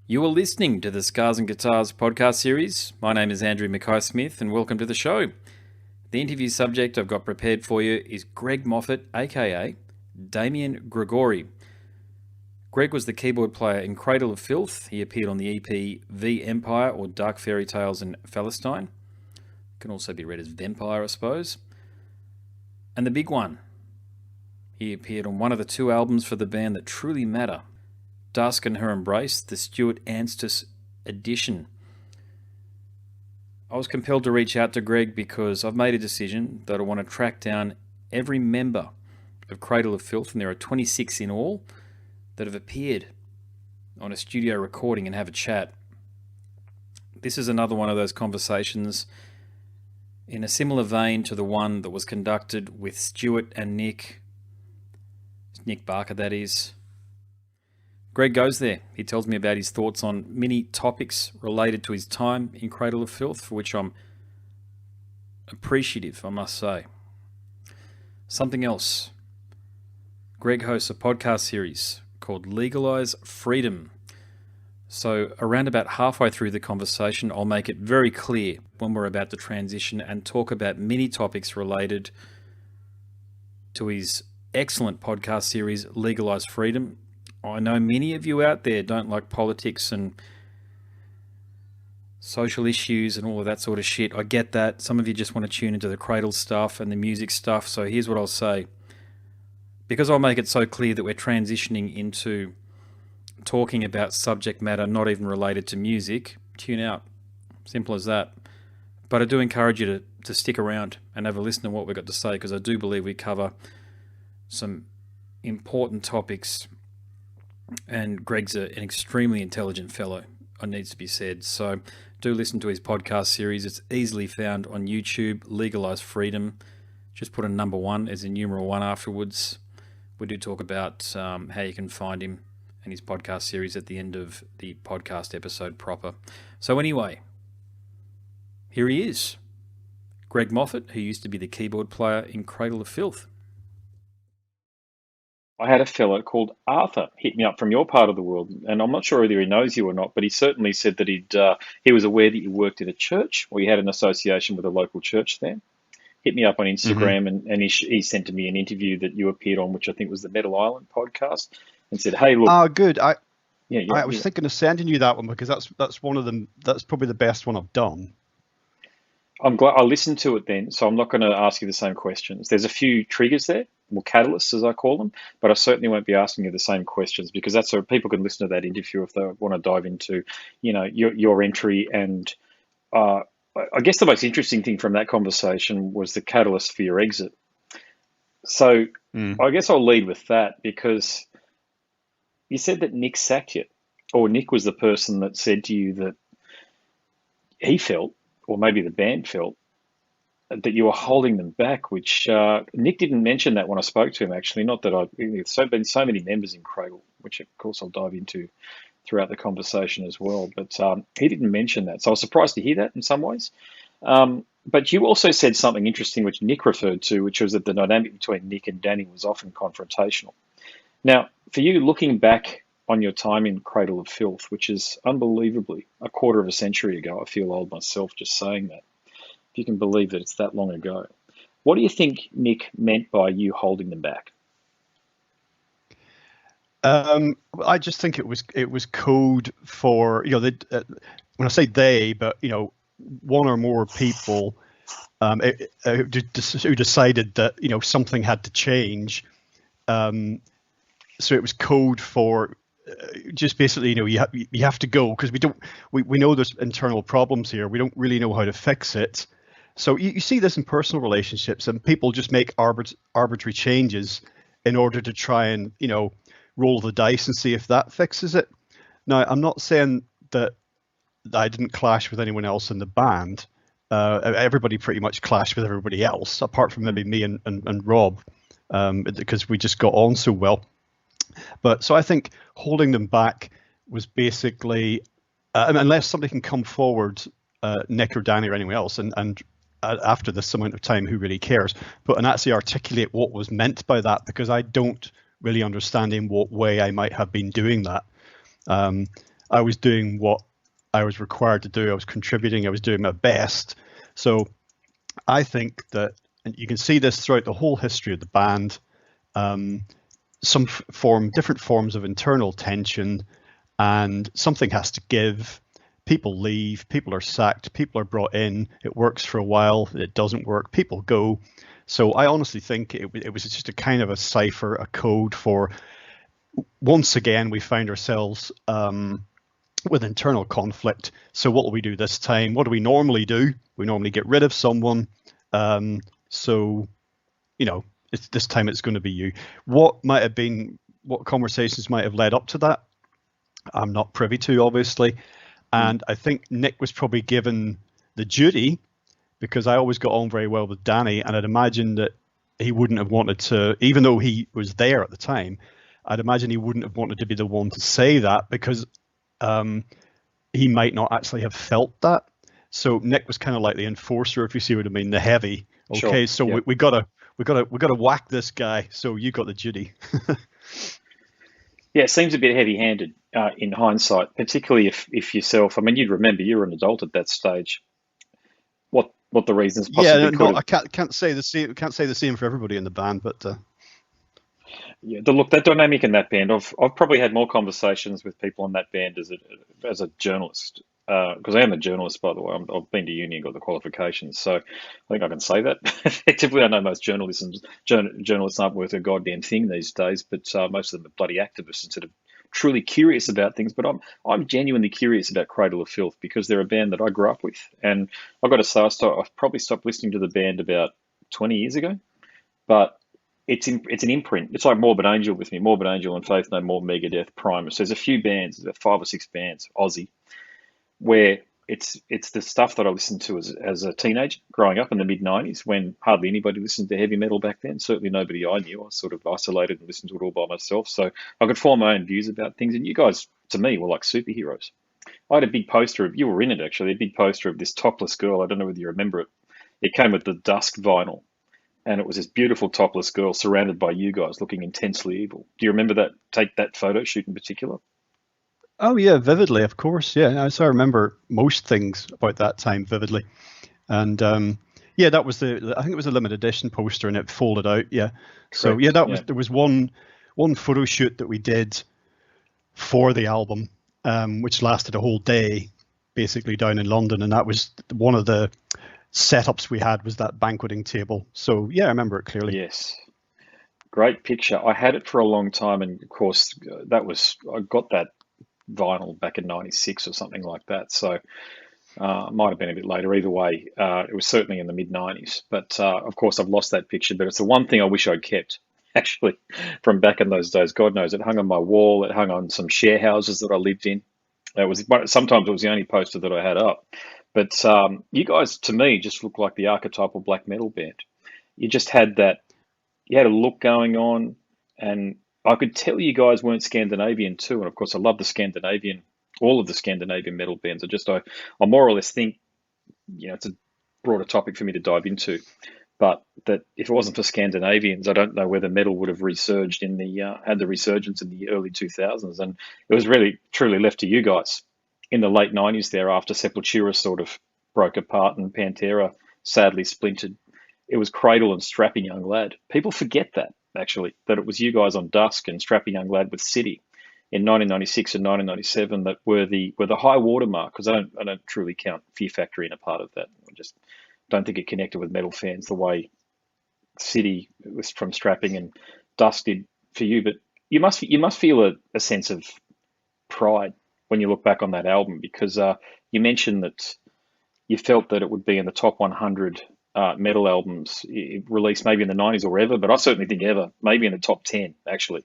You are listening to the Scars and Guitars podcast series. My name is Andrew Mackay-Smith and welcome to the show. The interview subject I've got prepared for you is Greg Moffatt, aka Damien Gregori. Greg was the keyboard player in Cradle of Filth. He appeared on the EP V Empire or Dark Fairy Tales in Palestine. Can also be read as Vampire, I suppose. And the big one, he appeared on one of the two albums for the band that truly matter, Dusk and Her Embrace, the Stuart Anstis edition. I was compelled to reach out to Greg because I've made a decision that I want to track down every member of Cradle of Filth, and there are 26 in all, that have appeared on a studio recording and have a chat. This is another one of those conversations in a similar vein to the one that was conducted with Stuart and Nick Barker, that is. Greg goes there. He tells me about his thoughts on many topics related to his time in Cradle of Filth, for which I'm appreciative, I must say. Something else. Greg hosts a podcast series called Legalise Freedom. So around about halfway through the conversation, I'll make it very clear when we're about to transition and talk about many topics related to his excellent podcast series, Legalise Freedom. I know many of you out there don't like politics and social issues and all of that sort of shit. I get that. Some of you just want to tune into the Cradle stuff and the music stuff. So here's what I'll say. Because I'll make it so clear that we're transitioning into talking about subject matter not even related to music, tune out. Simple as that. But I do encourage you to stick around and have a listen to what we've got to say, because I do believe we cover some important topics. And Greg's an extremely intelligent fellow, it needs to be said. So do listen to his podcast series. It's easily found on YouTube, Legalise Freedom. Just put a number 1 as a numeral 1 afterwards. We do talk about how you can find him and his podcast series at the end of the podcast episode proper. So anyway, here he is. Greg Moffatt, who used to be the keyboard player in Cradle of Filth. I had a fellow called Arthur hit me up from your part of the world, and I'm not sure whether he knows you or not, but he certainly said that he was aware that you worked at a church, or you had an association with a local church there. Hit me up on Instagram, and he sent to me an interview that you appeared on, which I think was the Metal Island podcast, and said, "Hey, look." Oh, good. I I was thinking of sending you that one, because that's one of them. That's probably the best one I've done. I'm glad I listened to it then, so I'm not going to ask you the same questions. There's a few triggers there, or catalysts as I call them, but I certainly won't be asking you the same questions, because that's so people can listen to that interview if they want to dive into, your entry. And I guess the most interesting thing from that conversation was the catalyst for your exit. So I guess I'll lead with that, because you said that Nick sacked you, or Nick was the person that said to you that he felt, or maybe the band felt, that you were holding them back, which Nick didn't mention that when I spoke to him, actually. Not that there's been so many members in Cradle, which of course I'll dive into throughout the conversation as well, but he didn't mention that. So I was surprised to hear that in some ways. But you also said something interesting, which Nick referred to, which was that the dynamic between Nick and Danny was often confrontational. Now, for you, looking back on your time in Cradle of Filth, which is unbelievably a quarter of a century ago, I feel old myself just saying that, if you can believe that it's that long ago. What do you think Nick meant by you holding them back? I just think it was code for, when I say they, but one or more people who decided that something had to change. So it was code for just basically you have to go, because we know there's internal problems here. We don't really know how to fix it. So you see this in personal relationships, and people just make arbitrary changes in order to try and roll the dice and see if that fixes it. Now, I'm not saying that I didn't clash with anyone else in the band. Everybody pretty much clashed with everybody else, apart from maybe me and Rob, because we just got on so well. But so I think holding them back was basically, unless somebody can come forward, Nick or Danny or anyone else, and after this amount of time, who really cares, but and actually articulate what was meant by that, because I don't really understand in what way I might have been doing that. I was doing what I was required to do. I was contributing. I was doing my best. So I think that, and you can see this throughout the whole history of the band, different forms of internal tension, and something has to give. People leave, people are sacked, people are brought in. It works for a while, it doesn't work, people go. So I honestly think it was just a kind of a cipher, a code for, once again, we found ourselves with internal conflict. So what will we do this time? What do we normally do? We normally get rid of someone. So, this time it's going to be you. What conversations might have led up to that? I'm not privy to, obviously. And I think Nick was probably given the duty, because I always got on very well with Danny, and I'd imagine that he wouldn't have wanted to, even though he was there at the time, I'd imagine he wouldn't have wanted to be the one to say that, because he might not actually have felt that. So Nick was kind of like the enforcer, if you see what I mean, the heavy. Okay, sure. So yep. we gotta whack this guy. So you got the duty. Yeah, it seems a bit heavy-handed in hindsight, particularly if yourself. I mean, you'd remember you were an adult at that stage. What the reasons possibly could have. I can't say the same. Can't say the same for everybody in the band, but. Yeah, that dynamic in that band. I've probably had more conversations with people in that band as a journalist, because I am a journalist, by the way. I've been to uni and got the qualifications, so I think I can say that. Effectively, I know most journalists aren't worth a goddamn thing these days, but most of them are bloody activists instead of truly curious about things. But I'm genuinely curious about Cradle of Filth, because they're a band that I grew up with, and I've got to say I've probably stopped listening to the band about 20 years ago, but it's an imprint. It's like Morbid Angel with me. Morbid Angel and Faith No More, Megadeth, Primus. There's a few bands, about 5 or 6 bands, Aussie, where it's the stuff that I listened to as a teenager growing up in the mid-90s, when hardly anybody listened to heavy metal back then. Certainly nobody I knew. I was sort of isolated and listened to it all by myself. So I could form my own views about things. And you guys, to me, were like superheroes. I had a big poster you were in it actually, a big poster of this topless girl. I don't know whether you remember it. It came with the Dusk vinyl. And it was this beautiful topless girl surrounded by you guys looking intensely evil. Do you remember that photo shoot in particular? Oh yeah, vividly, of course. Yeah, so I remember most things about that time vividly. And that was I think it was a limited edition poster, and it folded out. Yeah. Correct. So yeah, there was one photo shoot that we did for the album, which lasted a whole day, basically down in London, and that was one of the setups we had, was that banqueting table. So yeah, I remember it clearly. Yes, great picture. I had it for a long time, and of course I got that vinyl back in '96 or something like that. So it might have been a bit later. Either way, it was certainly in the mid-90s. But of course, I've lost that picture. But it's the one thing I wish I'd kept, actually, from back in those days. God knows, it hung on my wall. It hung on some share houses that I lived in. Sometimes it was the only poster that I had up. But you guys, to me, just look like the archetypal black metal band. You just had you had a look going on, and I could tell you guys weren't Scandinavian too. And of course, I love all of the Scandinavian metal bands. I more or less think, it's a broader topic for me to dive into. But that if it wasn't for Scandinavians, I don't know whether metal would have resurged had the resurgence in the early 2000s. And it was really, truly left to you guys in the late 90s there, after Sepultura sort of broke apart and Pantera sadly splintered. It was Cradle and Strappy Young Lad. People forget that, actually, that it was you guys on Dusk and Strappy Young Lad with City in 1996 and 1997 that were the high watermark, because I don't truly count Fear Factory in a part of that. I just don't think it connected with metal fans the way City was from Strapping and Dusk did for you. But you must feel a sense of pride when you look back on that album, because you mentioned that you felt that it would be in the top 100 metal albums released maybe in the 90s or ever, but I certainly think ever, maybe in the top 10 actually.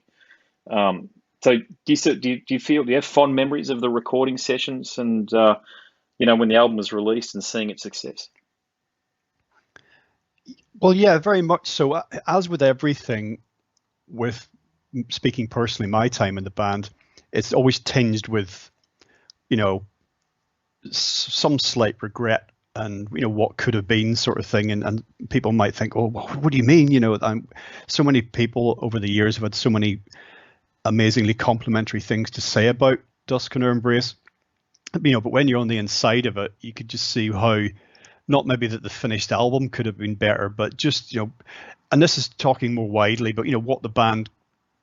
So do you have fond memories of the recording sessions and when the album was released and seeing its success? Well, yeah, very much so. As with everything, with speaking personally, my time in the band, it's always tinged with, some slight regret and, what could have been sort of thing. And people might think, oh, what do you mean? So many people over the years have had so many amazingly complimentary things to say about Dusk and Her Embrace, but when you're on the inside of it, you could just see how, not maybe that the finished album could have been better, but just, and this is talking more widely, but what the band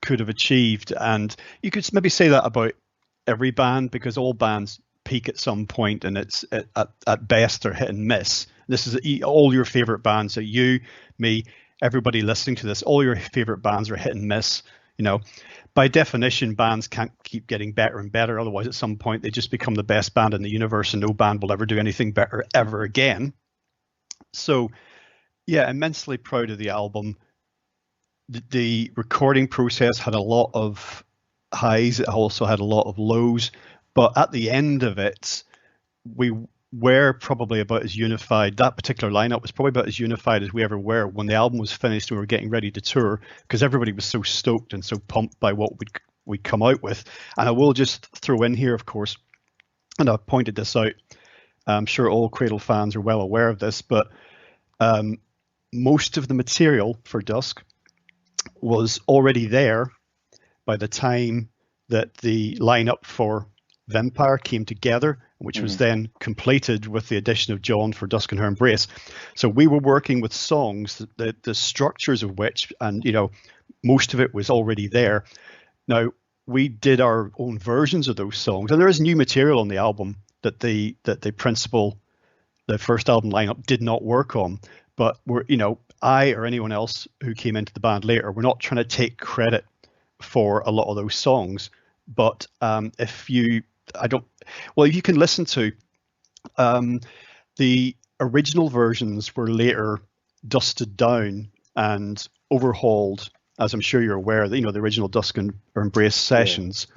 could have achieved. And you could maybe say that about every band, because all bands peak at some point, and it's at best they're hit and miss. This is all your favorite bands, so you, me, everybody listening to this, all your favorite bands are hit and miss. By definition, bands can't keep getting better and better. Otherwise, at some point, they just become the best band in the universe, and no band will ever do anything better ever again. So, yeah, immensely proud of the album. The recording process had a lot of highs. It also had a lot of lows. But at the end of it, we were probably about as unified. That particular lineup was probably about as unified as we ever were when the album was finished and we were getting ready to tour, because everybody was so stoked and so pumped by what we'd come out with. And I will just throw in here, of course, and I've pointed this out, I'm sure all Cradle fans are well aware of this, but most of the material for Dusk was already there by the time that the lineup for Vampire came together, which was then completed with the addition of John for Dusk and Her Embrace. So we were working with songs, the structures of which, and most of it was already there. Now, we did our own versions of those songs, and there is new material on the album that the first album lineup did not work on. But I or anyone else who came into the band later, we're not trying to take credit for a lot of those songs. But if you can listen to the original versions were later dusted down and overhauled, as I'm sure you're aware. The original Dusk and Embrace sessions,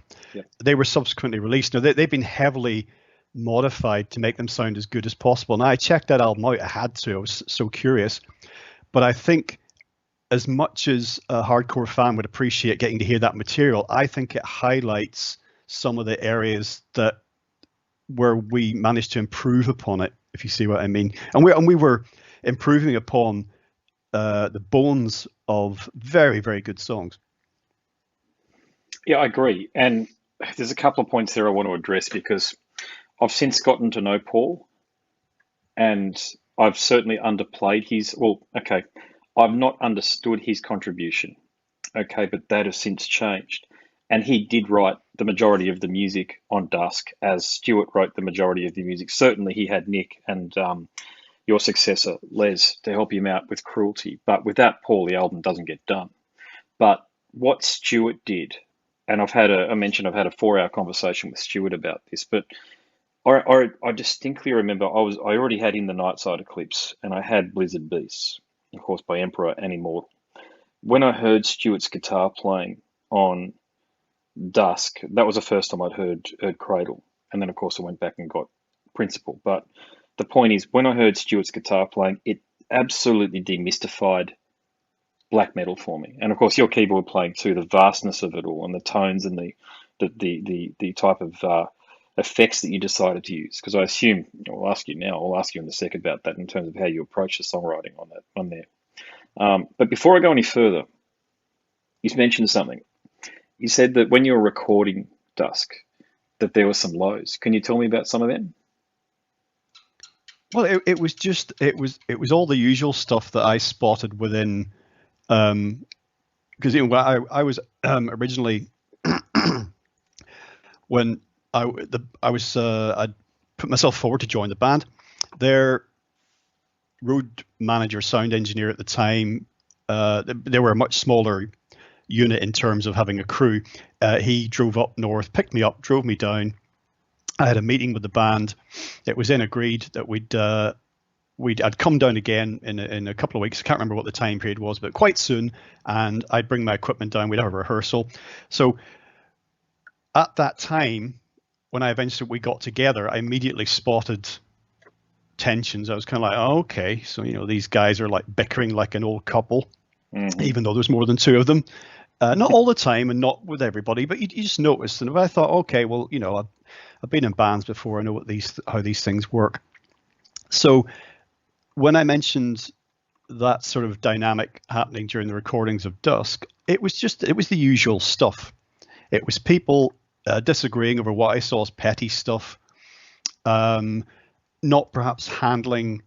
they were subsequently released. Now they've been heavily modified to make them sound as good as possible. And I checked that album out. I had to. I was so curious. But I think, as much as a hardcore fan would appreciate getting to hear that material, I think it highlights some of the areas where we managed to improve upon it, if you see what I mean. And we were improving upon the bones of very, very good songs. Yeah, I agree. And there's a couple of points there I want to address, because I've since gotten to know Paul, and I've certainly underplayed I've not understood his contribution, but that has since changed. And he did write the majority of the music on Dusk, as Stuart wrote the majority of the music. Certainly he had Nick and your successor, Les, to help him out with Cruelty. But without Paul, the album doesn't get done. But what Stuart did, and I've had a 4-hour conversation with Stuart about this, but I distinctly remember I already had In the Nightside Eclipse, and I had Blizzard Beasts, of course, by Emperor and Immortal. When I heard Stuart's guitar playing on Dusk, that was the first time I'd heard Cradle, and then of course I went back and got Principle. But the point is, when I heard Stuart's guitar playing, it absolutely demystified black metal for me. And of course your keyboard playing too, the vastness of it all, and the tones and the type of effects that you decided to use. Because I assume, I'll ask you in a second about that in terms of how you approach the songwriting on there. But before I go any further, you mentioned something. You said that when you were recording Dusk, that there were some lows. Can you tell me about some of them? Well, it was all the usual stuff that I spotted within, because I was originally when I'd put myself forward to join the band. Their road manager, sound engineer at the time, they were a much smaller unit in terms of having a crew. He drove up north, picked me up, drove me down. I had a meeting with the band. It was then agreed that I'd come down again in a couple of weeks. I can't remember what the time period was, but quite soon, and I'd bring my equipment down. We'd have a rehearsal. So at that time, when we got together, I immediately spotted tensions. I was kind of like, oh, okay, so these guys are like bickering like an old couple, even though there's more than two of them. Not all the time and not with everybody, but you just noticed. And I thought, okay, well, I've been in bands before. I know how these things work. So when I mentioned that sort of dynamic happening during the recordings of Dusk, it was the usual stuff. It was people disagreeing over what I saw as petty stuff, um, not perhaps handling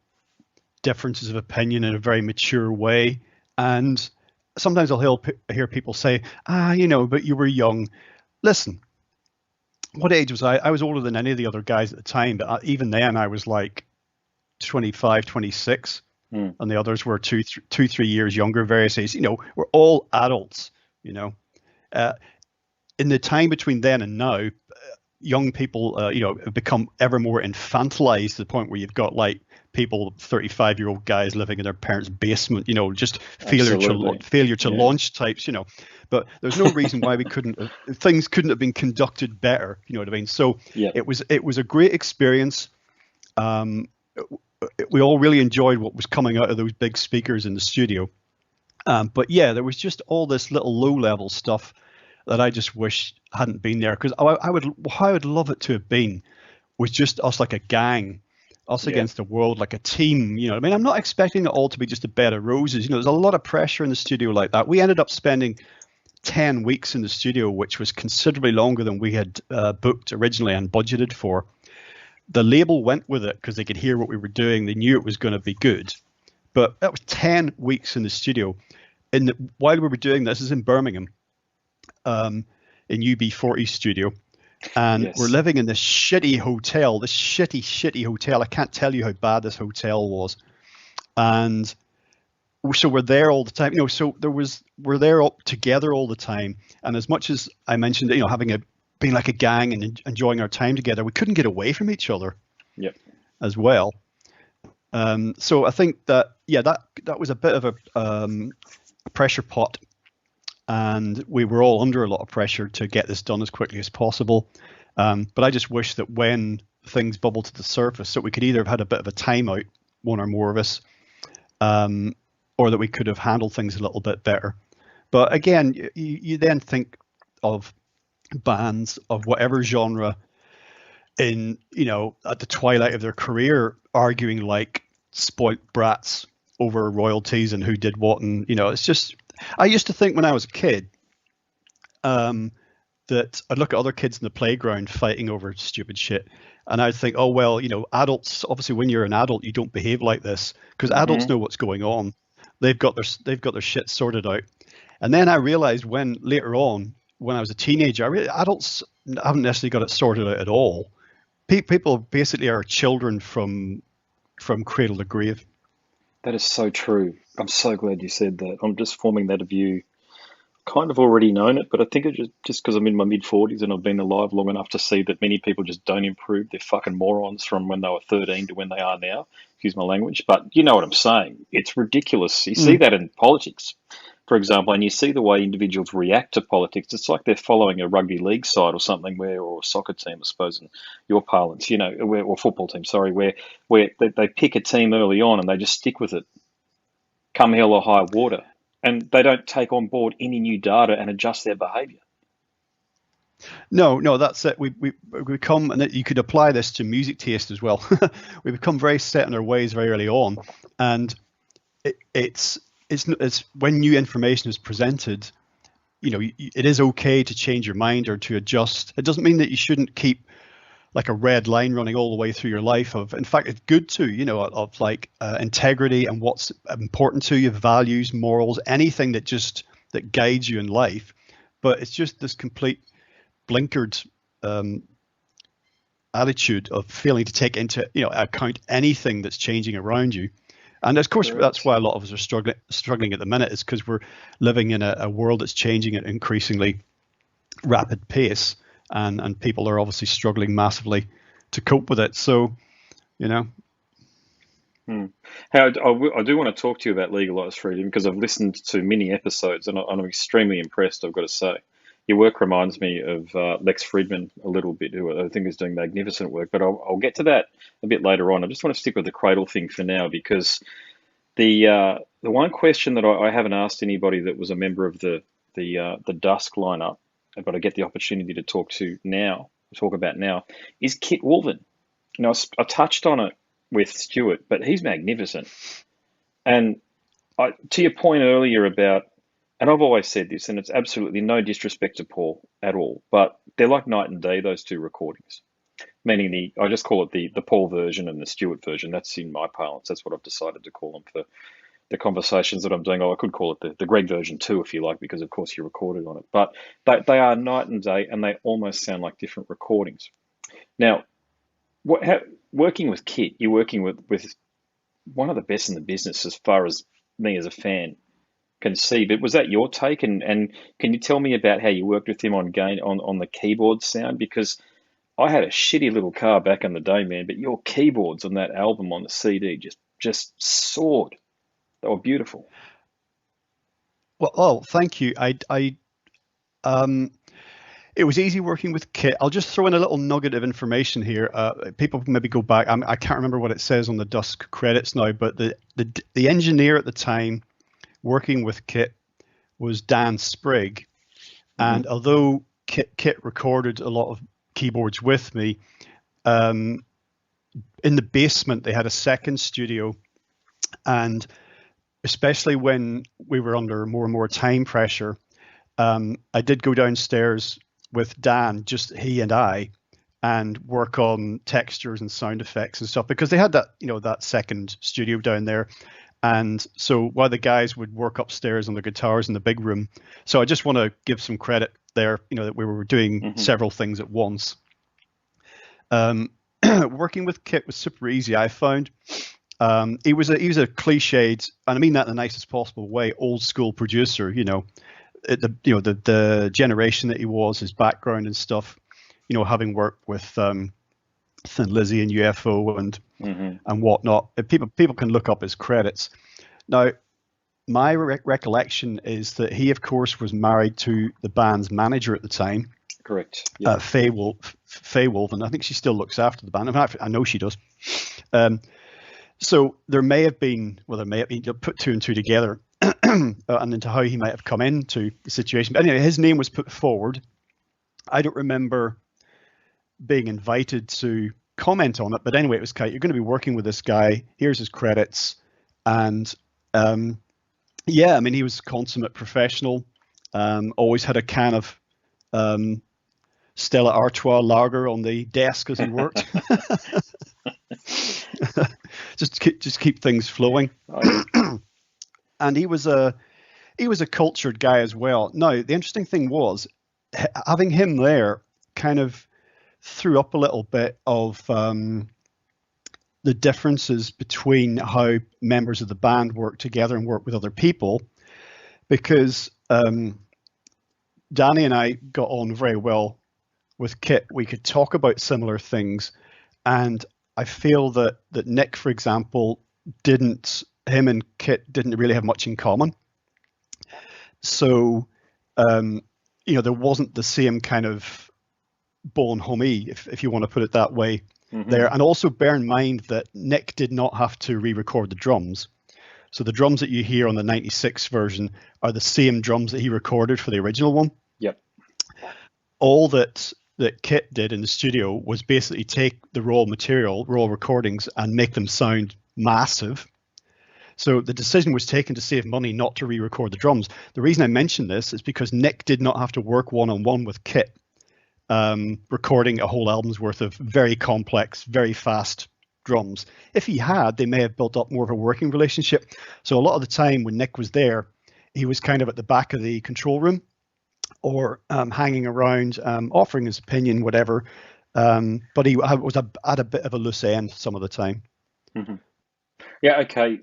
differences of opinion in a very mature way. And sometimes hear people say, but you were young. Listen, what age was I? I was older than any of the other guys at the time, but even then I was like 25, 26, Mm. and the others were 3 years younger, various ages. We're all adults, you know. Uh, in the time between then and now, young people, have become ever more infantilized to the point where you've got like people, 35-year-old guys living in their parents' basement, just Absolutely. failure to Yeah. launch types, But there's no reason why things couldn't have been conducted better. You know what I mean? So Yeah. it was a great experience. Um, we all really enjoyed what was coming out of those big speakers in the studio. But yeah, there was just all this little low-level stuff that I just wish hadn't been there, because I would love it to have been was just us like a gang, us Yeah. against the world, like a team. I mean, I'm not expecting it all to be just a bed of roses. There's a lot of pressure in the studio like that. We ended up spending 10 weeks in the studio, which was considerably longer than we had booked originally and budgeted for. The label went with it because they could hear what we were doing. They knew it was going to be good. But that was 10 weeks in the studio. While we were doing this is in Birmingham, in UB40 studio, and we're Yes. living in this shitty hotel, this shitty hotel. I can't tell you how bad this hotel was. And so we're there all the time, so we're there up together all the time. And as much as I mentioned, being like a gang and enjoying our time together, we couldn't get away from each other. Yep. As well. So I think that, yeah, that was a bit of a pressure pot, and we were all under a lot of pressure to get this done as quickly as possible. But I just wish that when things bubbled to the surface, that we could either have had a bit of a timeout, one or more of us, or that we could have handled things a little bit better. But again, you then think of bands of whatever genre in, at the twilight of their career, arguing like spoilt brats over royalties and who did what. And, it's just, I used to think when I was a kid, that I'd look at other kids in the playground fighting over stupid shit. And I'd think, oh, well, adults, obviously when you're an adult, you don't behave like this because adults know what's going on. They've got their shit sorted out. And then I realized later on, when I was a teenager, adults haven't necessarily got it sorted out at all. People basically are children from cradle to grave. That is so true. I'm so glad you said that. I'm just forming that view. Kind of already known it, but I think it's just because I'm in my mid 40s and I've been alive long enough to see that many people just don't improve. They're fucking morons from when they were 13 to when they are now. Excuse my language, but you know what I'm saying. It's ridiculous. You see Mm. that in politics, for example, and you see the way individuals react to politics. It's like they're following a rugby league side or something, or a soccer team, I suppose, in your parlance, or football team, sorry, where they pick a team early on and they just stick with it, come hell or high water, and they don't take on board any new data and adjust their behaviour. No, that's it. We become, and you could apply this to music taste as well. We become very set in our ways very early on, and it's when new information is presented, it is okay to change your mind or to adjust. It doesn't mean that you shouldn't keep like a red line running all the way through your life. In fact, it's good to, of like integrity and what's important to you, values, morals, anything that guides you in life. But it's just this complete blinkered attitude of failing to take into account anything that's changing around you. And of course, that's Correct. why a lot of us are struggling at the minute, is because we're living in a world that's changing at an increasingly rapid pace, and people are obviously struggling massively to cope with it. So, you know, Howard, I do want to talk to you about Legalise Freedom because I've listened to many episodes and I'm extremely impressed, I've got to say. Your work reminds me of Lex Friedman a little bit, who I think is doing magnificent work, but I'll get to that a bit later on. I just want to stick with the Cradle thing for now because the one question that I haven't asked anybody that was a member of the Dusk lineup, but I get the opportunity to talk about now, is Kit Wolven. I touched on it with Stuart, but he's magnificent. And to your point earlier about and I've always said this, and it's absolutely no disrespect to Paul at all, but they're like night and day, those two recordings. Meaning I just call it the Paul version and the Stuart version. That's in my parlance. That's what I've decided to call them for the conversations that I'm doing. Oh, I could call it the Greg version too, if you like, because of course you recorded on it. But they are night and day, and they almost sound like different recordings. Now, working with Kit, you're working with one of the best in the business as far as me as a fan can see. But was that your take? And can you tell me about how you worked with him on the keyboard sound? Because I had a shitty little car back in the day, man, but your keyboards on that album on the CD just soared. They were beautiful. Well, oh, thank you. It was easy working with Kit. I'll just throw in a little nugget of information here. People maybe go back. I can't remember what it says on the Dusk credits now, but the engineer at the time working with Kit was Dan Sprigg, and although Kit recorded a lot of keyboards with me, in the basement they had a second studio, and especially when we were under more and more time pressure, I did go downstairs with Dan, just he and I, and work on textures and sound effects and stuff, because they had that, that second studio down there. And so while the guys would work upstairs on the guitars in the big room, so I just want to give some credit there, that we were doing several things at once. Working with Kit was super easy, I found. He was a cliched, and I mean that in the nicest possible way, old school producer. The generation that he was, his background and stuff. Having worked with Thin Lizzy and UFO and whatnot. People can look up his credits. Now, my recollection is that he, of course, was married to the band's manager at the time. Correct. Yeah. Faye Wolf, and I think she still looks after the band. I know she does. So there may have been, put two and two together, and into how he might have come into the situation. But anyway, his name was put forward. I don't remember being invited to comment on it, but anyway, it was you're going to be working with this guy. Here's his credits, and yeah, I mean, he was a consummate professional. Always had a can of Stella Artois lager on the desk as he worked. just keep things flowing. And he was a cultured guy as well. Now, the interesting thing was having him there kind of threw up a little bit of the differences between how members of the band work together and work with other people, because Danny and I got on very well with Kit. We could talk about similar things, and I feel that Nick, for example, him and Kit didn't really have much in common. So, there wasn't the same kind of bonhomie, if you want to put it that way, there. And also bear in mind that Nick did not have to re-record the drums. So the drums that you hear on the 96 version are the same drums that he recorded for the original one. Yep. All that Kit did in the studio was basically take the raw material, raw recordings, and make them sound massive. So the decision was taken to save money not to re-record the drums. The reason I mention this is because Nick did not have to work one-on-one with Kit, recording a whole album's worth of very complex, very fast drums. If he had, they may have built up more of a working relationship. So a lot of the time when Nick was there, he was kind of at the back of the control room, or hanging around, offering his opinion, whatever. But he was at a bit of a loose end some of the time. Yeah, okay.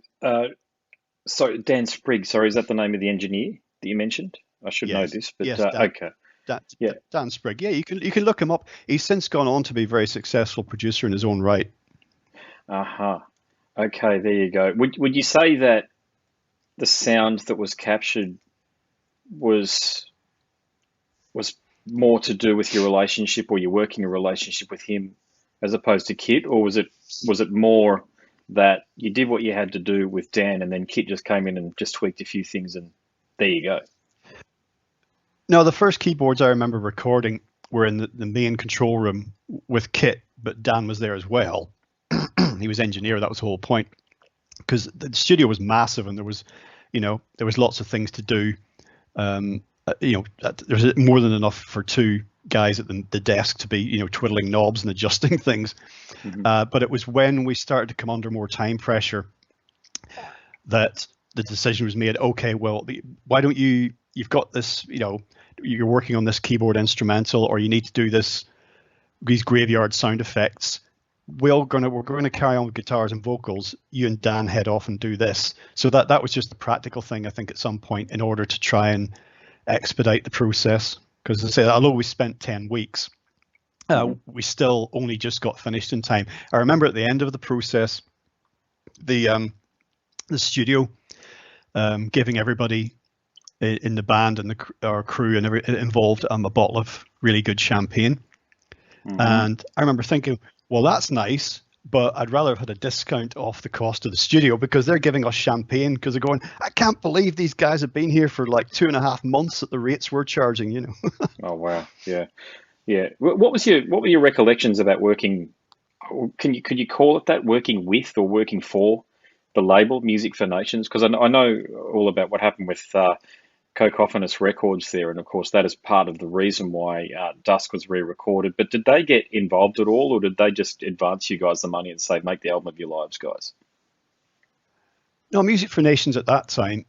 So Dan Sprigg, sorry, is that the name of the engineer that you mentioned? I should know this, but yes, okay. Dan Sprigg. Yeah, you can look him up. He's since gone on to be a very successful producer in his own right. Okay, there you go. Would you say that the sound that was captured was more to do with your relationship or your working relationship with him as opposed to Kit, or was it more that you did what you had to do with Dan and then Kit just came in and just tweaked a few things and there you go? No, the first keyboards I remember recording were in the main control room with Kit, but Dan was there as well. He was engineer. That was the whole point, because the studio was massive and there was lots of things to do. There's more than enough for two guys at the desk to be, twiddling knobs and adjusting things. Mm-hmm. But it was when we started to come under more time pressure that the decision was made. Okay, well, why don't you've got this, you're working on this keyboard instrumental, or you need to do these graveyard sound effects. We're going to carry on with guitars and vocals. You and Dan head off and do this. So that was just a practical thing, I think, at some point, in order to try and expedite the process. Because as I say, although we spent 10 weeks, we still only just got finished in time. I remember at the end of the process, the studio giving everybody in the band and our crew and involved a bottle of really good champagne. And I remember thinking, well, that's nice, but I'd rather have had a discount off the cost of the studio, because they're giving us champagne, because they're going, I can't believe these guys have been here for like 2.5 months at the rates we're charging, Oh wow, yeah. What were your recollections about working? Could you call it that, working with or working for the label Music for Nations? Because I know all about what happened with Cacophonous Records there, and of course that is part of the reason why Dusk was re-recorded. But did they get involved at all, or did they just advance you guys the money and say, make the album of your lives, guys? No, Music for Nations at that time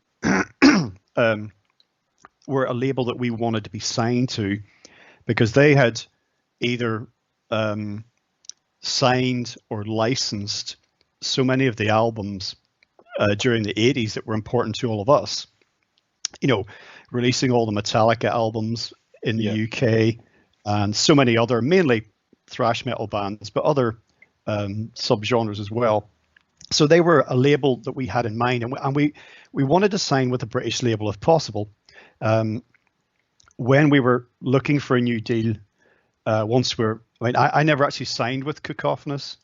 were a label that we wanted to be signed to, because they had either signed or licensed so many of the albums during the 80s that were important to all of us. Releasing all the Metallica albums in the UK, and so many other, mainly thrash metal bands, but other subgenres as well. So they were a label that we had in mind, and we wanted to sign with a British label if possible. When we were looking for a new deal, I never actually signed with Cacophonous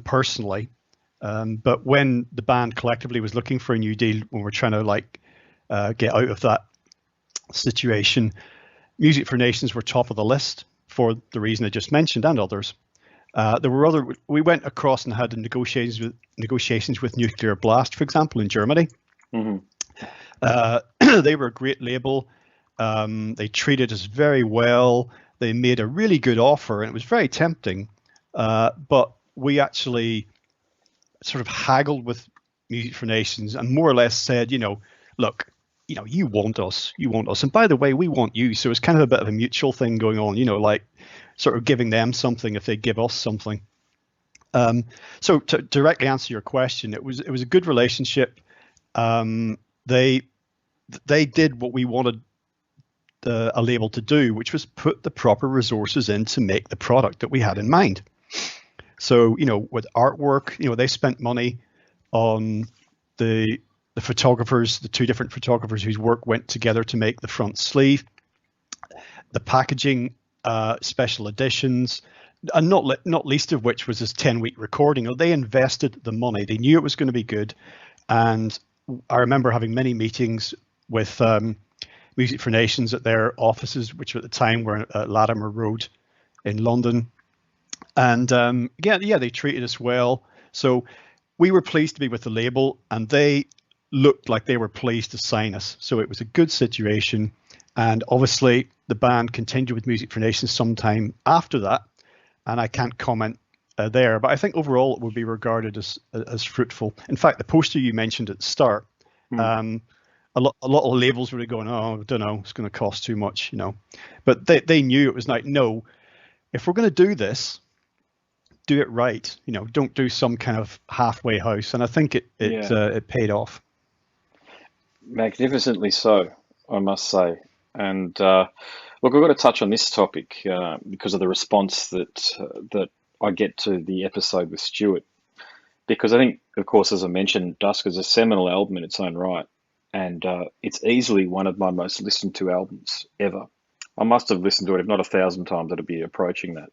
personally, but when the band collectively was looking for a new deal, when we're trying to get out of that situation, Music for Nations were top of the list for the reason I just mentioned, and others. There were we went across and had negotiations with Nuclear Blast, for example, in Germany. They were a great label. They treated us very well. They made a really good offer, and it was very tempting. But we actually sort of haggled with Music for Nations and more or less said, look, you want us, and by the way, we want you. So it's kind of a bit of a mutual thing going on, sort of giving them something if they give us something. So to directly answer your question, it was a good relationship. They did what we wanted a label to do, which was put the proper resources in to make the product that we had in mind. So, with artwork, they spent money on the photographers, the two different photographers whose work went together to make the front sleeve, the packaging, special editions, and not least of which was this 10-week recording. They invested the money. They knew it was going to be good. And I remember having many meetings with Music for Nations at their offices, which at the time were at Latimer Road in London. And they treated us well. So we were pleased to be with the label, and they looked like they were pleased to sign us. So it was a good situation. And obviously the band continued with Music for Nations sometime after that. And I can't comment there, but I think overall it would be regarded as fruitful. In fact, the poster you mentioned at the start, a lot of labels were going, oh, I don't know, it's going to cost too much, But they knew it was like, no, if we're going to do this, do it right. Don't do some kind of halfway house. And I think it paid off. Magnificently so, I must say. And look, we've got to touch on this topic because of the response that I get to the episode with Stuart. Because I think, of course, as I mentioned, Dusk is a seminal album in its own right. And it's easily one of my most listened to albums ever. I must have listened to it, if not 1,000 times, it'd be approaching that.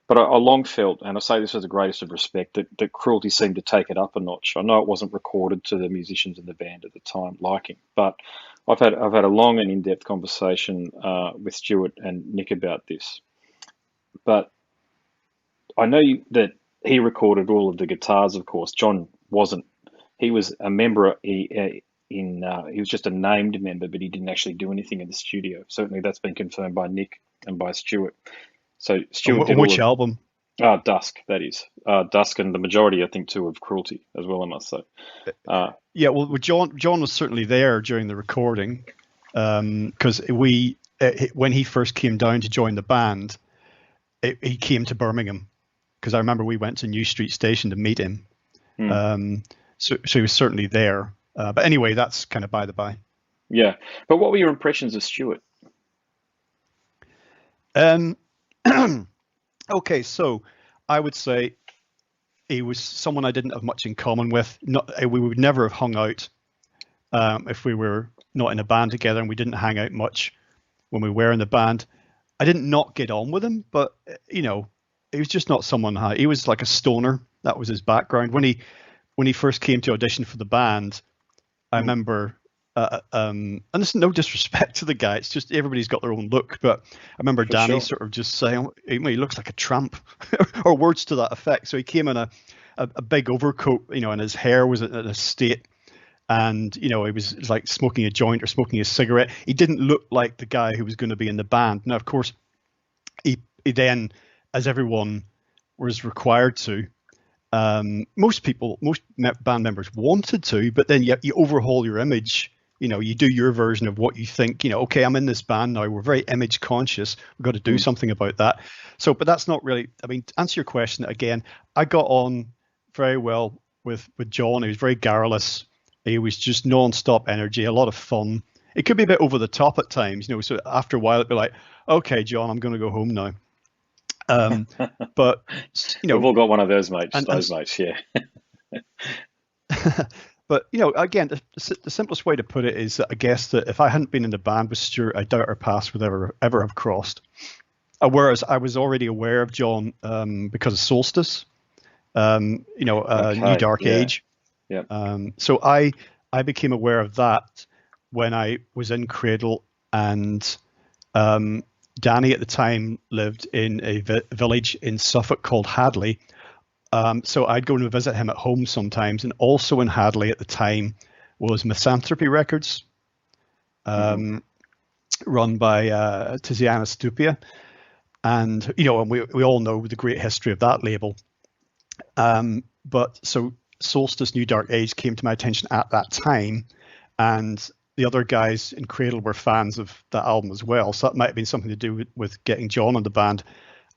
But I long felt, and I say this with the greatest of respect, that Cruelty seemed to take it up a notch. I know it wasn't recorded to the musicians in the band at the time liking, but I've had a long and in-depth conversation with Stuart and Nick about this. But I know that he recorded all of the guitars, of course. John wasn't. He was a member in he was just a named member, but he didn't actually do anything in the studio. Certainly that's been confirmed by Nick and by Stuart. So Stuart did all Which of album? Dusk, that is. Dusk, and the majority, I think, too, of Cruelty as well, I must say. Yeah, well, John was certainly there during the recording, because when he first came down to join the band, he came to Birmingham, because I remember we went to New Street Station to meet him. So he was certainly there. But anyway, that's kind of by the by. Yeah. But what were your impressions of Stuart? Okay, so I would say he was someone I didn't have much in common with. We would never have hung out if we were not in a band together, and we didn't hang out much when we were in the band. I didn't not get on with him, but he was just not someone. He was like a stoner. That was his background. When he first came to audition for the band, I remember. And there's no disrespect to the guy. It's just everybody's got their own look. But I remember Danny sort of just saying, he looks like a tramp, or words to that effect. So he came in a big overcoat, and his hair was in a state. And, he was like smoking a joint or smoking a cigarette. He didn't look like the guy who was going to be in the band. Now, of course, he then, as everyone was required to, most band members wanted to, but then you overhaul your image. You do your version of what you think, okay, I'm in this band now. We're very image conscious. We've got to do something about that. So, but that's not really, to answer your question again, I got on very well with John. He was very garrulous. He was just non-stop energy, a lot of fun. It could be a bit over the top at times, so after a while it'd be like, okay, John, I'm going to go home now. But, we've all got one of those mates, mates, yeah. But, again, the simplest way to put it is that I guess that if I hadn't been in the band with Stuart, I doubt our paths would ever have crossed. Whereas I was already aware of John because of Solstice, New Dark Age. Yeah. So I became aware of that when I was in Cradle, and Danny at the time lived in a village in Suffolk called Hadley. So I'd go and visit him at home sometimes, and also in Hadley at the time was Misanthropy Records, run by Tiziana Stupia, and and we all know the great history of that label. But so Solstice, New Dark Age came to my attention at that time, and the other guys in Cradle were fans of that album as well. So that might have been something to do with getting John on the band.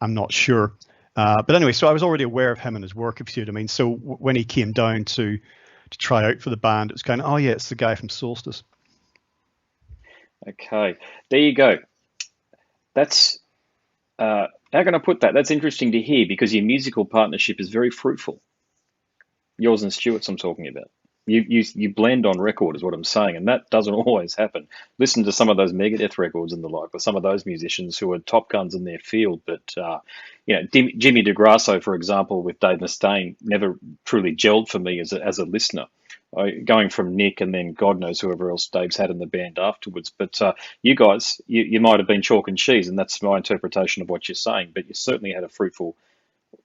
I'm not sure. But anyway, so I was already aware of him and his work, if you see what I mean. So when he came down to try out for the band, it was kind of, oh yeah, it's the guy from Solstice. Okay, there you go. That's, how can I put that? That's interesting to hear, because your musical partnership is very fruitful. Yours and Stuart's I'm talking about. You blend on record is what I'm saying, and that doesn't always happen. Listen to some of those Megadeth records and the like, or some of those musicians who are top guns in their field. But Jimmy DeGrasso, for example, with Dave Mustaine, never truly gelled for me as a listener. Going from Nick and then God knows whoever else Dave's had in the band afterwards. But you guys, you might have been chalk and cheese, and that's my interpretation of what you're saying. But you certainly had a fruitful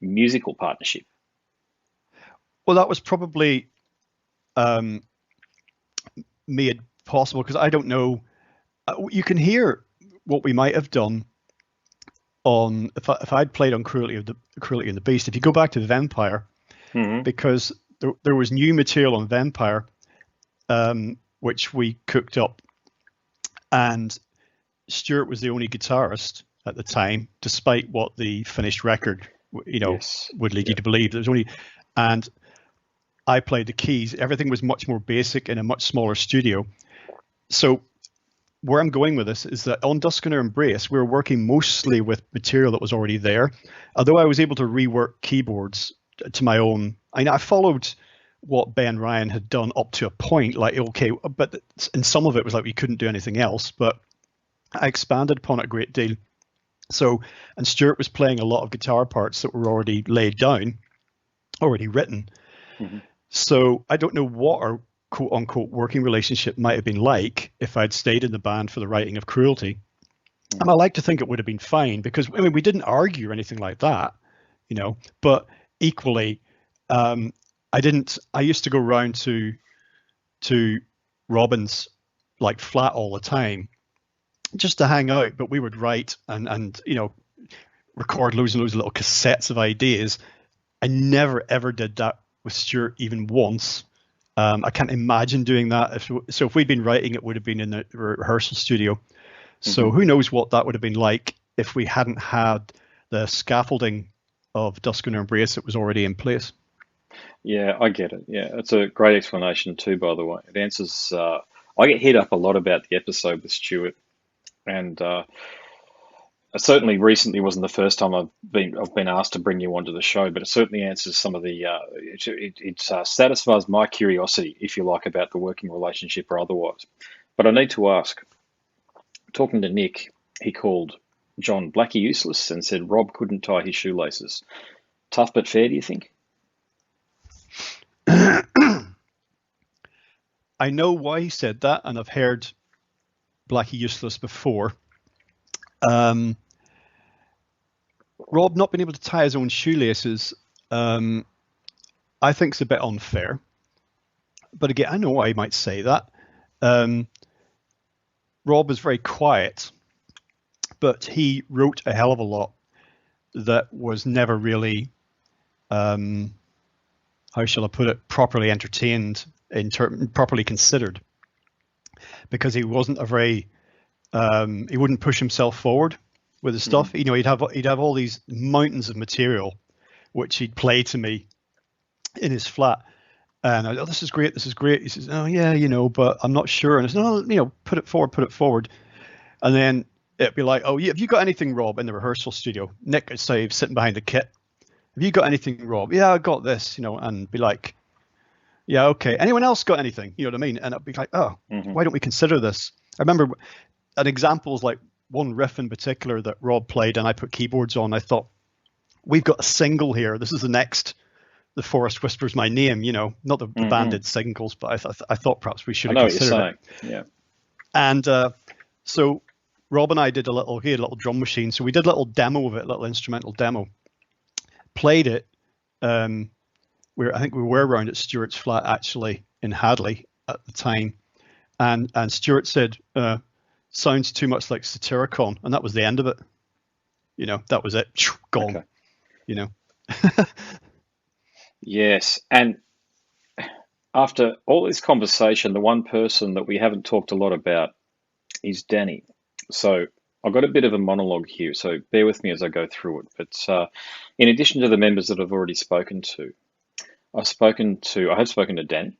musical partnership. Well, that was probably made possible because I don't know. You can hear what we might have done on if I'd played on Cruelty and the Beast. If you go back to Vampire, because there was new material on Vampire, which we cooked up, and Stuart was the only guitarist at the time, despite what the finished record, would lead you to believe. There was only, and I played the keys. Everything was much more basic in a much smaller studio. So where I'm going with this is that on Dusk and Her Embrace, we were working mostly with material that was already there. Although I was able to rework keyboards to my own. I followed what Ben Ryan had done up to a point, like, okay, but in some of it was like we couldn't do anything else, but I expanded upon it a great deal. So, and Stuart was playing a lot of guitar parts that were already laid down, already written. So I don't know what our quote unquote working relationship might have been like if I'd stayed in the band for the writing of Cruelty. And I like to think it would have been fine because we didn't argue or anything like that, but equally, I used to go around to Robin's like flat all the time just to hang out, but we would write and record loads and loads of little cassettes of ideas. I never ever did that with Stuart even once. I can't imagine doing that. If we'd been writing, it would have been in the rehearsal studio. So who knows what that would have been like if we hadn't had the scaffolding of Dusk and Embrace that was already in place. Yeah, I get it. Yeah, it's a great explanation too, by the way. It answers. I get hit up a lot about the episode with Stuart, and certainly recently wasn't the first time I've been asked to bring you onto the show, but it certainly answers some of the. It satisfies my curiosity, if you like, about the working relationship or otherwise. But I need to ask. Talking to Nick, he called John Blackie useless and said Rob couldn't tie his shoelaces. Tough but fair, do you think? I know why he said that, and I've heard Blackie useless before. Rob not being able to tie his own shoelaces, I think is a bit unfair. But again, I know why he might say that. Rob was very quiet, but he wrote a hell of a lot that was never really, how shall I put it, properly entertained, properly considered, because he wasn't a very, he wouldn't push himself forward with his stuff. He'd have all these mountains of material, which he'd play to me in his flat. And I, oh, this is great. He says, oh yeah, but I'm not sure. And I said, no, put it forward. And then it'd be like, oh yeah, have you got anything, Rob, in the rehearsal studio? Nick would say, sitting behind the kit. Have you got anything, Rob? Yeah, I got this, and be like, yeah, okay. Anyone else got anything? You know what I mean? And I'd be like, oh, why don't we consider this? I remember an example is like one riff in particular that Rob played and I put keyboards on. I thought, we've got a single here. This is the next The Forest Whispers My Name, not the banded singles, but I thought perhaps we should have considered it. Yeah. And so Rob and I did he had a little drum machine. So we did a little demo of it, a little instrumental demo, played it. I think we were around at Stuart's flat actually in Hadley at the time. And Stuart said, sounds too much like Satyricon. And that was the end of it. That was it. Gone. Okay. Yes, and after all this conversation, the one person that we haven't talked a lot about is Danny. So I've got a bit of a monologue here, so bear with me as I go through it. But in addition to the members that I've already spoken to, I have spoken to Danny,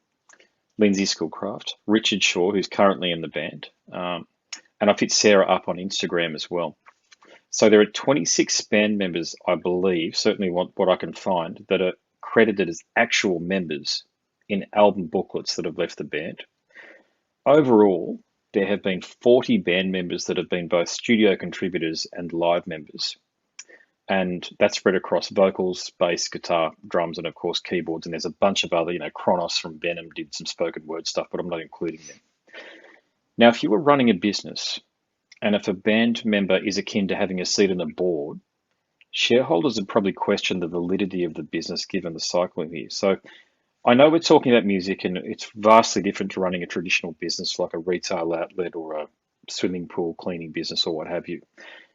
Lindsay Schoolcraft, Richard Shaw, who's currently in the band, and I've hit Sarah up on Instagram as well. So there are 26 band members, I believe, certainly what I can find, that are credited as actual members in album booklets that have left the band. Overall, there have been 40 band members that have been both studio contributors and live members. And that's spread across vocals, bass, guitar, drums, and of course keyboards. And there's a bunch of other, Kronos from Venom did some spoken word stuff, but I'm not including them. Now, if you were running a business and if a band member is akin to having a seat on the board, shareholders would probably question the validity of the business given the cycling here. So I know we're talking about music and it's vastly different to running a traditional business like a retail outlet or a swimming pool cleaning business or what have you,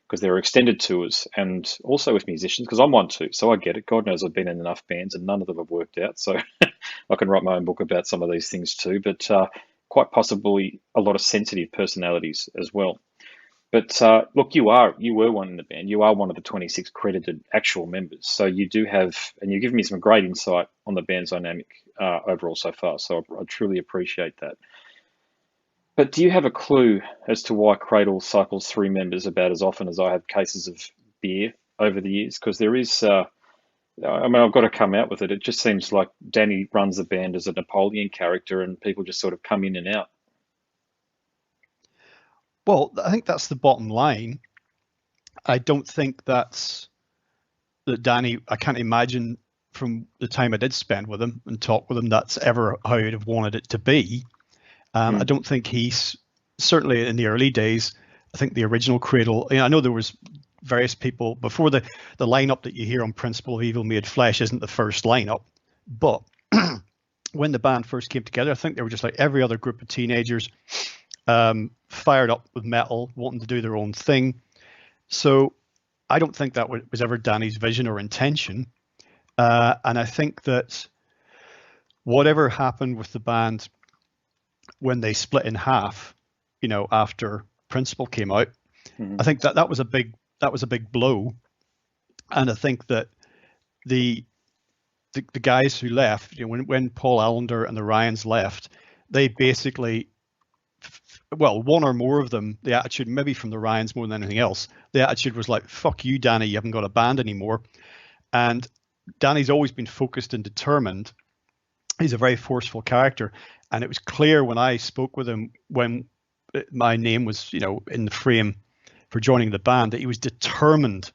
because there are extended tours and also with musicians, because I'm one too. So I get it. God knows I've been in enough bands and none of them have worked out. So I can write my own book about some of these things too, but quite possibly a lot of sensitive personalities as well. But look, you were one in the band. You are one of the 26 credited actual members. So you do have, and you've given me some great insight on the band's dynamic overall so far. So I truly appreciate that. But do you have a clue as to why Cradle cycles through members about as often as I have cases of beer over the years? Because there is, I've got to come out with it. It just seems like Danny runs the band as a Napoleon character and people just sort of come in and out. Well, I think that's the bottom line. I don't think that Danny, I can't imagine from the time I did spend with him and talk with him, that's ever how I'd have wanted it to be. I don't think he's, certainly in the early days, I think the original Cradle, I know there was various people before the lineup that you hear on Principle of Evil Made Flesh isn't the first lineup, but when the band first came together, I think they were just like every other group of teenagers, fired up with metal, wanting to do their own thing. So I don't think that was ever Danny's vision or intention. And I think that whatever happened with the band when they split in half, after Principle came out, I think that was a big blow. And I think that the guys who left, when Paul Allender and the Ryans left, they basically, well, one or more of them, the attitude, maybe from the Ryans more than anything else, the attitude was like, fuck you, Danny, you haven't got a band anymore. And Danny's always been focused and determined. He's a very forceful character. And it was clear when I spoke with him, when my name was, in the frame for joining the band, that he was determined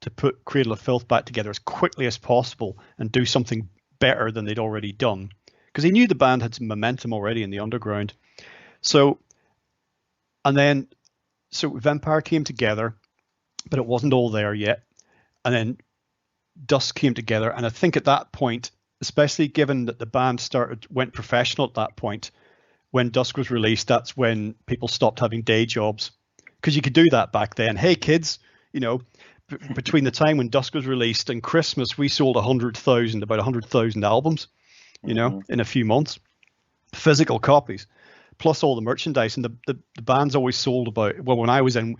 to put Cradle of Filth back together as quickly as possible and do something better than they'd already done. Because he knew the band had some momentum already in the underground. So Vampire came together, but it wasn't all there yet. And then Dusk came together. And I think at that point, especially given that the band went professional at that point, when Dusk was released, that's when people stopped having day jobs. Because you could do that back then. Hey, kids, between the time when Dusk was released and Christmas, we sold about 100,000 albums, in a few months, physical copies, plus all the merchandise. And the band's always sold when I was in,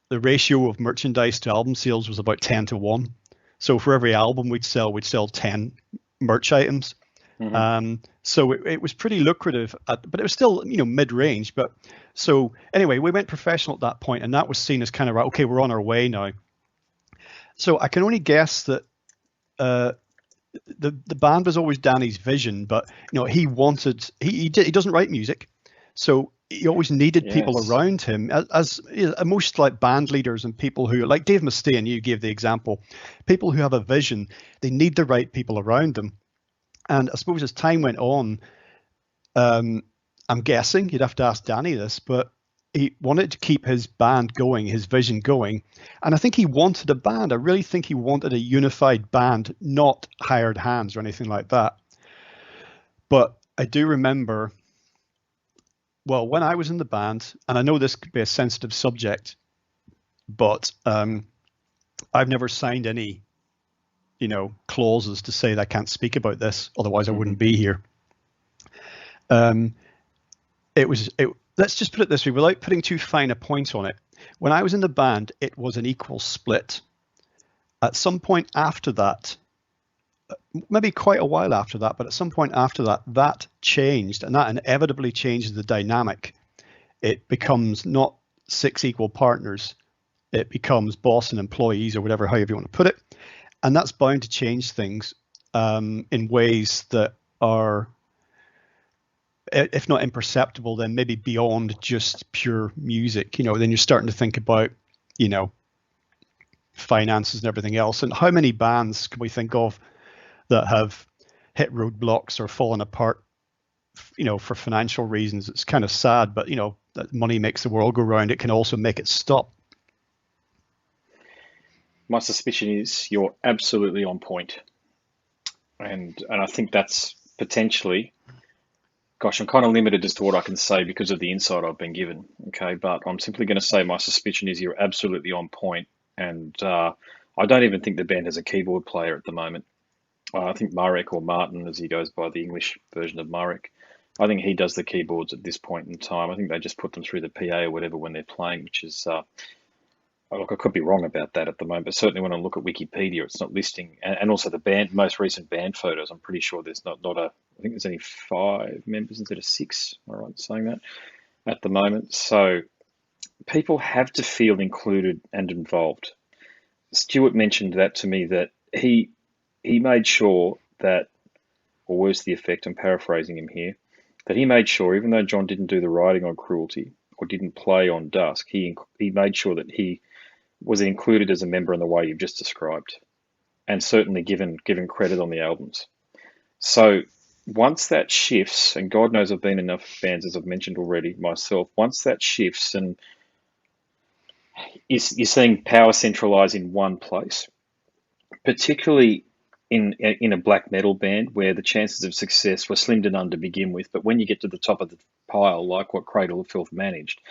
the ratio of merchandise to album sales was about 10-1. So for every album we'd sell 10 merch items. So it was pretty lucrative, but it was still, mid-range. But so anyway, we went professional at that point, and that was seen as kind of, okay, we're on our way now. So I can only guess that the band was always Danny's vision, but he doesn't write music, so he always needed people around him as most like band leaders and people who, like Dave Mustaine, you gave the example, people who have a vision, they need the right people around them. And I suppose as time went on, I'm guessing you'd have to ask Danny this, but he wanted to keep his band going, his vision going. And I think he wanted a band. I really think he wanted a unified band, not hired hands or anything like that. But I do remember, well, when I was in the band, and I know this could be a sensitive subject, but I've never signed any, clauses to say that I can't speak about this, otherwise I wouldn't be here. Let's just put it this way, without putting too fine a point on it. When I was in the band, it was an equal split. At some point after that, maybe quite a while after that, but at some point after that, that changed, and that inevitably changes the dynamic. It becomes not 6 equal partners. It becomes boss and employees, or whatever, however you want to put it. And that's bound to change things in ways that are, if not imperceptible, then maybe beyond just pure music. Then you're starting to think about, finances and everything else. And how many bands can we think of that have hit roadblocks or fallen apart, for financial reasons? It's kind of sad, but that money makes the world go round. It can also make it stop. My suspicion is you're absolutely on point. And I think that's potentially, gosh, I'm kind of limited as to what I can say because of the insight I've been given. Okay, but I'm simply going to say my suspicion is you're absolutely on point. And I don't even think the band has a keyboard player at the moment. I think Marek, or Martin, as he goes by the English version of Marek, I think he does the keyboards at this point in time. I think they just put them through the PA or whatever when they're playing, which is, look, I could be wrong about that at the moment, but certainly when I look at Wikipedia, it's not listing, and also the most recent band photos, I'm pretty sure there's I think there's only 5 members instead of 6, am I right in saying that, at the moment. So people have to feel included and involved. Stuart mentioned that to me, that he made sure that, or worse the effect, I'm paraphrasing him here, that he made sure, even though John didn't do the writing on Cruelty or didn't play on Dusk, he made sure that he was included as a member in the way you've just described, and certainly given credit on the albums. So once that shifts, and God knows I've been in enough bands, as I've mentioned already myself, once that shifts and you're seeing power centralize in one place, particularly in a black metal band where the chances of success were slim to none to begin with. But when you get to the top of the pile, like what Cradle of Filth managed,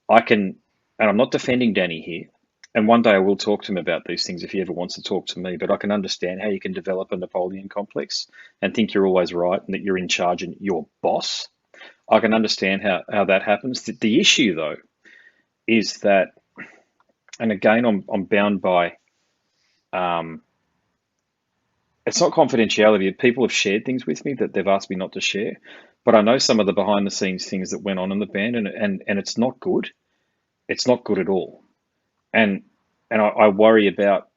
I can, and I'm not defending Danny here. And one day I will talk to him about these things if he ever wants to talk to me. But I can understand how you can develop a Napoleon complex and think you're always right and that you're in charge and you're boss. I can understand how that happens. The issue, though, is that, and again, I'm bound by, it's not confidentiality. People have shared things with me that they've asked me not to share, but I know some of the behind the scenes things that went on in the band, and it's not good. It's not good at all. And I worry about,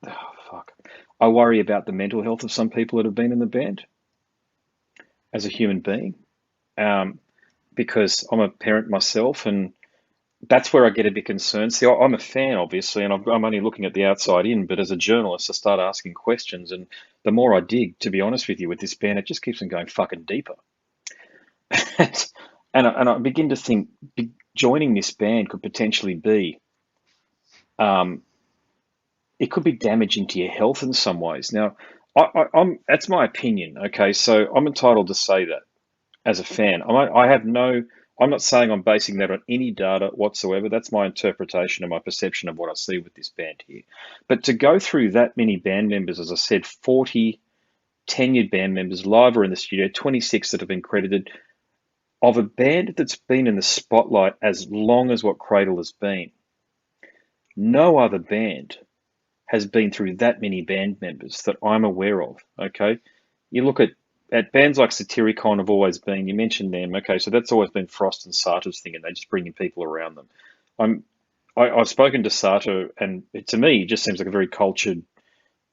oh, fuck. I worry about the mental health of some people that have been in the band as a human being, because I'm a parent myself, and that's where I get a bit concerned. See, I'm a fan, obviously, and I'm only looking at the outside in, but as a journalist, I start asking questions, and the more I dig, to be honest with you, with this band, it just keeps on going fucking deeper. And I begin to think joining this band could potentially be, it could be damaging to your health in some ways. Now, I'm that's my opinion. Okay, so I'm entitled to say that as a fan. I have no. I'm not saying I'm basing that on any data whatsoever. That's my interpretation and my perception of what I see with this band here. But to go through that many band members, as I said, 40 tenured band members live or in the studio, 26 that have been credited, of a band that's been in the spotlight as long as what Cradle has been, no other band has been through that many band members that I'm aware of. Okay, you look at bands like Satyricon have always been. You mentioned them. Okay, so that's always been Frost and Sartor's thing, and they just bring in people around them. I've spoken to Sartor, and to me, he just seems like a very cultured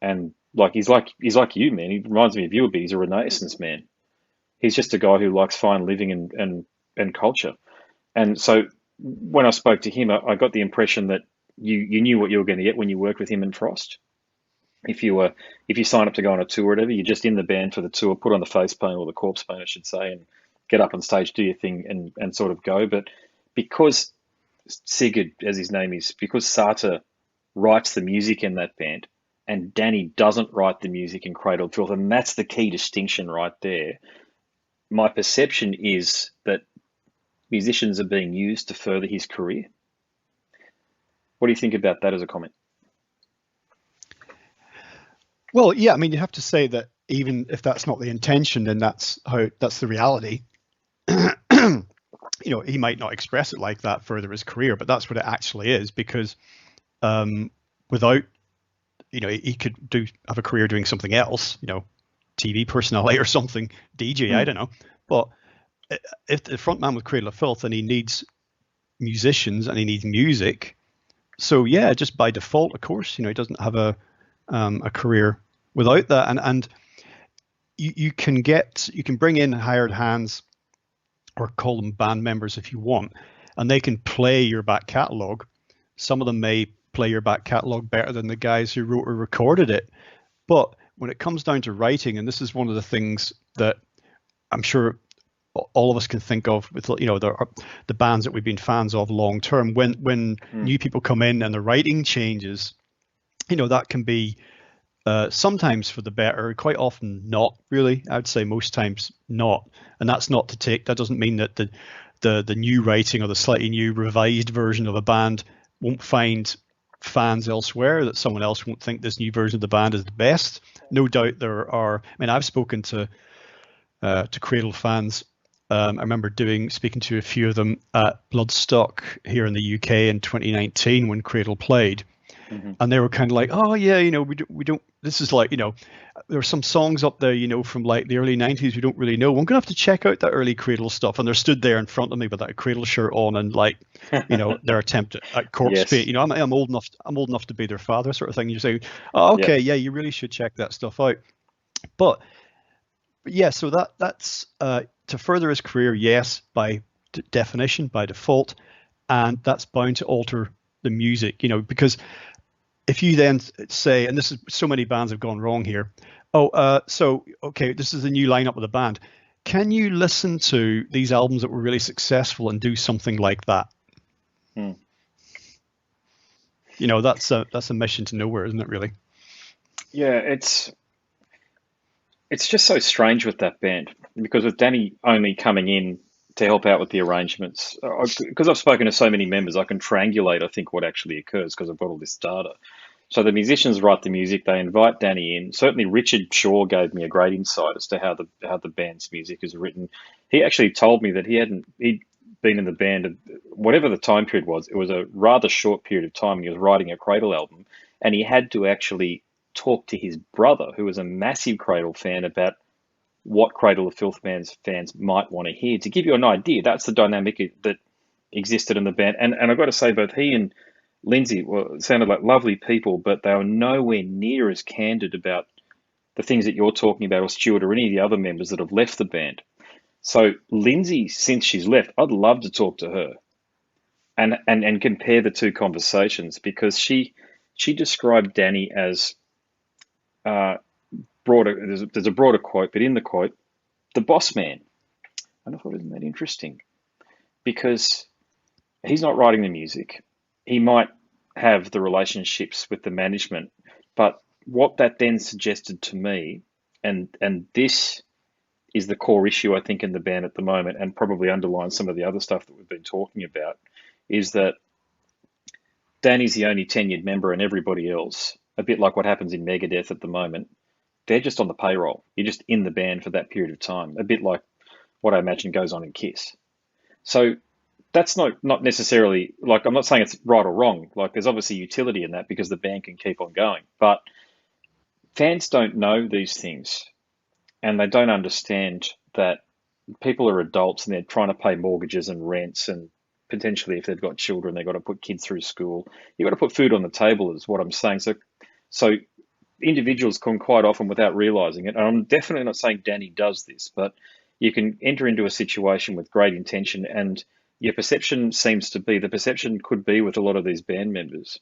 and he's like you, man. He reminds me of you a bit. He's a Renaissance man. He's just a guy who likes fine living and culture. And so when I spoke to him, I got the impression that you knew what you were going to get when you worked with him and Frost. If you sign up to go on a tour or whatever, you're just in the band for the tour, put on the face paint or the corpse paint, I should say, and get up on stage, do your thing, and sort of go. But because Sigurd, as his name is, because Sartor writes the music in that band, and Danny doesn't write the music in Cradle of Filth, and that's the key distinction right there. My perception is that musicians are being used to further his career. What do you think about that as a comment? Well, yeah, I mean, you have to say that even if that's not the intention, then that's the reality. He might not express it like that further his career, but that's what it actually is, because without, he could have a career doing something else, TV personality or something, DJ, I don't know. But if the front man with Cradle of Filth, and he needs musicians and he needs music, so yeah, just by default, of course, he doesn't have a career without that. And you can bring in hired hands, or call them band members if you want, and they can play your back catalogue. Some of them may play your back catalogue better than the guys who wrote or recorded it. But when it comes down to writing, and this is one of the things that I'm sure all of us can think of with the bands that we've been fans of long term, when new people come in and the writing changes, that can be sometimes for the better, quite often not really. I'd say most times not. And that's not to take, that doesn't mean that the new writing or the slightly new revised version of a band won't find fans elsewhere, that someone else won't think this new version of the band is the best. No doubt there are. I mean, I've spoken to Cradle fans. I remember speaking to a few of them at Bloodstock here in the UK in 2019 when Cradle played. Mm-hmm. And they were kind of like, oh yeah, we don't, this is like, there are some songs up there, from like the early 90s we don't really know. I'm gonna have to check out that early Cradle stuff. And they're stood there in front of me with that Cradle shirt on, and like, their attempt at corpse paint. I'm old enough to be their father, sort of thing. You say, oh, okay, yeah, you really should check that stuff out. But yeah, so that's to further his career, yes, by definition, by default, and that's bound to alter the music, because if you then say, and this is, so many bands have gone wrong here. So okay, this is the new lineup of the band. Can you listen to these albums that were really successful and do something like that? That's a mission to nowhere, isn't it? Really. Yeah, it's just so strange with that band because with Danny only coming in to help out with the arrangements, because I've spoken to so many members, I can triangulate, I think, what actually occurs because I've got all this data. So the musicians write the music, they invite Danny in. Certainly, Richard Shaw gave me a great insight as to how the band's music is written. He actually told me that he'd been in the band whatever the time period was. It was a rather short period of time. He was writing a Cradle album, and he had to actually talk to his brother, who was a massive Cradle fan, about what Cradle of Filth fans might want to hear. To give you an idea, that's the dynamic that existed in the band. And I've got to say, both he and Lindsay sounded like lovely people, but they were nowhere near as candid about the things that you're talking about, or Stuart, or any of the other members that have left the band. So Lindsay, since she's left, I'd love to talk to her and compare the two conversations, because she described Danny as uh, broader. There's a broader quote, but in the quote, the boss man. And I thought, isn't that interesting? Because he's not writing the music. He might have the relationships with the management, but what that then suggested to me, and this is the core issue I think in the band at the moment, and probably underlines some of the other stuff that we've been talking about, is that Danny's the only tenured member, and everybody else, a bit like what happens in Megadeth at the moment, they're just on the payroll. You're just in the band for that period of time, a bit like what I imagine goes on in Kiss. So that's not necessarily, like, I'm not saying it's right or wrong. Like, there's obviously utility in that because the band can keep on going. But fans don't know these things, and they don't understand that people are adults and they're trying to pay mortgages and rents, and potentially if they've got children, they've got to put kids through school. You've got to put food on the table, is what I'm saying. So individuals can quite often, without realizing it, and I'm definitely not saying Danny does this, but you can enter into a situation with great intention, and your perception seems to be, the perception could be with a lot of these band members,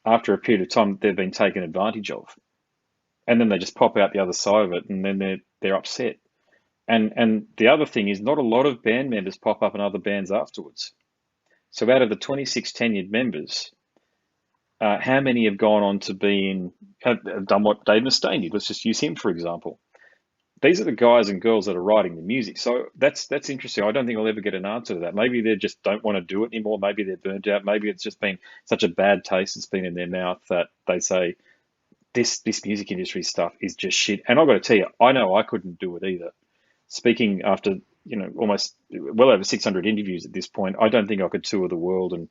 after a period of time, they've been taken advantage of. And then they just pop out the other side of it, and then they're upset. And the other thing is, not a lot of band members pop up in other bands afterwards. So out of the 26 tenured members, how many have gone on to have done what Dave Mustaine did? Let's just use him for example. These are the guys and girls that are writing the music. So that's interesting. I don't think I'll ever get an answer to that. Maybe they just don't want to do it anymore. Maybe they're burnt out. Maybe it's just been such a bad taste that's been in their mouth that they say this music industry stuff is just shit. And I've got to tell you, I know I couldn't do it either. Speaking after almost well over 600 interviews at this point, I don't think I could tour the world and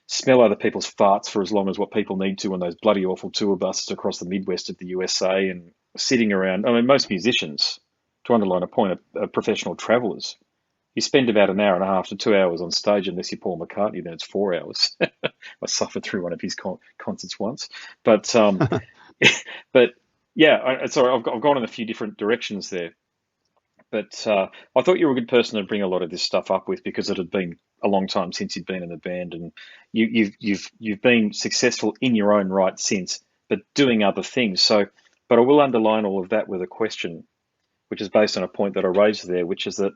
smell other people's farts for as long as what people need to on those bloody awful tour buses across the Midwest of the USA, and sitting around. I mean, most musicians, to underline a point, are professional travelers. You spend about an hour and a half to 2 hours on stage, unless you're Paul McCartney, then it's 4 hours. I suffered through one of his concerts once, but but yeah, sorry, I've gone in a few different directions there. But I thought you were a good person to bring a lot of this stuff up with, because it had been a long time since you'd been in the band, and you've been successful in your own right since, but doing other things. So, but I will underline all of that with a question, which is based on a point that I raised there, which is that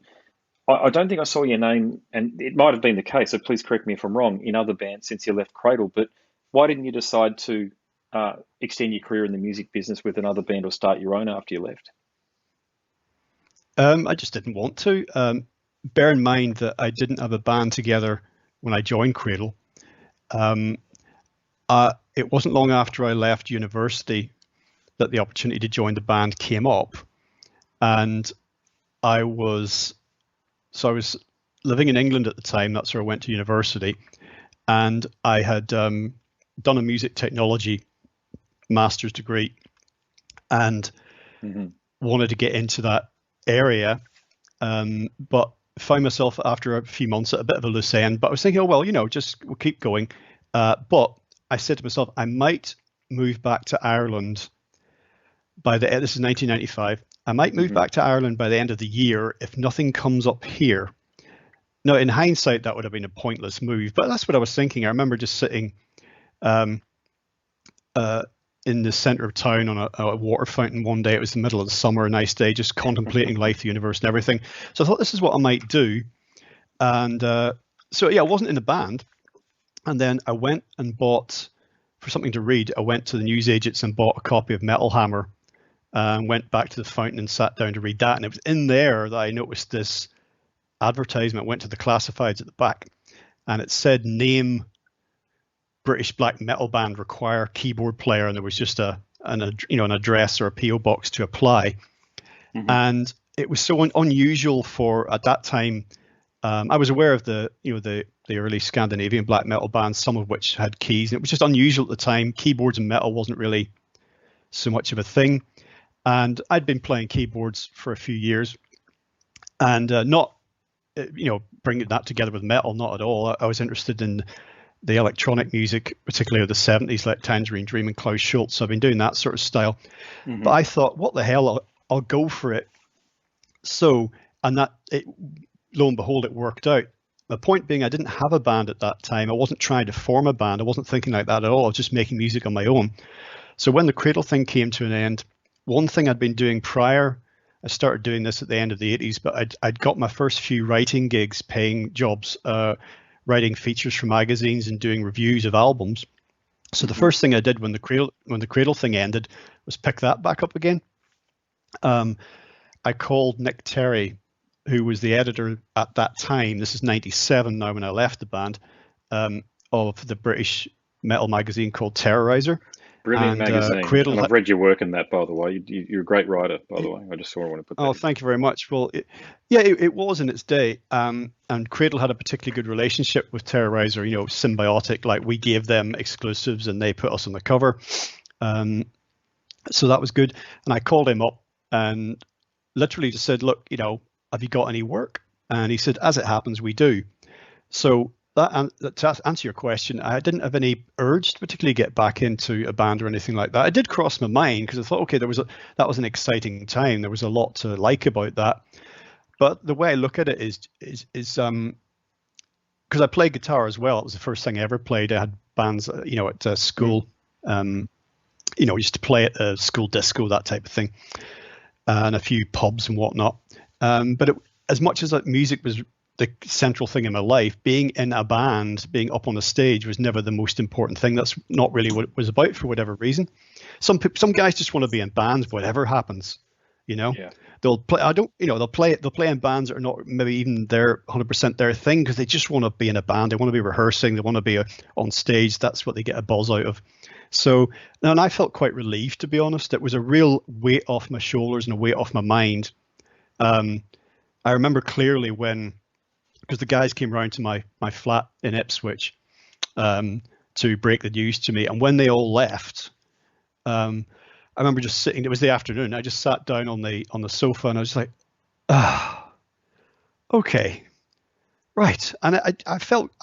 I don't think I saw your name, and it might have been the case, so please correct me if I'm wrong, in other bands since you left Cradle. But why didn't you decide to extend your career in the music business with another band, or start your own after you left? I just didn't want to. Bear in mind that I didn't have a band together when I joined Cradle. It wasn't long after I left university that the opportunity to join the band came up, and I was living in England at the time. That's where I went to university, and I had done a music technology master's degree, and wanted to get into that area, but found myself after a few months at a bit of a loose end. But I was thinking, oh well, we'll keep going. But I said to myself, I might move back to Ireland this is 1995. I might move back to Ireland by the end of the year if nothing comes up here. Now, in hindsight, that would have been a pointless move, but that's what I was thinking. I remember just sitting in the centre of town on a water fountain one day. It was the middle of the summer, a nice day, just contemplating life, the universe, and everything. So I thought, this is what I might do. And so yeah, I wasn't in the band. And then I went and bought for something to read, I went to the newsagents and bought a copy of Metal Hammer, and went back to the fountain and sat down to read that. And it was in there that I noticed this advertisement. Went to the classifieds at the back, and it said, "Name British black metal band require keyboard player," and there was just an address or a PO box to apply. And it was so unusual for, at that time, I was aware of the early Scandinavian black metal bands, some of which had keys, and it was just unusual at the time. Keyboards and metal wasn't really so much of a thing, and I'd been playing keyboards for a few years, and not bringing that together with metal, not at all. I was interested in the electronic music, particularly of the 70s, like Tangerine Dream and Klaus Schulze. So I've been doing that sort of style. But I thought, what the hell, I'll go for it. So, and lo and behold, it worked out. The point being, I didn't have a band at that time. I wasn't trying to form a band. I wasn't thinking like that at all. I was just making music on my own. So when the Cradle thing came to an end, one thing I'd been doing prior, I started doing this at the end of the 80s, but I'd got my first few writing gigs, paying jobs, writing features for magazines and doing reviews of albums. So the first thing I did when the Cradle thing ended was pick that back up again. I called Nick Terry, who was the editor at that time. This is 97 now when I left the band, of the British metal magazine called Terrorizer. Brilliant magazine. And I've read your work in that, by the way. You're a great writer, by the way. I just want to put that. Oh, thank you very much. Well, it was in its day. And Cradle had a particularly good relationship with Terrorizer, symbiotic, like we gave them exclusives and they put us on the cover. So that was good. And I called him up and literally just said, look, have you got any work? And he said, as it happens, we do. So to answer your question, I didn't have any urge to particularly get back into a band or anything like that. It did cross my mind because I thought, okay, that was an exciting time. There was a lot to like about that. But the way I look at it is because I play guitar as well. It was the first thing I ever played. I had bands, at school. Used to play at a school disco, that type of thing, and a few pubs and whatnot. But as much as music was the central thing in my life, being in a band, being up on the stage was never the most important thing. That's not really what it was about for whatever reason. Some guys just want to be in bands, whatever happens. They'll play. They'll play in bands that are not maybe even their 100% their thing because they just want to be in a band. They want to be rehearsing. They want to be on stage. That's what they get a buzz out of. So, and I felt quite relieved, to be honest. It was a real weight off my shoulders and a weight off my mind. I remember clearly because the guys came round to my flat in Ipswich to break the news to me, and when they all left, I remember just sitting. It was the afternoon. I just sat down on the sofa, and I was like, okay, right. And I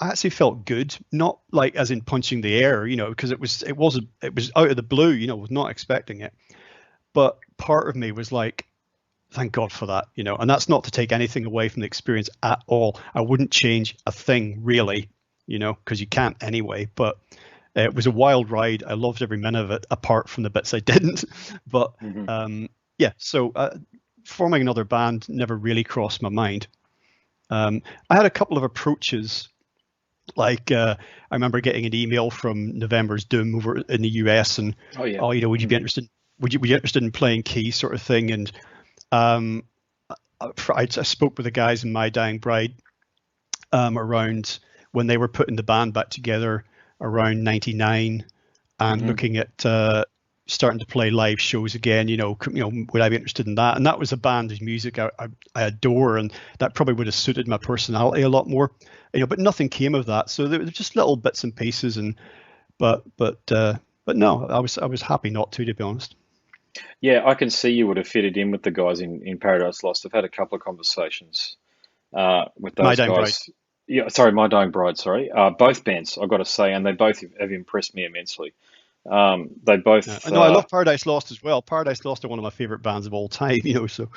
actually felt good, not like as in punching the air, because it was out of the blue, was not expecting it. But part of me was like, thank God for that, and that's not to take anything away from the experience at all. I wouldn't change a thing really, because you can't anyway, but it was a wild ride. I loved every minute of it, apart from the bits I didn't. But so forming another band never really crossed my mind. I had a couple of approaches. Like I remember getting an email from November's Doom over in the US, and would you be interested? Would you be interested in playing keys, sort of thing? And I spoke with the guys in My Dying Bride around when they were putting the band back together around 99 and looking at starting to play live shows again. Would I be interested in that? And that was a band whose music I adore, and that probably would have suited my personality a lot more. But nothing came of that. So there were just little bits and pieces, but no, I was happy not to be honest. Yeah, I can see you would have fitted in with the guys in Paradise Lost. I've had a couple of conversations with those guys. Bride. Yeah, sorry, My Dying Bride. Sorry, both bands, I've got to say, and they both have impressed me immensely. They both. No, I love Paradise Lost as well. Paradise Lost are one of my favorite bands of all time. So.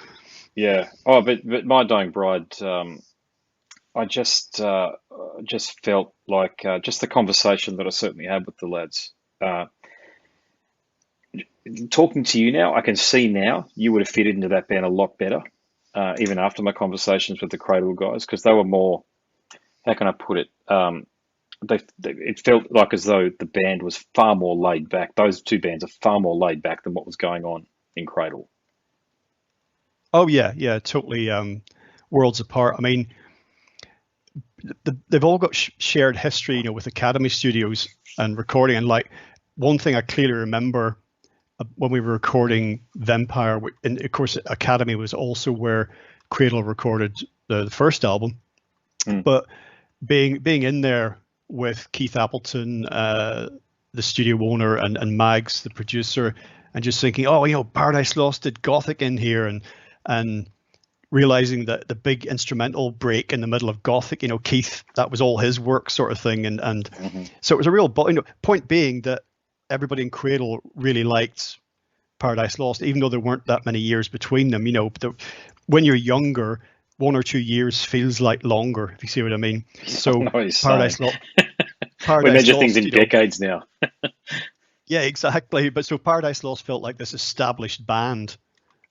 Yeah. Oh, but My Dying Bride. I just felt like just the conversation that I certainly had with the lads. Talking to you now, I can see now you would have fitted into that band a lot better, even after my conversations with the Cradle guys, because they were more, how can I put it, it felt like as though the band was far more laid back. Those two bands are far more laid back than what was going on in Cradle. Oh yeah, yeah, totally. Worlds apart. I mean, they've all got shared history, with Academy Studios and recording. And like one thing I clearly remember when we were recording Vampire, and of course Academy was also where Cradle recorded the first album. But being in there with Keith Appleton, the studio owner, and Mags, the producer, and just thinking, oh, Paradise Lost did Gothic in here, and realizing that the big instrumental break in the middle of Gothic, Keith, that was all his work, sort of thing, and so it was a real. Point being that everybody in Cradle really liked Paradise Lost, even though there weren't that many years between them. When you're younger, 1 or 2 years feels like longer, if you see what I mean. So Paradise Lost. We measure things in decades now. Yeah, exactly. But so Paradise Lost felt like this established band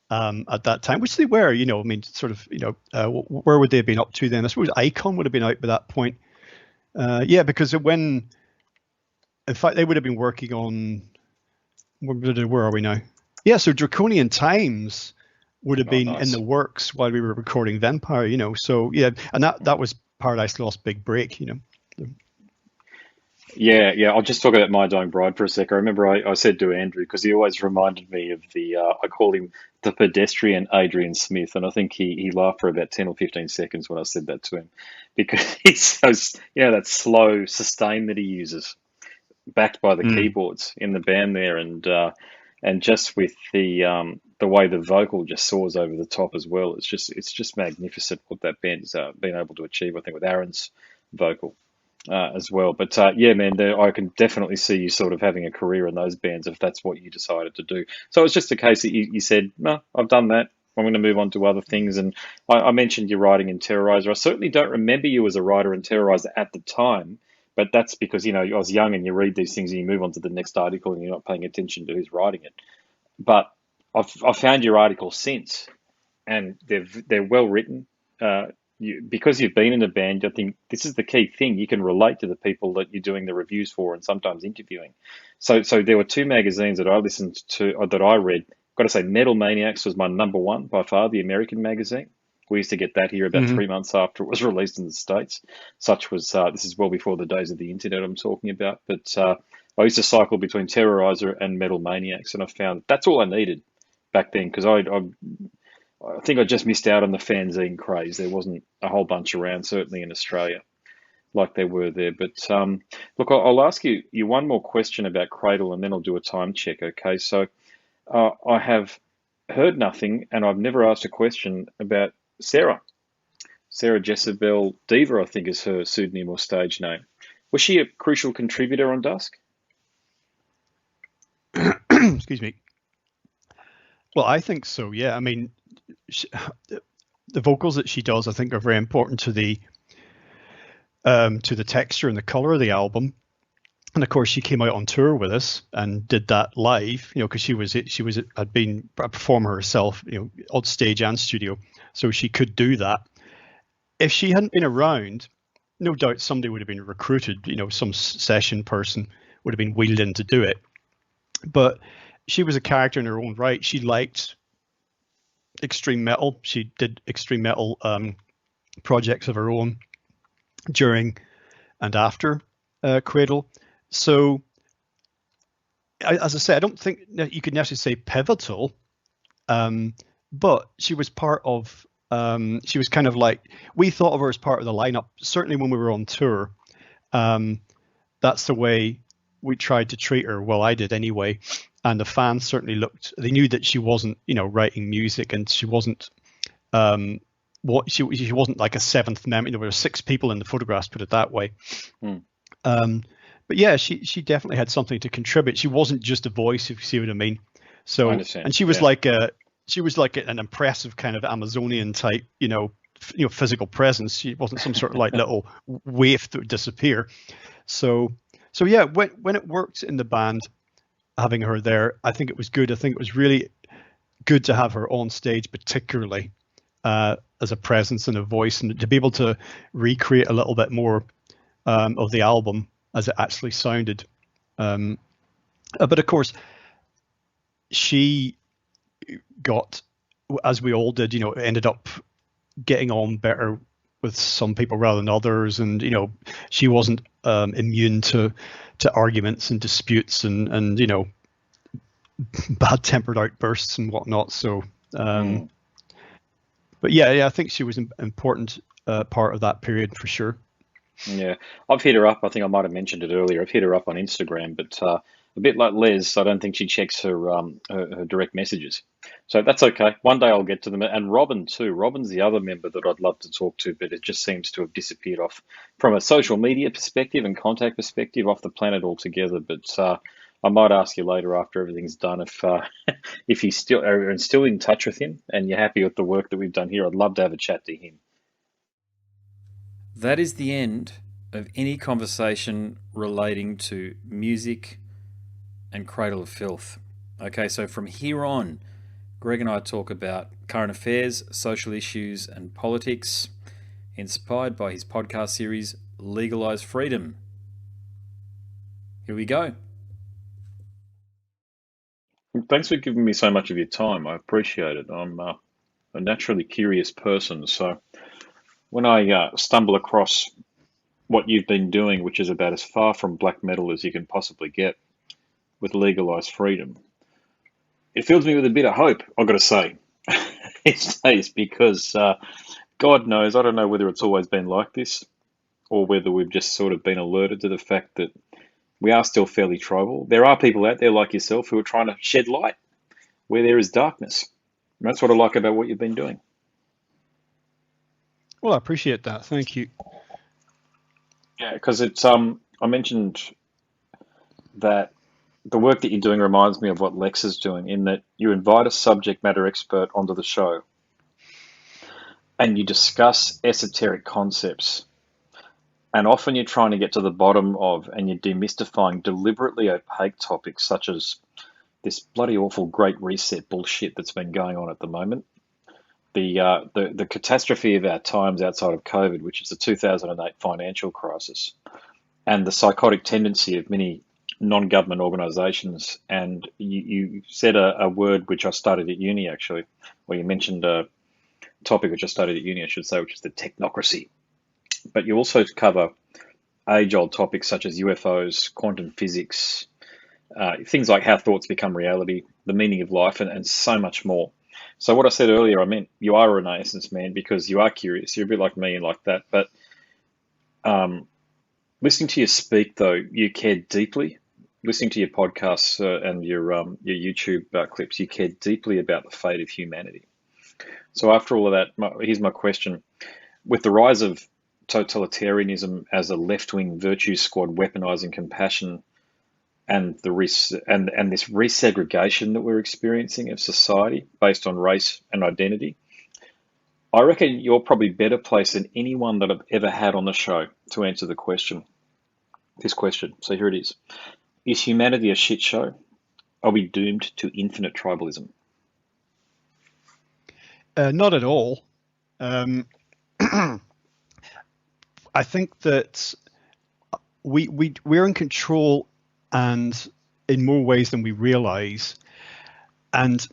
at that time, which they were. Where would they have been up to then? I suppose Icon would have been out by that point. Because in fact, they would have been working on. Where are we now? Yeah, so Draconian Times would have been in the works while we were recording Vampire, So yeah, and that was Paradise Lost big break, Yeah. I'll just talk about My Dying Bride for a sec. I remember I said to Andrew, because he always reminded me of I call him the pedestrian Adrian Smith, and I think he laughed for about 10 or 15 seconds when I said that to him, because he's so, that slow sustain that he uses, backed by the keyboards in the band there, and just with the way the vocal just soars over the top as well. It's just magnificent what that band's been able to achieve, I think, with Aaron's vocal as well. But man, I can definitely see you sort of having a career in those bands if that's what you decided to do. So it's just a case that you said, no, I've done that. I'm going to move on to other things. And I mentioned your writing in Terrorizer. I certainly don't remember you as a writer in Terrorizer at the time, but that's because, I was young, and you read these things and you move on to the next article and you're not paying attention to who's writing it. But I've found your articles since, and they're well written. Because you've been in a band, I think this is the key thing. You can relate to the people that you're doing the reviews for and sometimes interviewing. So there were two magazines that I listened to, or that I read. Got to say, Metal Maniacs was my number one by far, the American magazine. We used to get that here about 3 months after it was released in the States. Such was, this is well before the days of the internet I'm talking about. But I used to cycle between Terrorizer and Metal Maniacs, and I found that's all I needed back then, because I think I just missed out on the fanzine craze. There wasn't a whole bunch around, certainly in Australia, like they were there. But look, I'll ask you one more question about Cradle, and then I'll do a time check, okay? So I have heard nothing, and I've never asked a question about Sarah. Sarah Jezebel Diva, I think, is her pseudonym or stage name. Was she a crucial contributor on Dusk? Excuse me. Well, I think so, yeah. I mean, the vocals that she does, I think, are very important to the texture and the color of the album. And of course, she came out on tour with us and did that live, because had been a performer herself, on stage and studio, so she could do that. If she hadn't been around, no doubt somebody would have been recruited, some session person would have been wheeled in to do it. But she was a character in her own right. She liked extreme metal. She did extreme metal projects of her own during and after Cradle. So, as I say, I don't think you could necessarily say pivotal, but she was part of. She was kind of like, we thought of her as part of the lineup. Certainly when we were on tour, that's the way we tried to treat her. Well, I did anyway. And the fans certainly they knew that she wasn't, writing music, and she wasn't, she wasn't like a seventh member. There were 6 people in the photographs, put it that way. But yeah, she definitely had something to contribute. She wasn't just a voice, if you see what I mean. So, I understand. And she was like an impressive kind of Amazonian type, physical presence. She wasn't some sort of like little waif that would disappear. So yeah, when it worked in the band, having her there, I think it was good. I think it was really good to have her on stage, particularly as a presence and a voice, and to be able to recreate a little bit more of the album as it actually sounded. But of course, she got, as we all did, ended up getting on better with some people rather than others, and she wasn't immune to arguments and disputes and bad tempered outbursts and whatnot. So, but yeah, I think she was an important part of that period for sure. Yeah, I've hit her up. I think I might have mentioned it earlier. I've hit her up on Instagram, but a bit like Les, I don't think she checks her direct messages. So that's okay. One day I'll get to them. And Robin too. Robin's the other member that I'd love to talk to, but it just seems to have disappeared off from a social media perspective and contact perspective off the planet altogether. But I might ask you later after everything's done if he's still in touch with him and you're happy with the work that we've done here. I'd love to have a chat to him. That is the end of any conversation relating to music and Cradle of Filth. Okay, so from here on, Greg and I talk about current affairs, social issues, and politics, inspired by his podcast series, Legalise Freedom. Here we go. Thanks for giving me so much of your time. I appreciate it. I'm a naturally curious person, so when I stumble across what you've been doing, which is about as far from black metal as you can possibly get with Legalise Freedom, it fills me with a bit of hope, I've got to say, these days, because God knows, I don't know whether it's always been like this or whether we've just sort of been alerted to the fact that we are still fairly tribal. There are people out there like yourself who are trying to shed light where there is darkness. And that's what I like about what you've been doing. Well, I appreciate that. Thank you. Yeah, because it's I mentioned that the work that you're doing reminds me of what Lex is doing, in that you invite a subject matter expert onto the show and you discuss esoteric concepts. And often you're trying to get to the bottom of and you're demystifying deliberately opaque topics such as this bloody awful Great Reset bullshit that's been going on at the moment. The catastrophe of our times outside of COVID, which is the 2008 financial crisis, and the psychotic tendency of many non-government organisations. And you said a word which I studied at uni, actually, or you mentioned a topic which I studied at uni, I should say, which is the technocracy. But you also cover age-old topics such as UFOs, quantum physics, things like how thoughts become reality, the meaning of life, and so much more. So what I said earlier, I meant you are a Renaissance man because you are curious. You're a bit like me and like that. But listening to you speak, though, you cared deeply. Listening to your podcasts and your YouTube clips, you cared deeply about the fate of humanity. So after all of that, here's my question. With the rise of totalitarianism as a left-wing virtue squad weaponizing compassion and this resegregation that we're experiencing of society based on race and identity, I reckon you're probably better placed than anyone that I've ever had on the show to answer this question. So here it is. Is humanity a shit show? Are we doomed to infinite tribalism? Not at all. I think that we're in control, and in more ways than we realize. And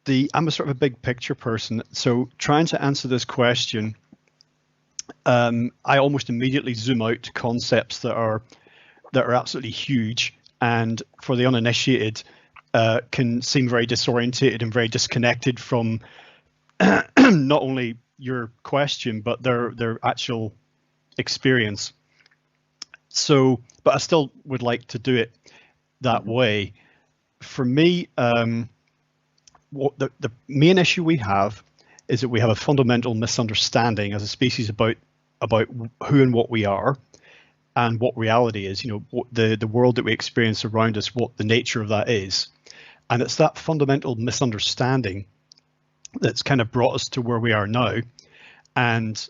I'm a sort of a big picture person, so trying to answer this question, I almost immediately zoom out to concepts that are absolutely huge, and for the uninitiated, can seem very disorientated and very disconnected from not only your question but their actual experience. So, but I still would like to do it that way. For me, what the main issue we have is that we have a fundamental misunderstanding as a species about who and what we are and what reality is. What the world that we experience around us, what the nature of that is, and it's that fundamental misunderstanding that's kind of brought us to where we are now. And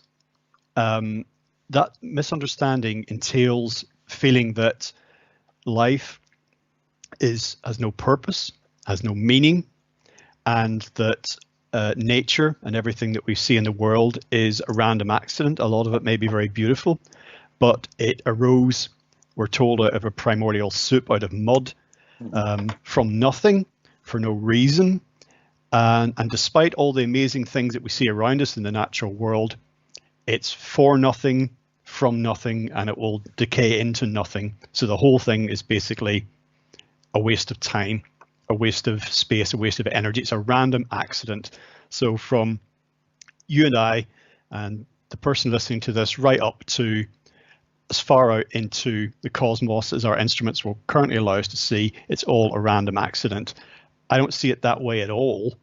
that misunderstanding entails feeling that life has no purpose, has no meaning, and that nature and everything that we see in the world is a random accident. A lot of it may be very beautiful, but it arose, we're told, out of a primordial soup, out of mud, from nothing, for no reason. And despite all the amazing things that we see around us in the natural world, it's for nothing, from nothing, and it will decay into nothing. So the whole thing is basically a waste of time, a waste of space, a waste of energy. It's a random accident. So from you and I and the person listening to this right up to as far out into the cosmos as our instruments will currently allow us to see, it's all a random accident. I don't see it that way at all.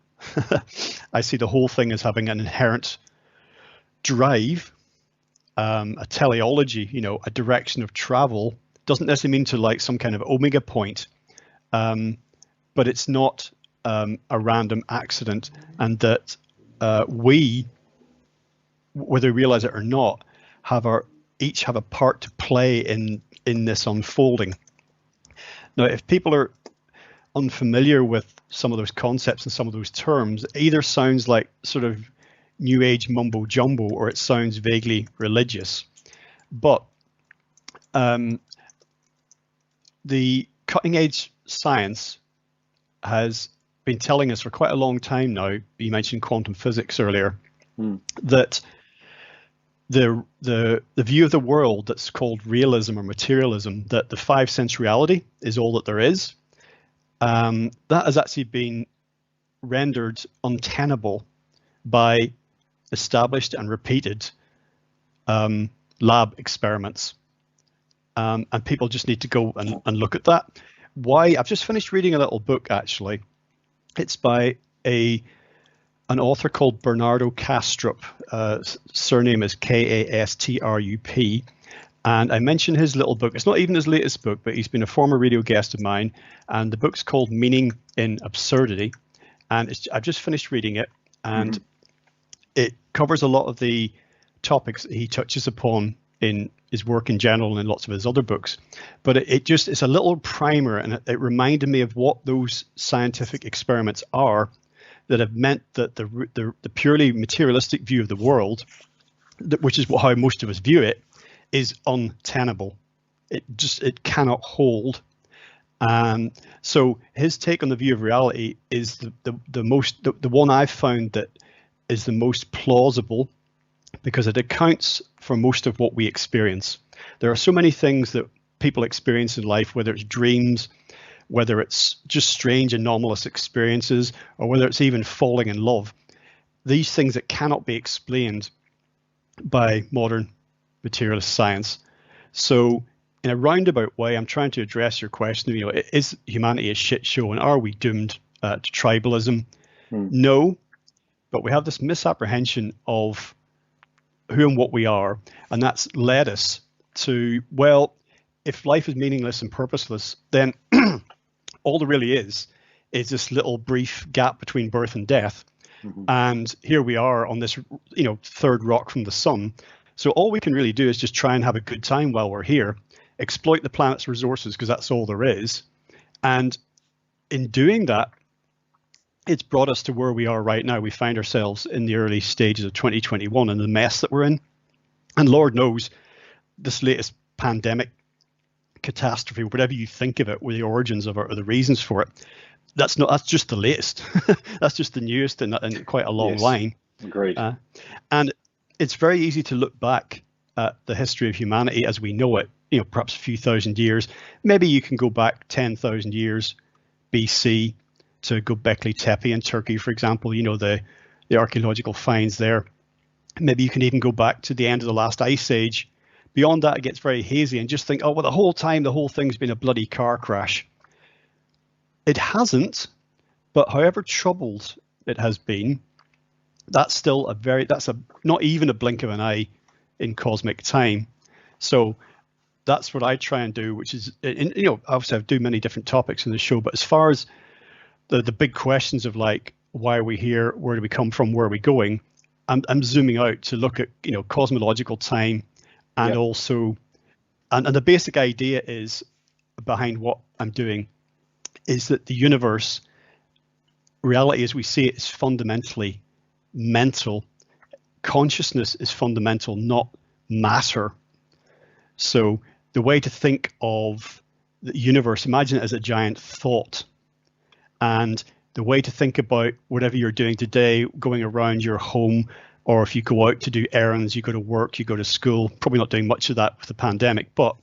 I see the whole thing as having an inherent drive, a teleology, a direction of travel. Doesn't necessarily mean to like some kind of omega point, but it's not a random accident, and that we, whether we realize it or not, each have a part to play in this unfolding. Now, if people are unfamiliar with some of those concepts and some of those terms, it either sounds like sort of new age mumbo jumbo, or it sounds vaguely religious. But the cutting edge science has been telling us for quite a long time now, you mentioned quantum physics earlier, that the view of the world that's called realism or materialism, that the five sense reality is all that there is, that has actually been rendered untenable by established and repeated lab experiments. And people just need to go and look at that. Why? I've just finished reading a little book, actually. It's by an author called Bernardo Kastrup. Surname is Kastrup. And I mentioned his little book. It's not even his latest book, but he's been a former radio guest of mine. And the book's called Meaning in Absurdity. And I've just finished reading it. And it covers a lot of the topics that he touches upon in his work in general and in lots of his other books. But it's a little primer, and it reminded me of what those scientific experiments are that have meant that the purely materialistic view of the world, which is how most of us view it, is untenable. It cannot hold. So his take on the view of reality is the one I've found that is the most plausible, because it accounts for most of what we experience. There are so many things that people experience in life, whether it's dreams, whether it's just strange anomalous experiences, or whether it's even falling in love. These things that cannot be explained by modern materialist science. So in a roundabout way, I'm trying to address your question, is humanity a shit show, and are we doomed to tribalism? No, but we have this misapprehension of who and what we are, and that's led us to, well, if life is meaningless and purposeless, then all there really is this little brief gap between birth and death. And here we are on this, third rock from the sun. So all we can really do is just try and have a good time while we're here, exploit the planet's resources, because that's all there is. And in doing that, it's brought us to where we are right now. We find ourselves in the early stages of 2021 and the mess that we're in. And Lord knows, this latest pandemic catastrophe, whatever you think of it, or the origins of it, or the reasons for it, that's just the latest. That's just the newest in quite a long line. Agreed. And it's very easy to look back at the history of humanity as we know it, perhaps a few thousand years. Maybe you can go back 10,000 years BC to Göbekli Tepe in Turkey, for example, the archaeological finds there. Maybe you can even go back to the end of the last ice age. Beyond that, it gets very hazy, and just think, oh, well, the whole time, the whole thing's been a bloody car crash. It hasn't, but however troubled it has been, that's still not even a blink of an eye in cosmic time. So that's what I try and do, which is, obviously I do many different topics in the show, but as far as the big questions of like, why are we here? Where do we come from? Where are we going? I'm zooming out to look at, cosmological time, and also, and the basic idea is behind what I'm doing is that the universe, reality as we see it, is fundamentally mental. Consciousness is fundamental, not matter. So the way to think of the universe, imagine it as a giant thought. And the way to think about whatever you're doing today, going around your home, or if you go out to do errands, you go to work, you go to school, probably not doing much of that with the pandemic, but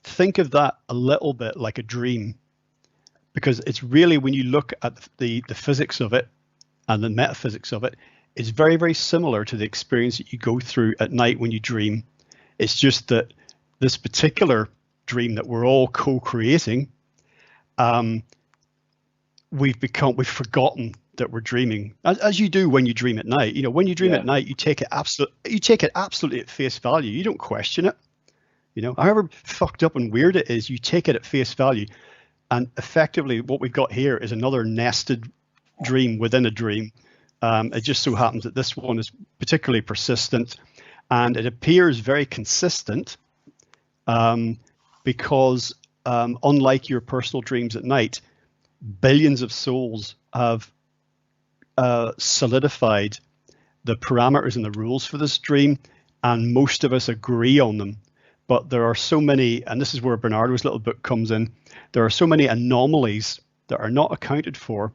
think of that a little bit like a dream, because it's really, when you look at the physics of it and the metaphysics of it, it's very, very similar to the experience that you go through at night when you dream. It's just that this particular dream that we're all co-creating, we've forgotten that we're dreaming, as you do when you dream at night. When you dream at night, you take it absolutely at face value. You don't question it. However fucked up and weird it is, you take it at face value. And effectively, what we've got here is another nested dream within a dream. It just so happens that this one is particularly persistent, and it appears very consistent because unlike your personal dreams at night, billions of souls have solidified the parameters and the rules for this dream, and most of us agree on them. But there are so many, and this is where Bernardo's little book comes in, there are so many anomalies that are not accounted for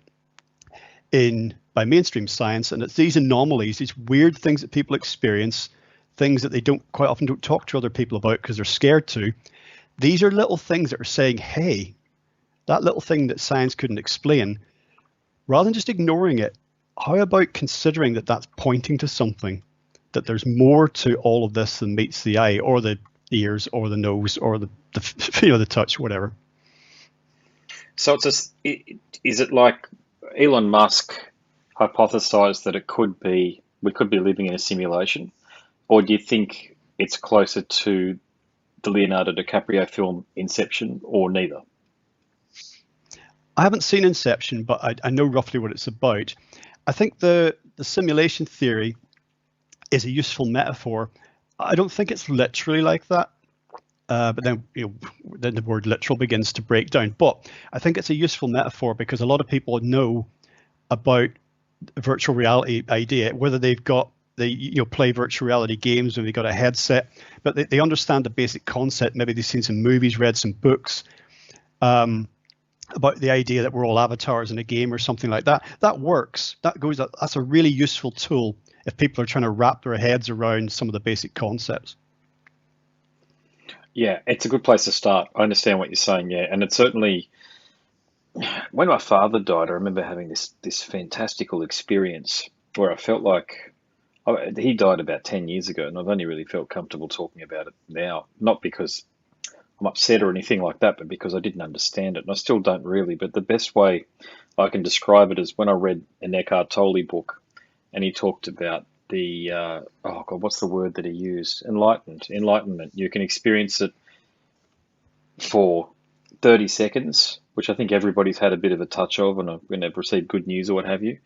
by mainstream science, and it's these anomalies, these weird things that people experience, things that they quite often don't talk to other people about because they're scared to. These are little things that are saying, hey, that little thing that science couldn't explain, rather than just ignoring it, how about considering that that's pointing to something, that there's more to all of this than meets the eye or the ears or the nose or the the touch, whatever. So is it like Elon Musk hypothesized that we could be living in a simulation, or do you think it's closer to the Leonardo DiCaprio film Inception, or neither? I haven't seen Inception, but I know roughly what it's about. I think the simulation theory is a useful metaphor. I don't think it's literally like that, but then then the word literal begins to break down. But I think it's a useful metaphor because a lot of people know about the virtual reality idea, whether they've got play virtual reality games when they've got a headset, but they understand the basic concept. Maybe they've seen some movies, read some books about the idea that we're all avatars in a game or something like that. That works. That's a really useful tool if people are trying to wrap their heads around some of the basic concepts. Yeah, it's a good place to start. I understand what you're saying, yeah. And it's certainly, when my father died, I remember having this fantastical experience where I felt like he died about 10 years ago, and I've only really felt comfortable talking about it now, not because I'm upset or anything like that, but because I didn't understand it, and I still don't really. But the best way I can describe it is when I read an Eckhart Tolle book, and he talked about the oh God, what's the word that he used? Enlightenment. You can experience it for 30 seconds, which I think everybody's had a bit of a touch of, and when they've received good news or what have you.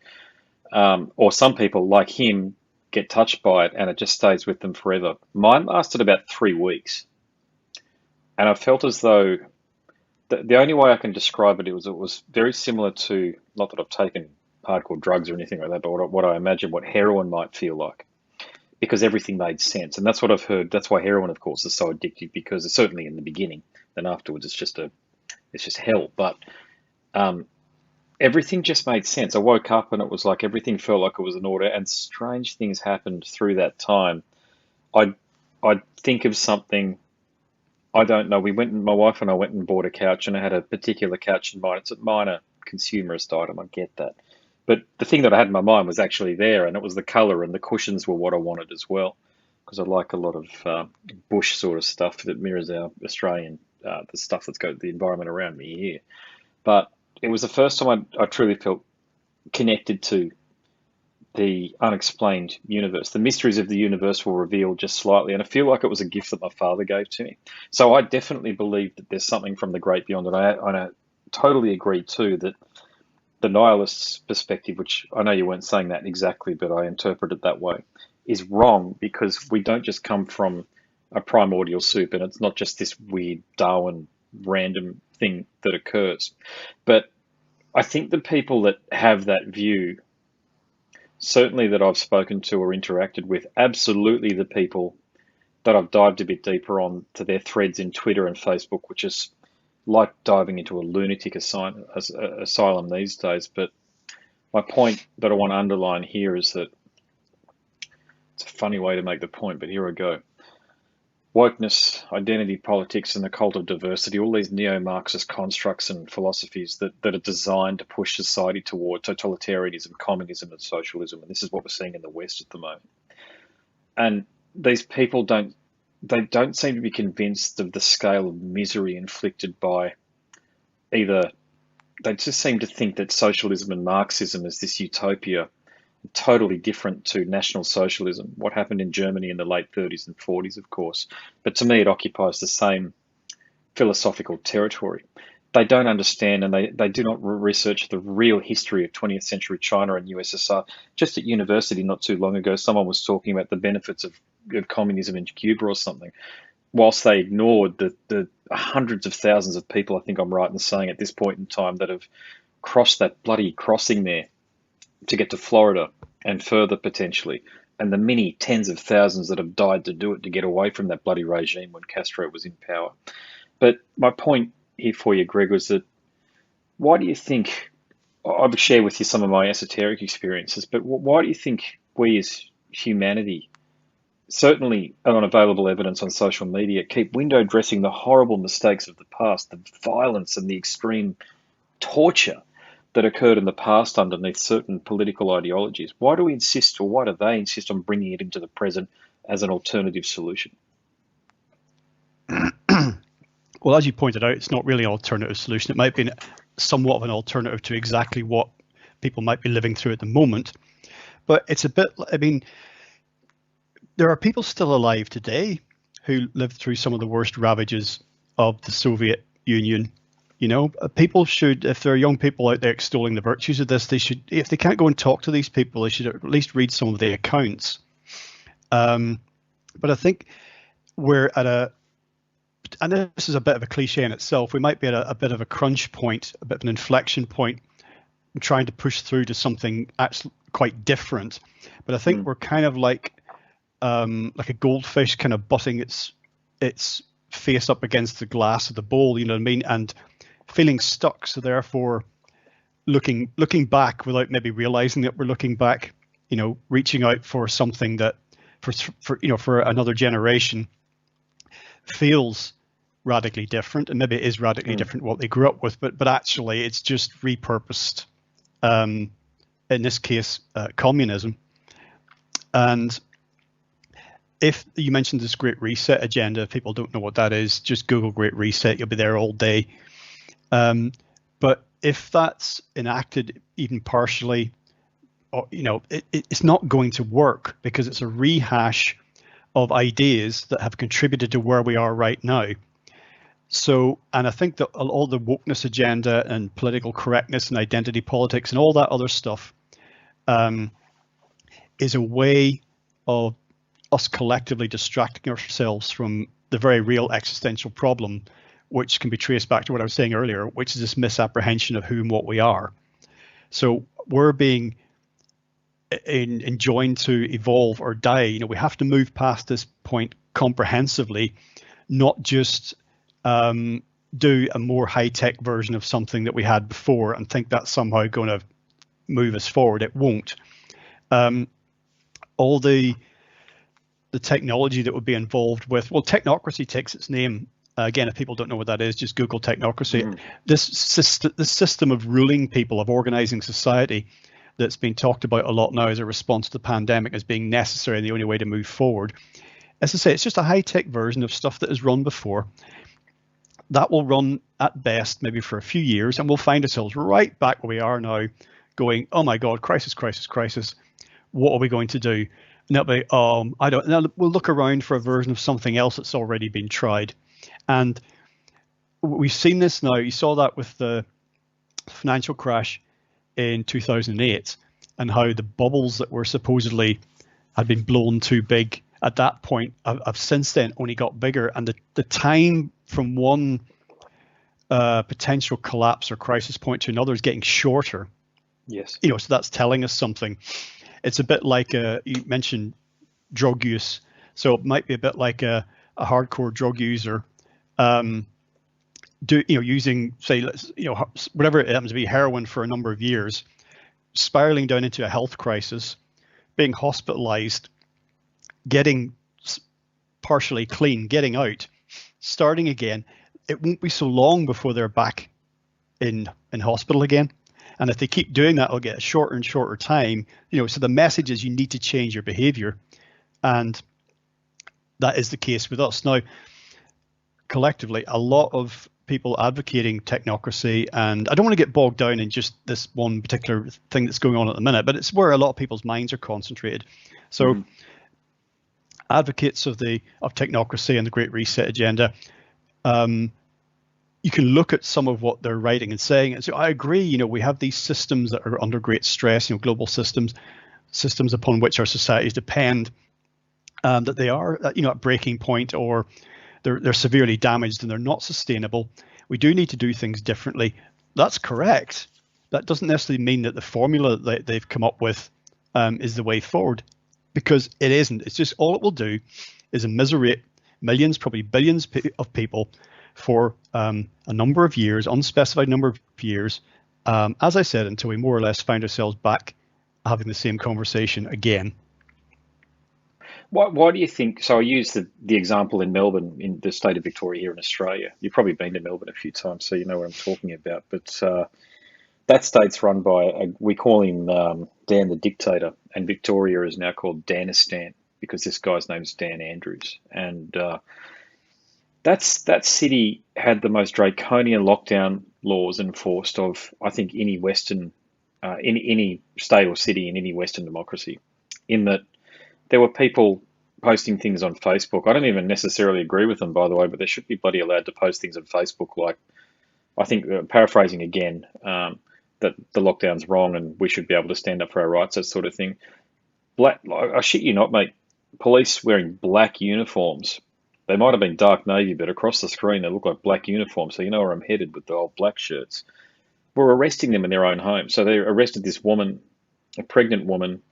Or some people, like him, get touched by it and it just stays with them forever. Mine lasted about 3 weeks, and I felt as though the only way I can describe it was very similar to, not that I've taken hardcore drugs or anything like that, but what I imagine what heroin might feel like, because everything made sense. And that's what I've heard. That's why heroin, of course, is so addictive, because it's certainly in the beginning. Then afterwards, it's just hell. But everything just made sense. I woke up and it was like everything felt like it was in order, and strange things happened through that time. I'd think of something. I don't know. My wife and I went and bought a couch, and I had a particular couch in mind. It's a minor consumerist item, I get that. But the thing that I had in my mind was actually there, and it was the colour, and the cushions were what I wanted as well, because I like a lot of bush sort of stuff that mirrors our Australian, the stuff that's got the environment around me here. But it was the first time I truly felt connected to the unexplained universe. The mysteries of the universe were revealed just slightly, and I feel like it was a gift that my father gave to me. So I definitely believe that there's something from the great beyond, and I totally agree too that the nihilist's perspective, which I know you weren't saying that exactly, but I interpret it that way, is wrong, because we don't just come from a primordial soup, and it's not just this weird Darwin random thing that occurs. But I think the people that have that view, certainly that I've spoken to or interacted with, absolutely the people that I've dived a bit deeper on to their threads in Twitter and Facebook, which is like diving into a lunatic asylum these days. But my point that I want to underline here is that it's a funny way to make the point, but here I go. Wokeness, identity politics, and the cult of diversity, all these neo-Marxist constructs and philosophies that are designed to push society toward totalitarianism, communism, and socialism. And this is what we're seeing in the West at the moment. And these people don't seem to be convinced of the scale of misery inflicted by either. They just seem to think that socialism and Marxism is this utopia, totally different to National Socialism, what happened in Germany in the late 30s and 40s, of course. But to me, it occupies the same philosophical territory. They don't understand, and they do not research the real history of 20th century China and USSR. Just at university not too long ago, someone was talking about the benefits of communism in Cuba or something, whilst they ignored the hundreds of thousands of people, I think I'm right in saying at this point in time, that have crossed that bloody crossing there to get to Florida and further potentially, and the many tens of thousands that have died to do it to get away from that bloody regime when Castro was in power. But my point here for you, Greg, was that why do you think, I've shared with you some of my esoteric experiences, but why do you think we as humanity, certainly unavailable evidence on social media, keep window dressing the horrible mistakes of the past, the violence and the extreme torture that occurred in the past underneath certain political ideologies? Why do we insist, or why do they insist on bringing it into the present as an alternative solution? Well, as you pointed out, it's not really an alternative solution. It might be somewhat of an alternative to exactly what people might be living through at the moment. But it's a bit, I mean, there are people still alive today who lived through some of the worst ravages of the Soviet Union. You know, people should, if there are young people out there extolling the virtues of this, they should, if they can't go and talk to these people, they should at least read some of the accounts. But I think we're at a, and this is a bit of a cliche in itself, we might be at a bit of a crunch point, a bit of an inflection point, trying to push through to something actually quite different. But I think we're kind of like a goldfish kind of butting its face up against the glass of the bowl, you know what I mean? And feeling stuck, so therefore looking back without maybe realizing that we're looking back, you know, reaching out for something that for another generation feels radically different, and maybe it is radically different what they grew up with, but actually it's just repurposed, in this case communism. And if you mentioned this Great Reset agenda, if people don't know what that is, just Google Great Reset, you'll be there all day. But if that's enacted even partially, you know, it's not going to work, because it's a rehash of ideas that have contributed to where we are right now. So, and I think that all the wokeness agenda and political correctness and identity politics and all that other stuff is a way of us collectively distracting ourselves from the very real existential problem, which can be traced back to what I was saying earlier, which is this misapprehension of who and what we are. So we're being enjoined to evolve or die. You know, we have to move past this point comprehensively, not just do a more high-tech version of something that we had before and think that's somehow going to move us forward. It won't. All the technology that would be involved with, well, technocracy takes its name. Again, if people don't know what that is, just Google technocracy. This system of ruling people, of organizing society, that's been talked about a lot now as a response to the pandemic as being necessary and the only way to move forward. As I say, it's just a high-tech version of stuff that has run before. That will run at best maybe for a few years, and we'll find ourselves right back where we are now, going, oh my God, crisis, crisis, crisis. What are we going to do? And that'll be, I don't know. We'll look around for a version of something else that's already been tried. And we've seen this now. You saw that with the financial crash in 2008, and how the bubbles that were supposedly had been blown too big at that point have since then only got bigger, and the time from one potential collapse or crisis point to another is getting shorter. Yes. So that's telling us something. It's a bit like you mentioned drug use. So it might be a bit like a hardcore drug user, um, using, say, whatever it happens to be, heroin for a number of years, spiraling down into a health crisis, being hospitalized, getting partially clean, getting out, starting again. It won't be so long before they're back in hospital again. And if they keep doing that, it'll get a shorter and shorter time. So the message is you need to change your behavior. And that is the case with us. Now, collectively, a lot of people advocating technocracy, and I don't want to get bogged down in just this one particular thing that's going on at the minute, but it's where a lot of people's minds are concentrated. So advocates of technocracy and the Great Reset agenda, you can look at some of what they're writing and saying. And so I agree, we have these systems that are under great stress, global systems upon which our societies depend, that they are, at breaking point, or they're severely damaged and they're not sustainable. We do need to do things differently. That's correct. That doesn't necessarily mean that the formula that they've come up with is the way forward, because it isn't. It's just, all it will do is immiserate millions, probably billions of people for a number of years, unspecified number of years, as I said, until we more or less find ourselves back having the same conversation again. Why do you think? So I use the example in Melbourne, in the state of Victoria here in Australia. You've probably been to Melbourne a few times, so you know what I'm talking about. But that state's run by, we call him Dan the Dictator, and Victoria is now called Danistan because this guy's name is Dan Andrews. And that city had the most draconian lockdown laws enforced of, I think, any Western, any state or city in any Western democracy, in that there were people posting things on Facebook. I don't even necessarily agree with them, by the way, but they should be bloody allowed to post things on Facebook. Like, I think, paraphrasing again, that the lockdown's wrong and we should be able to stand up for our rights, that sort of thing. I shit you not, mate. Police wearing black uniforms. They might have been dark navy, but across the screen they look like black uniforms. So you know where I'm headed with the old black shirts. We're arresting them in their own home. So they arrested this woman, a pregnant woman,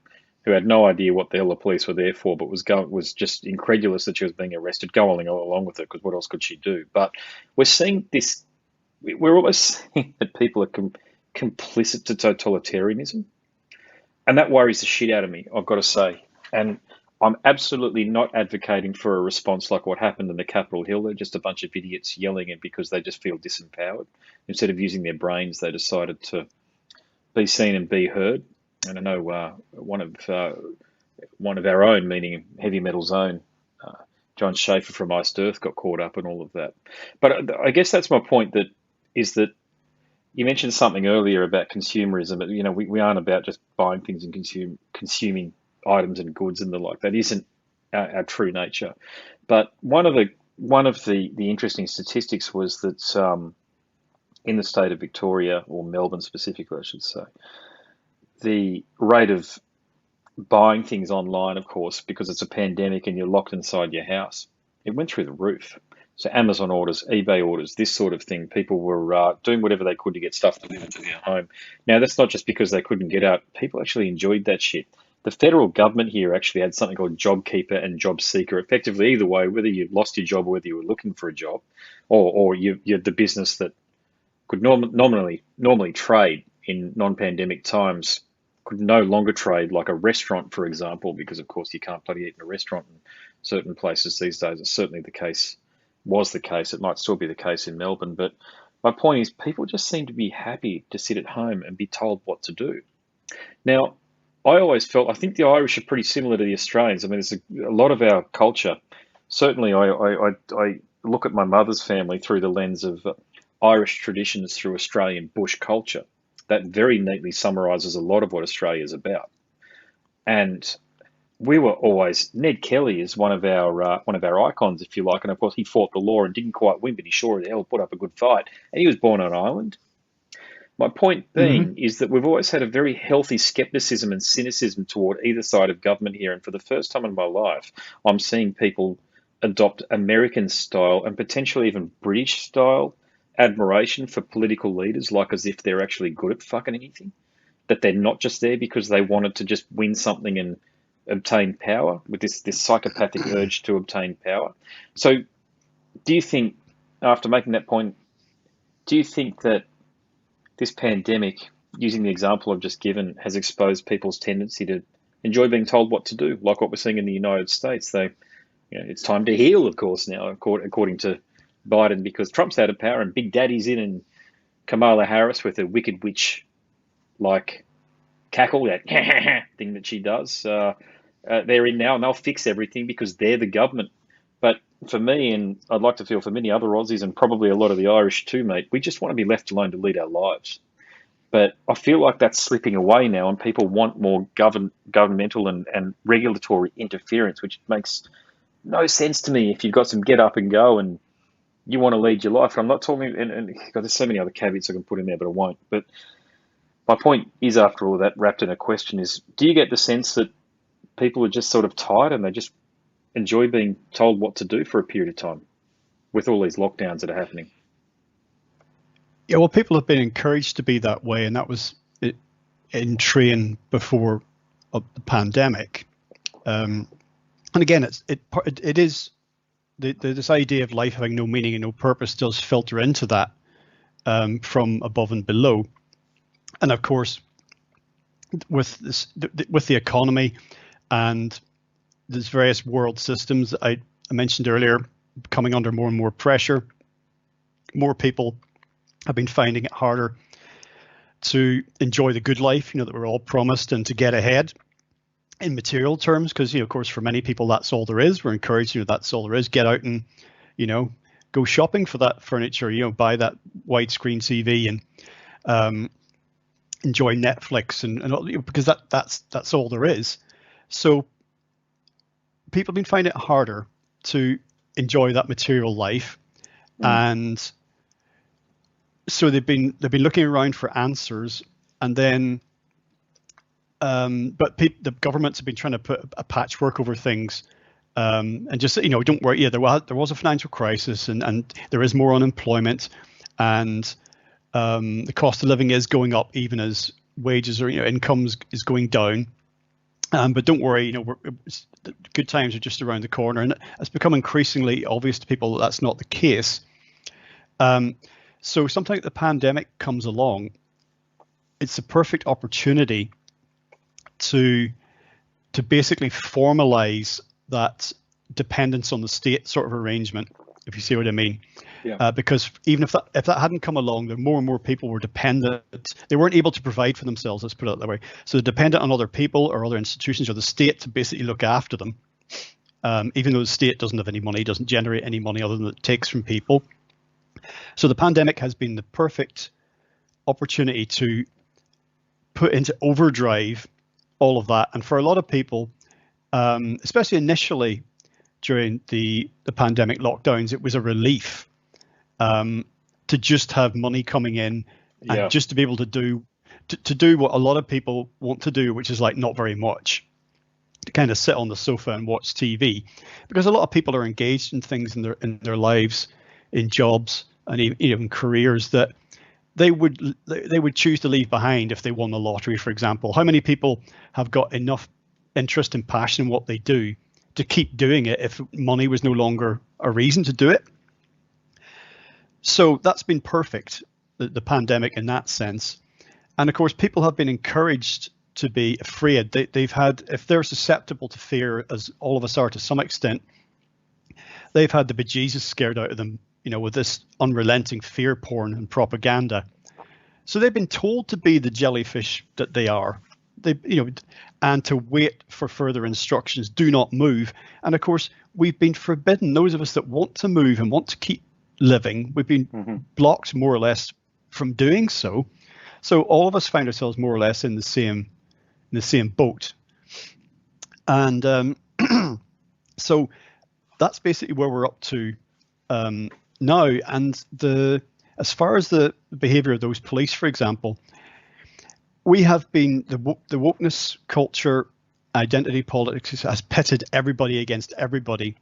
who had no idea what the hell the police were there for, but was just incredulous that she was being arrested, going along with it, because what else could she do? But we're seeing this, we're almost seeing that people are complicit to totalitarianism, and that worries the shit out of me, I've got to say. And I'm absolutely not advocating for a response like what happened in the Capitol Hill. They're just a bunch of idiots yelling it because they just feel disempowered. Instead of using their brains, they decided to be seen and be heard. And I know one of our own, meaning Heavy Metal's own, John Schaefer from Iced Earth, got caught up in all of that. But I guess that's my point. That you mentioned something earlier about consumerism. We aren't about just buying things and consuming items and goods and the like. That isn't our true nature. But one of the interesting statistics was that in the state of Victoria, or Melbourne specifically, I should say, the rate of buying things online, of course, because it's a pandemic and you're locked inside your house, it went through the roof. So Amazon orders, eBay orders, this sort of thing. People were doing whatever they could to get stuff delivered to their home. Now, that's not just because they couldn't get out. People actually enjoyed that shit. The federal government here actually had something called JobKeeper and JobSeeker. Effectively, either way, whether you lost your job or whether you were looking for a job, or you're the business that could normally trade in non-pandemic times, could no longer trade, like a restaurant, for example, because of course you can't bloody eat in a restaurant in certain places these days. It's certainly the case, was the case. It might still be the case in Melbourne. But my point is, people just seem to be happy to sit at home and be told what to do. Now, I think the Irish are pretty similar to the Australians. I mean, there's a lot of our culture. Certainly, I look at my mother's family through the lens of Irish traditions through Australian bush culture. That very neatly summarises a lot of what Australia is about. And we were always, Ned Kelly is one of our icons, if you like, and of course he fought the law and didn't quite win, but he sure as hell put up a good fight. And he was born on an island. My point being is that we've always had a very healthy skepticism and cynicism toward either side of government here. And for the first time in my life, I'm seeing people adopt American style and potentially even British style admiration for political leaders, like as if they're actually good at fucking anything, that they're not just there because they wanted to just win something and obtain power, with this psychopathic urge to obtain power. So do you think, after making that point, do you think that this pandemic, using the example I've just given, has exposed people's tendency to enjoy being told what to do, like what we're seeing in the United States? It's time to heal, of course, now, according to Biden, because Trump's out of power and Big Daddy's in, and Kamala Harris with a wicked witch like cackle, that thing that she does. They're in now, and they'll fix everything because they're the government. But for me, and I'd like to feel for many other Aussies, and probably a lot of the Irish too, mate, we just want to be left alone to lead our lives. But I feel like that's slipping away now, and people want more governmental and regulatory interference, which makes no sense to me. If you've got some get up and go and you want to lead your life, I'm not talking, and God, there's so many other caveats I can put in there, but I won't. But my point is, after all that, wrapped in a question is, do you get the sense that people are just sort of tired and they just enjoy being told what to do for a period of time with all these lockdowns that are happening? Yeah, well, people have been encouraged to be that way, and that was in train before the pandemic. And again, it is this idea of life having no meaning and no purpose does filter into that from above and below. And of course, with the economy and these various world systems that I mentioned earlier coming under more and more pressure, more people have been finding it harder to enjoy the good life, that we're all promised, and to get ahead in material terms, because of course for many people that's all there is. We're encouraged, that's all there is. Get out and go shopping for that furniture, buy that widescreen TV and enjoy Netflix and because that's all there is. So people have been finding it harder to enjoy that material life, and so they've been looking around for answers, and then but the governments have been trying to put a patchwork over things, and just don't worry. Yeah, there was a financial crisis, and there is more unemployment, and the cost of living is going up even as wages or incomes is going down. But don't worry, good times are just around the corner, and it's become increasingly obvious to people that that's not the case. So something like the pandemic comes along, it's a perfect opportunity to basically formalize that dependence on the state sort of arrangement, if you see what I mean. Yeah. Because even if that hadn't come along, the more and more people were dependent. They weren't able to provide for themselves, let's put it that way. So they're dependent on other people or other institutions or the state to basically look after them. Even though the state doesn't have any money, doesn't generate any money other than it takes from people. So the pandemic has been the perfect opportunity to put into overdrive all of that. And for a lot of people, especially initially during the pandemic lockdowns, it was a relief to just have money coming in and just to be able to do what a lot of people want to do, which is like not very much, to kind of sit on the sofa and watch TV, because a lot of people are engaged in things in their lives, in jobs and even careers that they would choose to leave behind if they won the lottery, for example. How many people have got enough interest and passion in what they do to keep doing it if money was no longer a reason to do it? So that's been perfect, the pandemic in that sense. And of course, people have been encouraged to be afraid. They've had, if they're susceptible to fear, as all of us are to some extent, they've had the bejesus scared out of them, with this unrelenting fear porn and propaganda. So they've been told to be the jellyfish that they are, and to wait for further instructions. Do not move. And of course, we've been forbidden. Those of us that want to move and want to keep living, we've been blocked more or less from doing so. So all of us find ourselves more or less in the same boat. And so that's basically where we're up to now. And as far as the behavior of those police, for example, we have been, the wokeness culture, identity politics has pitted everybody against everybody.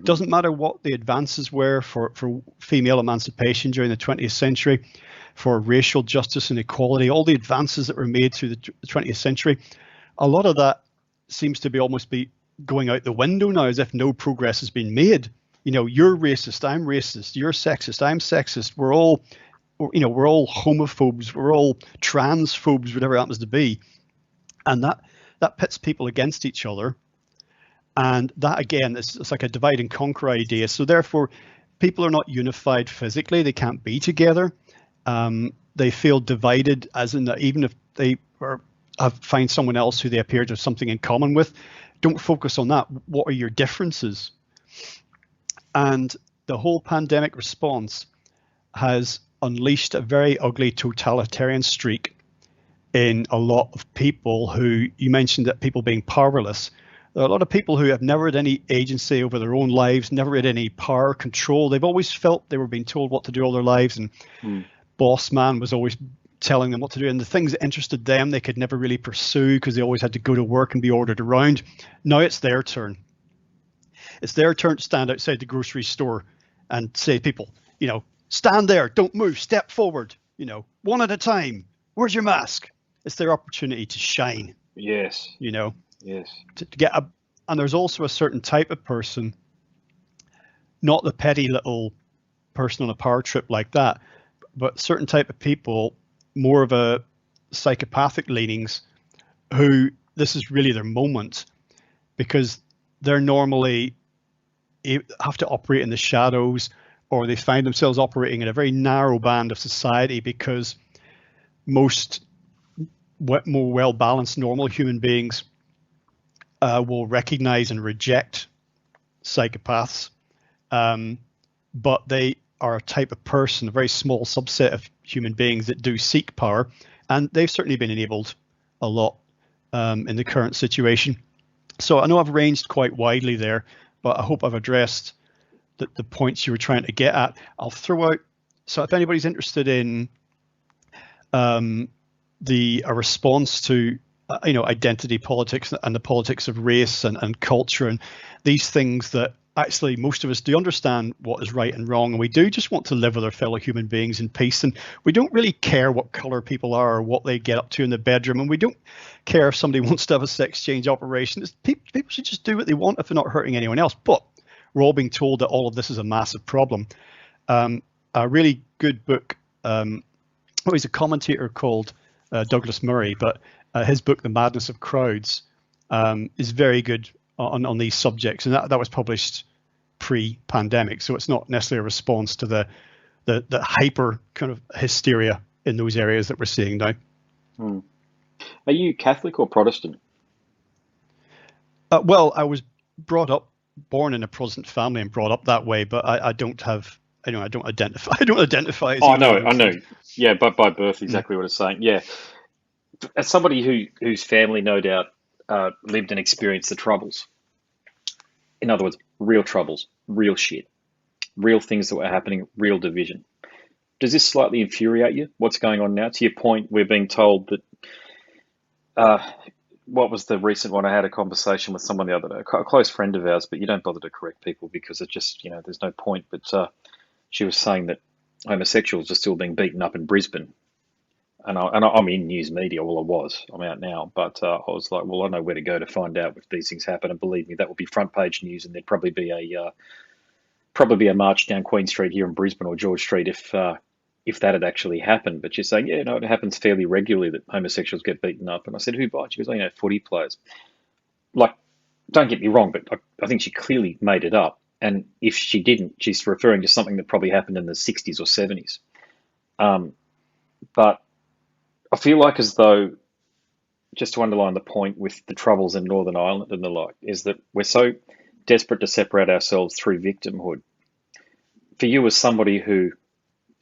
Doesn't matter what the advances were for female emancipation during the 20th century, for racial justice and equality, all the advances that were made through the 20th century, a lot of that seems to be almost be going out the window now, as if no progress has been made. You're racist, I'm racist, you're sexist, I'm sexist. We're all homophobes, we're all transphobes, whatever it happens to be. And that pits people against each other. And that, again, it's like a divide and conquer idea. So therefore, people are not unified physically. They can't be together. They feel divided, as in that even if they find someone else who they appear to have something in common with, don't focus on that. What are your differences? And the whole pandemic response has unleashed a very ugly totalitarian streak in a lot of people who, you mentioned that people being powerless. There are a lot of people who have never had any agency over their own lives, never had any power control. They've always felt they were being told what to do all their lives, and boss man was always telling them what to do. And the things that interested them, they could never really pursue because they always had to go to work and be ordered around. Now it's their turn. It's their turn to stand outside the grocery store and say to people, stand there, don't move, step forward, one at a time. Where's your mask? It's their opportunity to shine. Yes. Yes. To get and there's also a certain type of person, not the petty little person on a power trip like that, but certain type of people, more of a psychopathic leanings, who this is really their moment, because they're normally have to operate in the shadows, or they find themselves operating in a very narrow band of society, because most more well-balanced normal human beings will recognize and reject psychopaths, but they are a type of person, a very small subset of human beings that do seek power, and they've certainly been enabled a lot in the current situation. So I know I've ranged quite widely there, but I hope I've addressed the points you were trying to get at. I'll throw out, so if anybody's interested in a response to identity politics and the politics of race and culture and these things that actually most of us do understand what is right and wrong, and we do just want to live with our fellow human beings in peace, and we don't really care what color people are or what they get up to in the bedroom, and we don't care if somebody wants to have a sex change operation. People should just do what they want if they're not hurting anyone else. But we're all being told that all of this is a massive problem. A really good book, he's a commentator called Douglas Murray, but his book, The Madness of Crowds, is very good on these subjects, and that was published pre-pandemic, so it's not necessarily a response to the hyper kind of hysteria in those areas that we're seeing now. Are you Catholic or Protestant? Well, I was born in a Protestant family and brought up that way, but I don't identify. I don't identify as. Oh, I know. Yeah, but by birth, exactly what it's saying. Yeah, as somebody whose family, no doubt, lived and experienced the Troubles. In other words, real troubles, real shit, real things that were happening, real division. Does this slightly infuriate you? What's going on now? To your point, we're being told that. What was the recent one? I had a conversation with someone the other day, a close friend of ours, but you don't bother to correct people because it just, there's no point. But she was saying that homosexuals are still being beaten up in Brisbane. And I'm in news media. Well, I'm out now. But I was like, well, I know where to go to find out if these things happen. And believe me, that will be front page news, and there'd probably be a march down Queen Street here in Brisbane or George Street if that had actually happened. But she's saying, yeah, no, it happens fairly regularly that homosexuals get beaten up. And I said, who by? She goes, footy players. Like, don't get me wrong, but I think she clearly made it up. And if she didn't, she's referring to something that probably happened in the 60s or 70s. But I feel like as though, just to underline the point with the Troubles in Northern Ireland and the like, is that we're so desperate to separate ourselves through victimhood. For you as somebody who,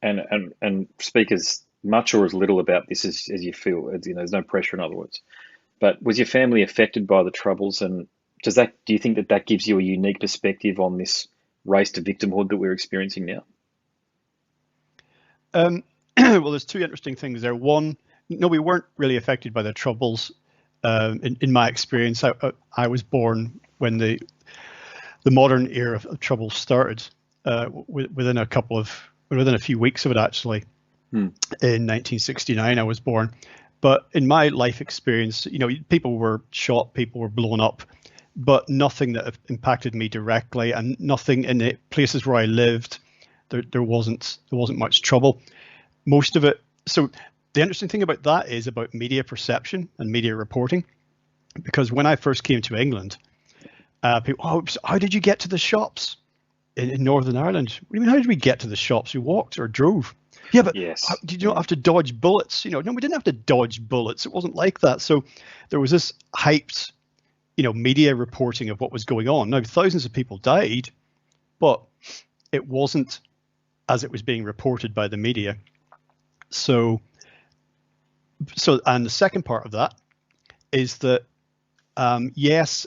and speak as much or as little about this as you feel, there's no pressure in other words, but was your family affected by the Troubles, and do you think that gives you a unique perspective on this race to victimhood that we're experiencing now? Well, there's two interesting things there. One, no, we weren't really affected by the Troubles. In my experience, I was born when the modern era of Troubles started. Within a few weeks of it, actually. In 1969, I was born, But in my life experience, people were shot, people were blown up, but nothing that impacted me directly, and nothing in the places where I lived. There wasn't much trouble. Most of it. So the interesting thing about that is about media perception and media reporting, because when I first came to England, people, how did you get to the shops in Northern Ireland? What do you mean, how did we get to the shops? We walked or drove. Yeah, but Yes. did you not have to dodge bullets? No, we didn't have to dodge bullets. It wasn't like that. So there was this hyped, media reporting of what was going on. Now, thousands of people died, but it wasn't as it was being reported by the media. So, and the second part of that is that, yes,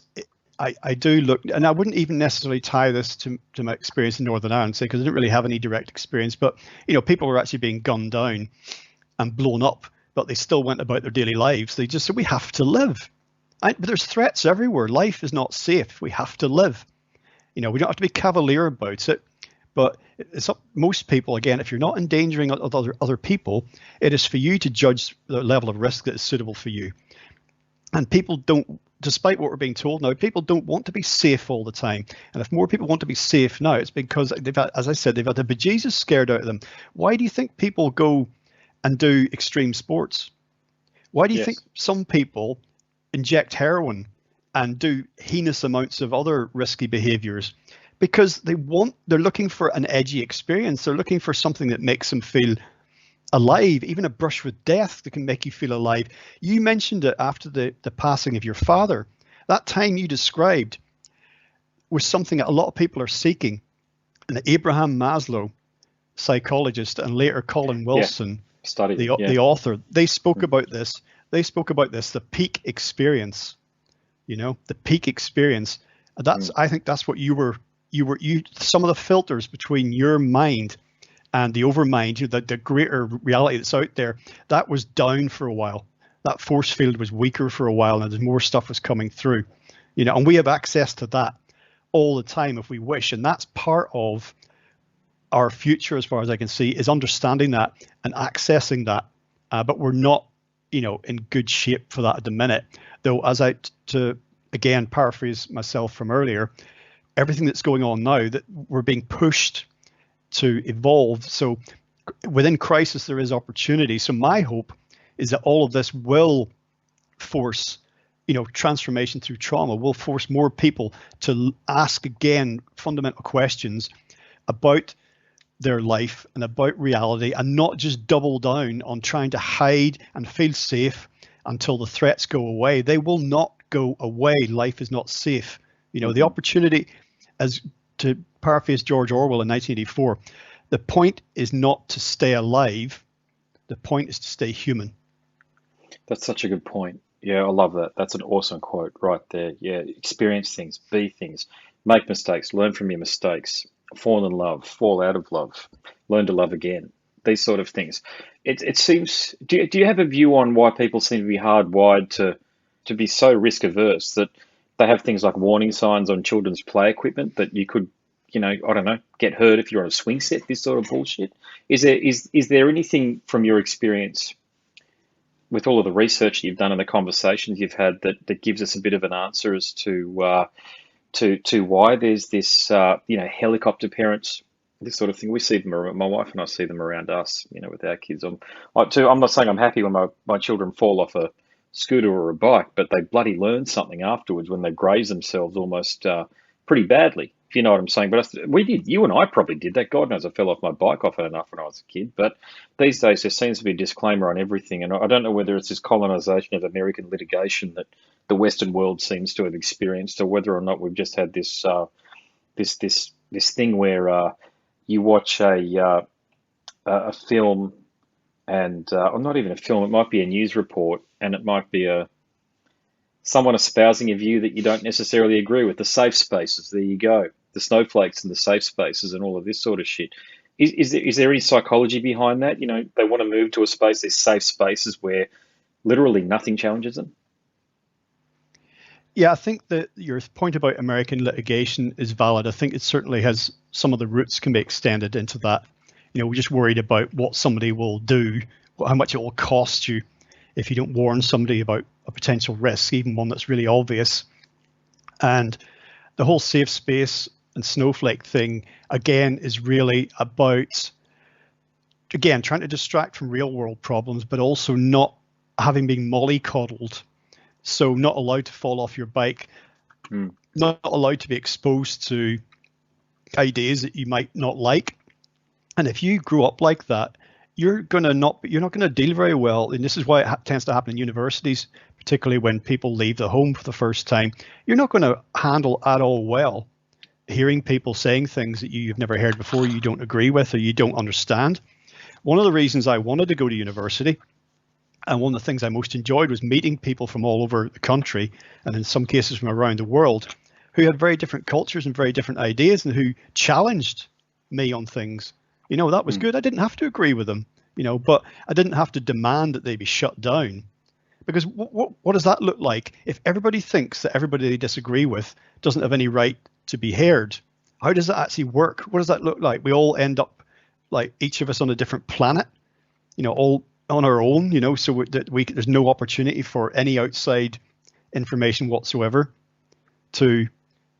I do look, and I wouldn't even necessarily tie this to my experience in Northern Ireland, because I didn't really have any direct experience, but, people were actually being gunned down and blown up, but they still went about their daily lives. They just said, we have to live. But there's threats everywhere. Life is not safe. We have to live. We don't have to be cavalier about it, but it's up, most people, again, if you're not endangering other people, it is for you to judge the level of risk that is suitable for you. And people don't, despite what we're being told now, people don't want to be safe all the time. And if more people want to be safe now, it's because they've had, as I said, they've had the bejesus scared out of them. Why do you think people go and do extreme sports? Why do you think some people inject heroin and do heinous amounts of other risky behaviors? Because they're looking for an edgy experience. They're looking for something that makes them feel alive. Even a brush with death that can make you feel alive. You mentioned it after the passing of your father. That time you described was something that a lot of people are seeking. And Abraham Maslow, psychologist, and later Colin Wilson, the author, they spoke about this. They spoke about this, the peak experience. The peak experience. I think that's what you some of the filters between your mind and the overmind, the greater reality that's out there, that was down for a while. That force field was weaker for a while, and there's more stuff was coming through. And we have access to that all the time if we wish, and that's part of our future, as far as I can see, is understanding that and accessing that. But we're not, in good shape for that at the minute. Though, to again paraphrase myself from earlier, everything that's going on now, that we're being pushed to evolve. So within crisis, there is opportunity. So my hope is that all of this will force, transformation through trauma, will force more people to ask again fundamental questions about their life and about reality, and not just double down on trying to hide and feel safe until the threats go away. They will not go away. Life is not safe. The opportunity, as to paraphrase George Orwell in 1984, the point is not to stay alive. The point is to stay human. That's such a good point. Yeah, I love that. That's an awesome quote right there. Yeah, experience things, be things, make mistakes, learn from your mistakes, fall in love, fall out of love, learn to love again. These sort of things. It seems. Do you have a view on why people seem to be hardwired to be so risk averse that they have things like warning signs on children's play equipment that you could, I don't know, get hurt if you're on a swing set, this sort of bullshit? Is there anything from your experience with all of the research you've done and the conversations you've had that gives us a bit of an answer as to why there's this, helicopter parents, this sort of thing? We see them, my wife and I see them around us, with our kids. I'm not saying I'm happy when my children fall off a scooter or a bike, but they bloody learn something afterwards when they graze themselves almost pretty badly, if you know what I'm saying. But we did, you and I probably did that. God knows I fell off my bike often enough when I was a kid. But these days there seems to be a disclaimer on everything, and I don't know whether it's this colonization of American litigation that the Western world seems to have experienced, or whether or not we've just had this this thing where you watch a film, and or not even a film, it might be a news report, and it might be someone espousing a view that you don't necessarily agree with. The safe spaces, there you go, the snowflakes and the safe spaces and all of this sort of shit. Is there any psychology behind that? They want to move to a space, these safe spaces where literally nothing challenges them. Yeah, I think that your point about American litigation is valid. I think it certainly has some of the roots can be extended into that. We're just worried about what somebody will do, how much it will cost you if you don't warn somebody about a potential risk, even one that's really obvious. And the whole safe space and snowflake thing, again, is really about, again, trying to distract from real world problems, but also not having been mollycoddled. So not allowed to fall off your bike, not allowed to be exposed to ideas that you might not like. And if you grew up like that, you're not going to deal very well. And this is why it tends to happen in universities, particularly when people leave the home for the first time. You're not going to handle at all well hearing people saying things that you've never heard before, you don't agree with, or you don't understand. One of the reasons I wanted to go to university, and one of the things I most enjoyed, was meeting people from all over the country, and in some cases from around the world, who had very different cultures and very different ideas, and who challenged me on things. That was good. I didn't have to agree with them, but I didn't have to demand that they be shut down. Because what does that look like if everybody thinks that everybody they disagree with doesn't have any right to be heard? How does that actually work? What does that look like? We all end up like each of us on a different planet, all on our own, so that there's no opportunity for any outside information whatsoever to,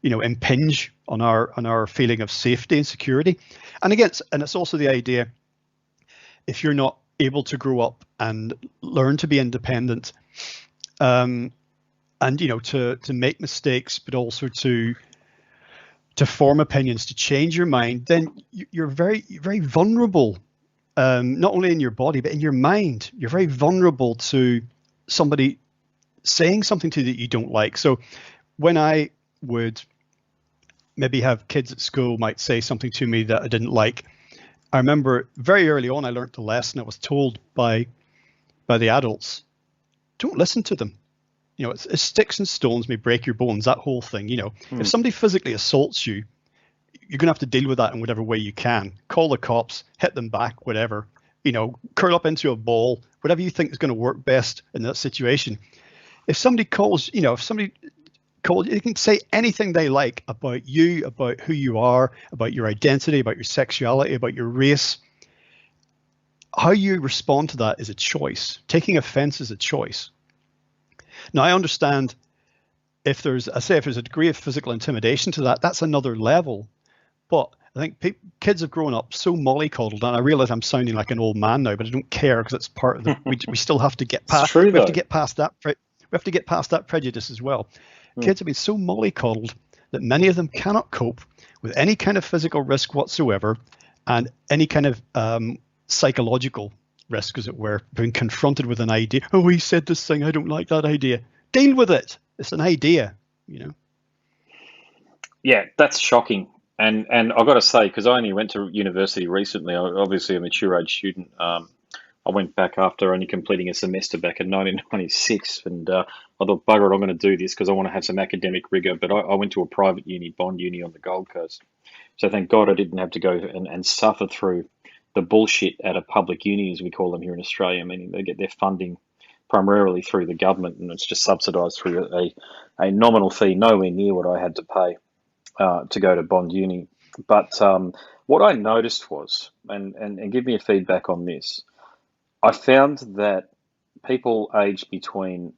impinge on our feeling of safety and security. And again, it's also the idea, if you're not able to grow up and learn to be independent, and to make mistakes, but also to form opinions, to change your mind, then you're very, very vulnerable, not only in your body, but in your mind. You're very vulnerable to somebody saying something to you that you don't like. So when I would maybe have kids at school might say something to me that I didn't like, I remember very early on I learned the lesson. I was told by the adults, don't listen to them. It's sticks and stones may break your bones, that whole thing. If somebody physically assaults you, you're going to have to deal with that in whatever way you can. Call the cops, hit them back, whatever. Curl up into a ball, whatever you think is going to work best in that situation. If somebody calls, they can say anything they like about you, about who you are, about your identity, about your sexuality, about your race. How you respond to that is a choice. Taking offense is a choice. Now, I understand if there's a degree of physical intimidation to that, that's another level. But I think kids have grown up so mollycoddled, and I realize I'm sounding like an old man now, but I don't care, because it's part of the. We still have to get past. We have to get past that. We have to get past that prejudice as well. Kids have been so mollycoddled that many of them cannot cope with any kind of physical risk whatsoever, and any kind of psychological risk, as it were, being confronted with an idea. Oh, he said this thing, I don't like that idea. Deal with it. It's an idea, Yeah, that's shocking. And I've got to say, because I only went to university recently, obviously a mature age student. I went back after only completing a semester back in 1996, and I thought, bugger it, I'm going to do this because I want to have some academic rigor. But I went to a private uni, Bond Uni on the Gold Coast. So thank God I didn't have to go and suffer through the bullshit at a public uni, as we call them here in Australia, meaning they get their funding primarily through the government, and it's just subsidised through a nominal fee, nowhere near what I had to pay to go to Bond Uni. But what I noticed was, and give me a feedback on this, I found that people aged between,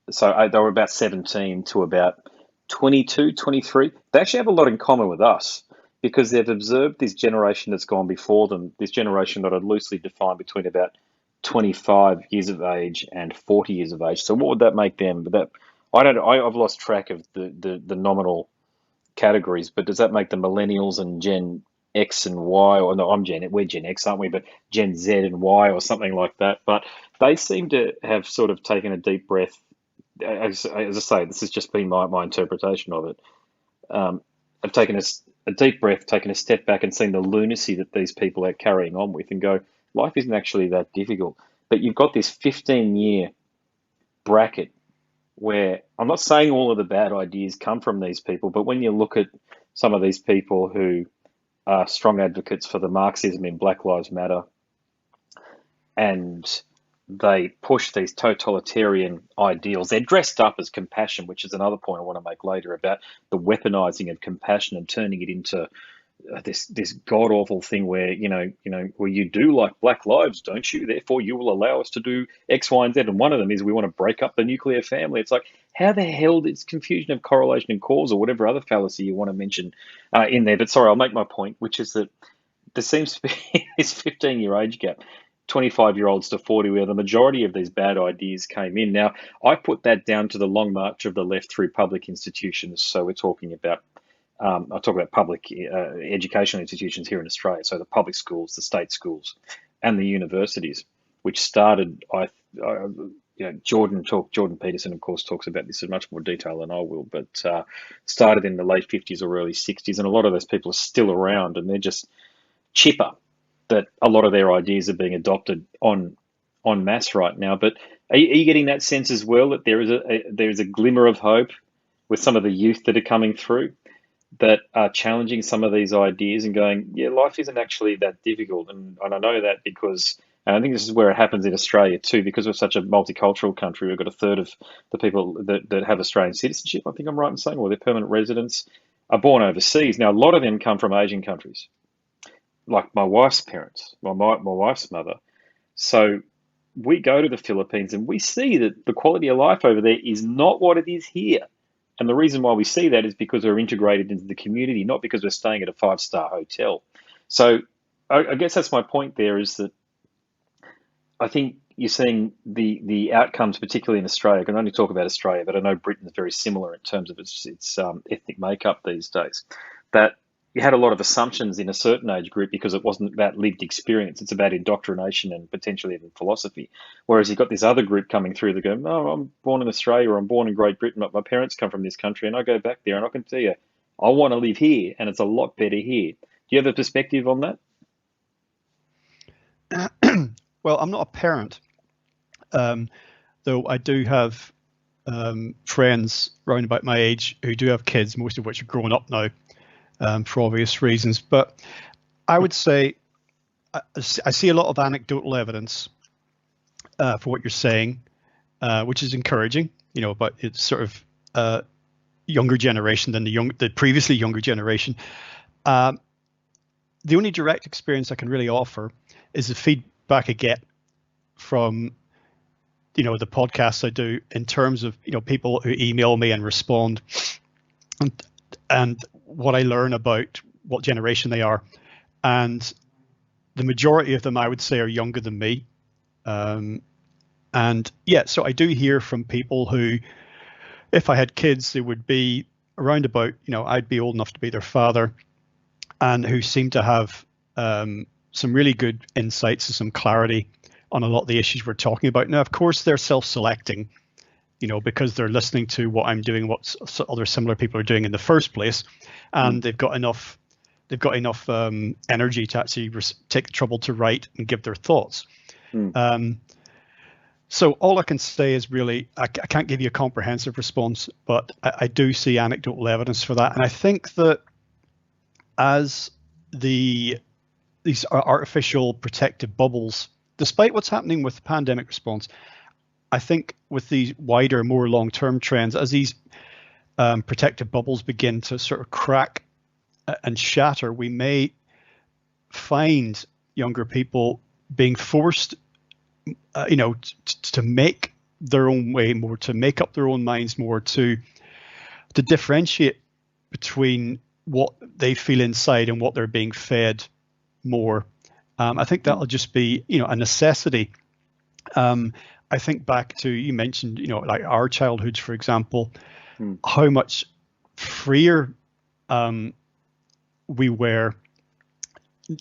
they were about 17 to about 22, 23, they actually have a lot in common with us, because they've observed this generation that's gone before them, this generation that I'd loosely define between about 25 years of age and 40 years of age. So what would that make them? I've lost track of the nominal categories, but does that make the millennials and Gen X and Y, or no, we're Gen X, aren't we? But Gen Z and Y or something like that. But they seem to have sort of taken a deep breath. As I say, this has just been my interpretation of it. I've taken a deep breath, taken a step back, and seen the lunacy that these people are carrying on with, and go, life isn't actually that difficult. But you've got this 15-year bracket where, I'm not saying all of the bad ideas come from these people, but when you look at some of these people who are strong advocates for the Marxism in Black Lives Matter, and they push these totalitarian ideals, they're dressed up as compassion, which is another point I want to make later about the weaponizing of compassion and turning it into this god awful thing where well, you do like black lives, don't you? Therefore, you will allow us to do X, Y, and Z. And one of them is we want to break up the nuclear family. It's like, how the hell this confusion of correlation and cause, or whatever other fallacy you want to mention in there? But sorry, I'll make my point, which is that there seems to be this 15-year age gap, 25-year-olds to 40, where the majority of these bad ideas came in. Now, I put that down to the long march of the left through public institutions. So we're talking about I talk about public educational institutions here in Australia, so the public schools, the state schools, and the universities, which started. Jordan Peterson, of course, talks about this in much more detail than I will, but started in the late 50s or early 60s, and a lot of those people are still around, and they're just chipper that a lot of their ideas are being adopted en masse right now. But are you getting that sense as well, that there is a glimmer of hope with some of the youth that are coming through, that are challenging some of these ideas and going, yeah, life isn't actually that difficult? And I know that because, and I think this is where it happens in Australia too, because we're such a multicultural country. We've got a third of the people that have Australian citizenship, I think I'm right in saying, or their permanent residents, are born overseas. Now, a lot of them come from Asian countries, like my wife's parents, my wife's mother. So we go to the Philippines and we see that the quality of life over there is not what it is here. And the reason why we see that is because we're integrated into the community, not because we're staying at a 5-star hotel. So I guess that's my point there, is that I think you're seeing the outcomes, particularly in Australia. I can only talk about Australia, but I know Britain is very similar in terms of its ethnic makeup these days, that you had a lot of assumptions in a certain age group because it wasn't about lived experience. It's about indoctrination and potentially even philosophy. Whereas you've got this other group coming through that go, no, I'm born in Australia, or I'm born in Great Britain, but my parents come from this country, and I go back there and I can tell you, I want to live here and it's a lot better here. Do you have a perspective on that? Well, I'm not a parent, though I do have friends around about my age who do have kids, most of which are grown up now, for obvious reasons. But I would say I see a lot of anecdotal evidence for what you're saying, which is encouraging, but it's sort of younger generation than the previously younger generation. The only direct experience I can really offer is the feedback I get from the podcasts I do, in terms of people who email me and respond, and what I learn about what generation they are. And the majority of them, I would say, are younger than me. And yeah, so I do hear from people who, if I had kids, they would be around about, I'd be old enough to be their father, and who seem to have some really good insights and some clarity on a lot of the issues we're talking about. Now, of course, they're self-selecting, because they're listening to what I'm doing, what other similar people are doing in the first place, and they've got enough energy to actually take the trouble to write and give their thoughts. So all I can say is, really, I can't give you a comprehensive response, but I do see anecdotal evidence for that. And I think that as these are artificial protective bubbles, despite what's happening with the pandemic response, I think with these wider, more long-term trends, as these protective bubbles begin to sort of crack and shatter, we may find younger people being forced, to make their own way more, to make up their own minds more, to differentiate between what they feel inside and what they're being fed more. I think that'll just be, a necessity. I think back to, you mentioned, like our childhoods, for example, how much freer we were,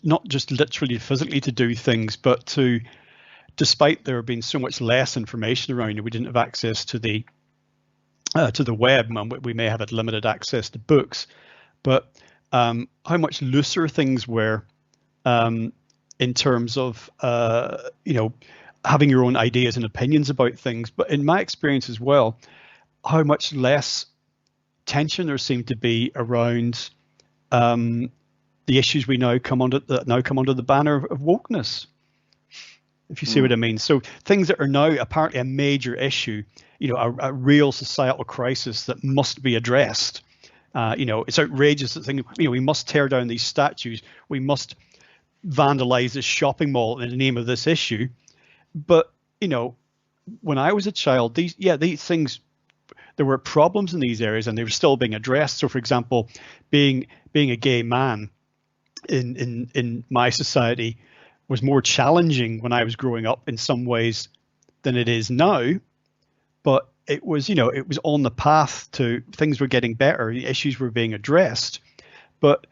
not just literally physically to do things, but to, despite there being so much less information around, we didn't have access to the web, and we may have had limited access to books, but how much looser things were in terms of having your own ideas and opinions about things. But in my experience as well, how much less tension there seemed to be around the issues we now come under the banner of wokeness, if you see what I mean. So things that are now apparently a major issue, a real societal crisis that must be addressed, It's outrageous that we must tear down these statues. We must vandalize this shopping mall in the name of this issue. But, when I was a child, these things, there were problems in these areas and they were still being addressed. So, for example, being a gay man in my society was more challenging when I was growing up in some ways than it is now. But it was on the path to things were getting better, the issues were being addressed. But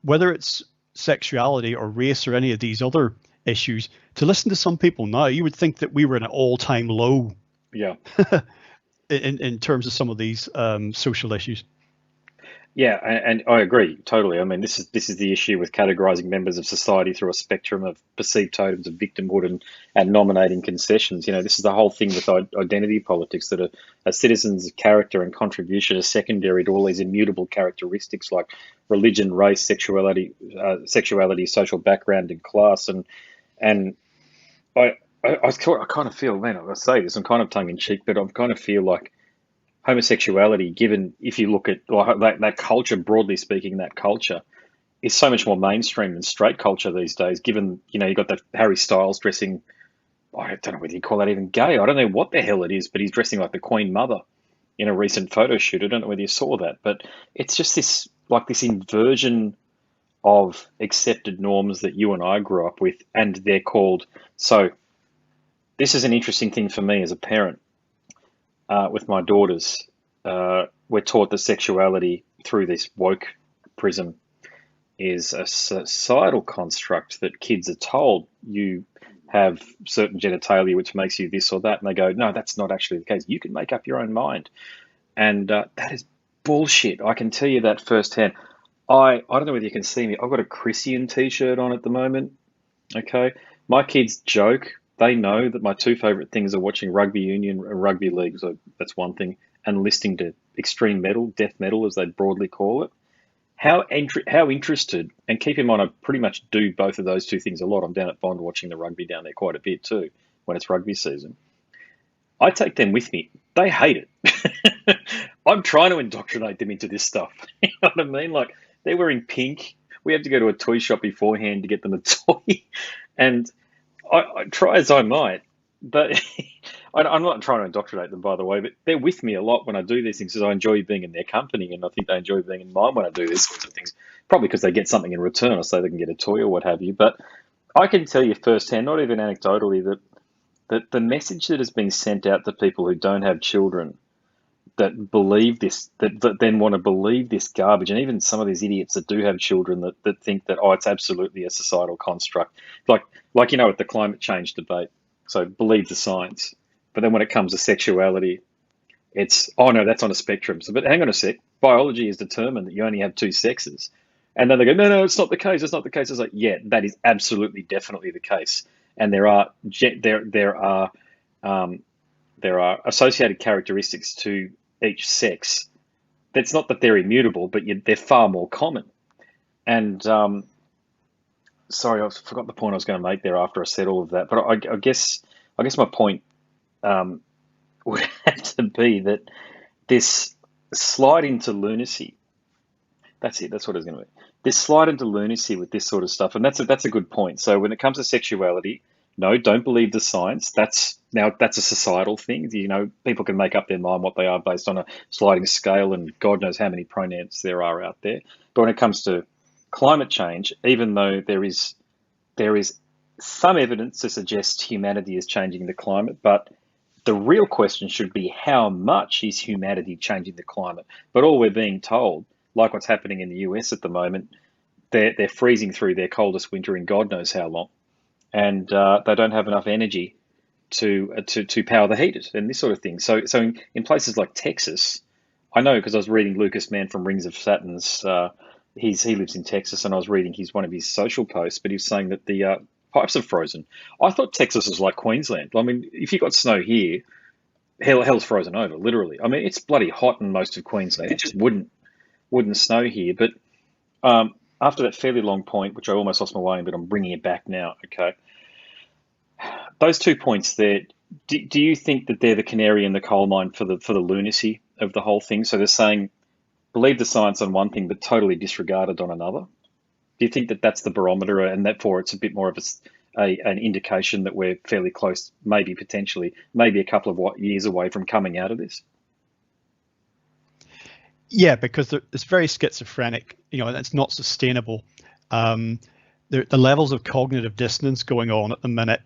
whether it's sexuality or race or any of these other issues, to listen to some people now, you would think that we were in an all-time low. Yeah. in terms of some of these social issues. Yeah, and I agree totally. I mean, this is the issue with categorizing members of society through a spectrum of perceived totems of victimhood and nominating concessions. This is the whole thing with identity politics, that a citizen's character and contribution are secondary to all these immutable characteristics like religion, race, sexuality, social background, and class. And I kind of feel, man, I say this, I'm kind of tongue in cheek, but I kind of feel like homosexuality, given if you look at that culture, broadly speaking, that culture is so much more mainstream than straight culture these days, given, you've got that Harry Styles dressing, I don't know whether you call that even gay. I don't know what the hell it is, but he's dressing like the Queen Mother in a recent photo shoot. I don't know whether you saw that, but it's just this inversion of accepted norms that you and I grew up with, and they're called. So this is an interesting thing for me as a parent. With my daughters, we're taught that sexuality through this woke prism is a societal construct, that kids are told you have certain genitalia which makes you this or that, and they go, no, that's not actually the case. You can make up your own mind. And that is bullshit. I can tell you that firsthand. I don't know whether you can see me. I've got a Christian t-shirt on at the moment. Okay. My kids joke. They know that my two favourite things are watching rugby union and rugby league, so that's one thing, and listening to extreme metal, death metal as they broadly call it. How interested, and keep in mind I pretty much do both of those two things a lot. I'm down at Bond watching the rugby down there quite a bit too when it's rugby season. I take them with me. They hate it. I'm trying to indoctrinate them into this stuff. You know what I mean? Like, they're wearing pink. We have to go to a toy shop beforehand to get them a toy. And I try as I might, but I'm not trying to indoctrinate them, by the way, but they're with me a lot when I do these things, because I enjoy being in their company, and I think they enjoy being in mine when I do these sorts of things, probably because they get something in return, or say they can get a toy or what have you. But I can tell you firsthand, not even anecdotally, that the message that has been sent out to people who don't have children, that believe this, that then want to believe this garbage, and even some of these idiots that do have children that think that, oh, it's absolutely a societal construct, like with the climate change debate. So believe the science, but then when it comes to sexuality, it's, oh no, that's on a spectrum. So, but hang on a sec, biology has determined that you only have two sexes, and then they go, no, it's not the case. It's not the case. It's like, yeah, that is absolutely definitely the case, and there are associated characteristics to each sex. That's not that they're immutable, but they're far more common. And sorry, I forgot the point I was going to make there after I said all of that. But I guess my point would have to be that this slide into lunacy. That's it. That's what it's going to be. This slide into lunacy with this sort of stuff, and that's a good point. So when it comes to sexuality, no, don't believe the science. That's a societal thing. People can make up their mind what they are based on a sliding scale, and God knows how many pronouns there are out there. But when it comes to climate change, even though there is some evidence to suggest humanity is changing the climate, but the real question should be, how much is humanity changing the climate? But all we're being told, like what's happening in the US at the moment, they're freezing through their coldest winter in God knows how long, and they don't have enough energy to power the heaters and this sort of thing. So in places like Texas, I know because I was reading Lucas Mann from Rings of Saturn's. He lives in Texas, and I was reading one of his social posts, but he was saying that the pipes are frozen. I thought Texas was like Queensland. I mean, if you got snow here, hell's frozen over, literally. I mean, it's bloody hot in most of Queensland. It just wouldn't snow here. But after that fairly long point, which I almost lost my way in, but I'm bringing it back now, okay? Those 2 points there, do you think that they're the canary in the coal mine for the lunacy of the whole thing? So they're saying believe the science on one thing, but totally disregard it on another? Do you think that that's the barometer, and therefore it's a bit more of an indication that we're fairly close, maybe potentially, maybe a couple of years away from coming out of this? Yeah, because it's very schizophrenic, and it's not sustainable. The levels of cognitive dissonance going on at the minute,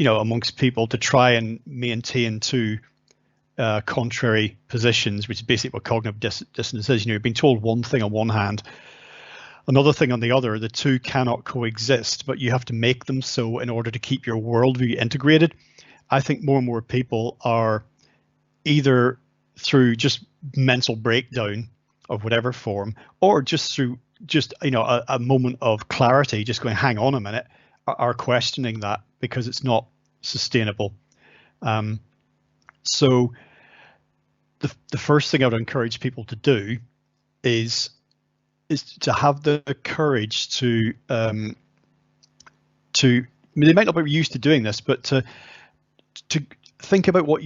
amongst people to try and maintain two contrary positions, which is basically what cognitive dissonance is. You're being told one thing on one hand, another thing on the other. The two cannot coexist, but you have to make them so in order to keep your worldview integrated. I think more and more people are either through just mental breakdown of whatever form, or just through a moment of clarity, just going, hang on a minute, are questioning that because it's not sustainable. So the first thing I would encourage people to do is to have the courage to they might not be used to doing this, but to think about what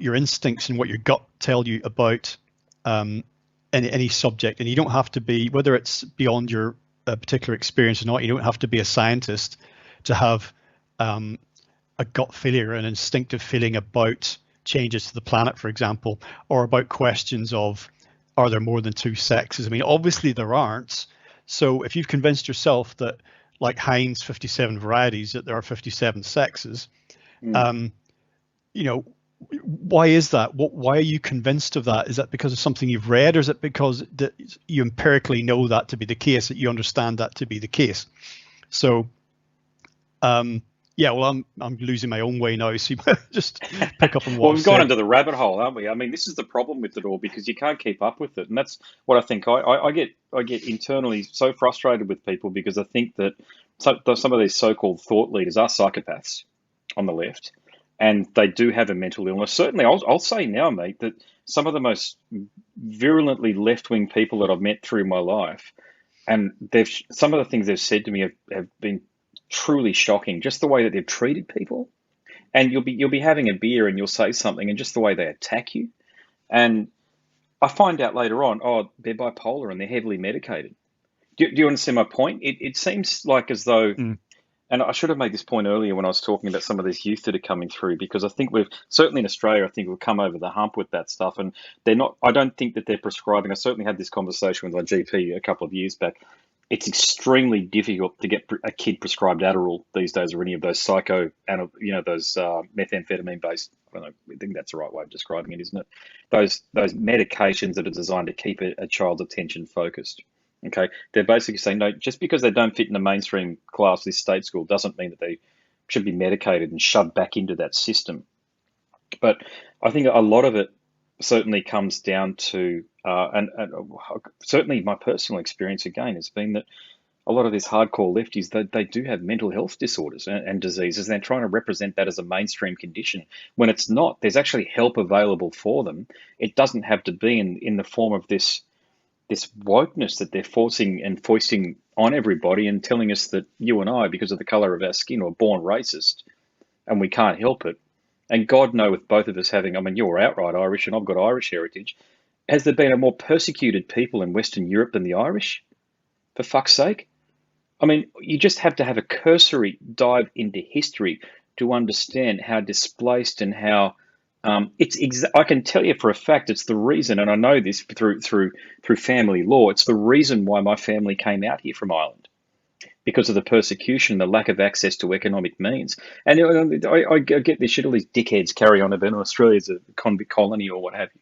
your instincts and what your gut tell you about any subject. And you don't have to be, whether it's beyond your particular experience or not, you don't have to be a scientist to have a gut feeling or an instinctive feeling about changes to the planet, for example, or about questions of, are there more than two sexes? I mean, obviously there aren't. So if you've convinced yourself that, like Heinz 57 varieties, that there are 57 sexes, why is that? Why are you convinced of that? Is that because of something you've read, or is it because that you empirically know that to be the case, that you understand that to be the case? So, yeah, well, I'm losing my own way now, so you just pick up on what Well, we've gone into the rabbit hole, haven't we? I mean, this is the problem with it all, because you can't keep up with it, and that's what I think. I get internally so frustrated with people, because I think that some of these so-called thought leaders are psychopaths on the left, and they do have a mental illness. Certainly, I'll say now, mate, that some of the most virulently left-wing people that I've met through my life, and some of the things they've said to me have been truly shocking. Just the way that they've treated people, and you'll be having a beer and you'll say something, and just the way they attack you. And I find out later on, oh, they're bipolar and they're heavily medicated. Do you understand my point? It seems like as though, and I should have made this point earlier when I was talking about some of these youth that are coming through, because I think we've, certainly in Australia, I think we've come over the hump with that stuff, and they're not, I don't think that they're prescribing. I certainly had this conversation with my GP a couple of years back. It's extremely difficult to get a kid prescribed Adderall these days, or any of those those methamphetamine based. I don't know. I think that's the right way of describing it, isn't it? Those medications that are designed to keep a child's attention focused. Okay, they're basically saying, no, just because they don't fit in the mainstream class of this state school doesn't mean that they should be medicated and shoved back into that system. But I think a lot of it certainly comes down to, and certainly my personal experience again has been that a lot of these hardcore lefties, they do have mental health disorders and diseases, and they're trying to represent that as a mainstream condition when it's not. There's actually help available for them. It doesn't have to be in the form of this wokeness that they're forcing and foisting on everybody, and telling us that you and I, because of the color of our skin, are born racist and we can't help it. And God know, with both of us having, I mean, you're outright Irish and I've got Irish heritage, has there been a more persecuted people in Western Europe than the Irish? For fuck's sake. I mean, you just have to have a cursory dive into history to understand how displaced and how I can tell you for a fact, it's the reason, and I know this through family law. It's the reason why my family came out here from Ireland, because of the persecution, the lack of access to economic means. And I get this shit all these dickheads carry on about Australia's a convict colony or what have you.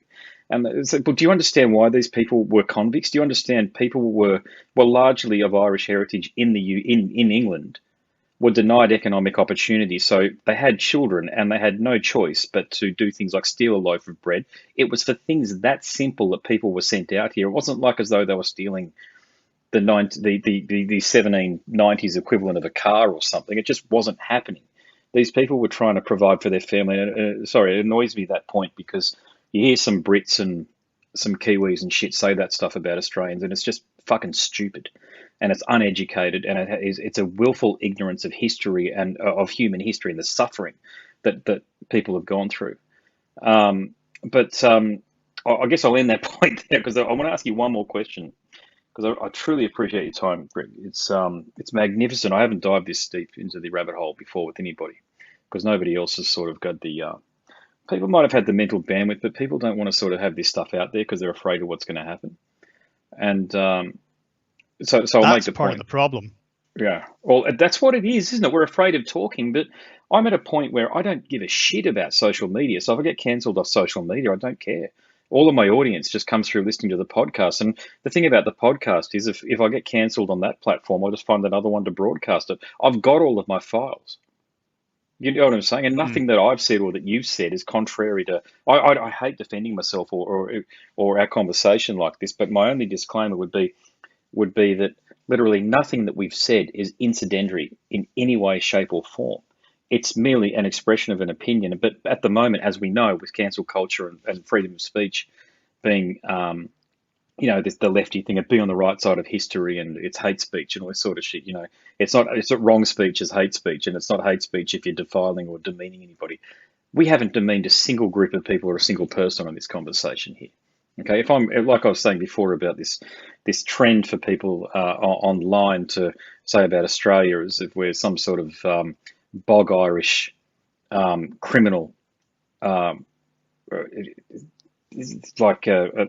And it's like, but do you understand why these people were convicts? Do you understand people were largely of Irish heritage in England, were denied economic opportunity, so they had children and they had no choice but to do things like steal a loaf of bread. It was for things that simple that people were sent out here. It wasn't like as though they were stealing the 1790s equivalent of a car or something. It just wasn't happening. These people were trying to provide for their family. And sorry, it annoys me, that point, because you hear some Brits and some Kiwis and shit say that stuff about Australians, and it's just fucking stupid, and it's uneducated, and it's a willful ignorance of history and of human history and the suffering that people have gone through. But I guess I'll end that point there because I want to ask you one more question because I truly appreciate your time, Greg. It's magnificent. I haven't dived this deep into the rabbit hole before with anybody because nobody else has sort of got the people might have had the mental bandwidth, but people don't want to sort of have this stuff out there because they're afraid of what's going to happen. And so I'll make That's the part of point. the problem. Yeah, well, that's what it is, isn't it? We're afraid of talking, but I'm at a point where I don't give a shit about social media. So if I get cancelled off social media, I don't care. All of my audience just comes through listening to the podcast. And the thing about the podcast is if I get cancelled on that platform, I'll just find another one to broadcast it. I've got all of my files. You know what I'm saying? And Mm. nothing that I've said or that you've said is contrary to. I hate defending myself or our conversation like this, but my only disclaimer would be that literally nothing that we've said is incidentary in any way, shape, or form. It's merely an expression of an opinion. But at the moment, as we know, with cancel culture and freedom of speech being, this, the lefty thing of being on the right side of history and it's hate speech and all this sort of shit. It's not wrong speech as hate speech, and it's not hate speech if you're defiling or demeaning anybody. We haven't demeaned a single group of people or a single person on this conversation here. Okay, if I'm like I was saying before about this trend for people online to say about Australia as if we're some sort of bog Irish criminal, um, it's like a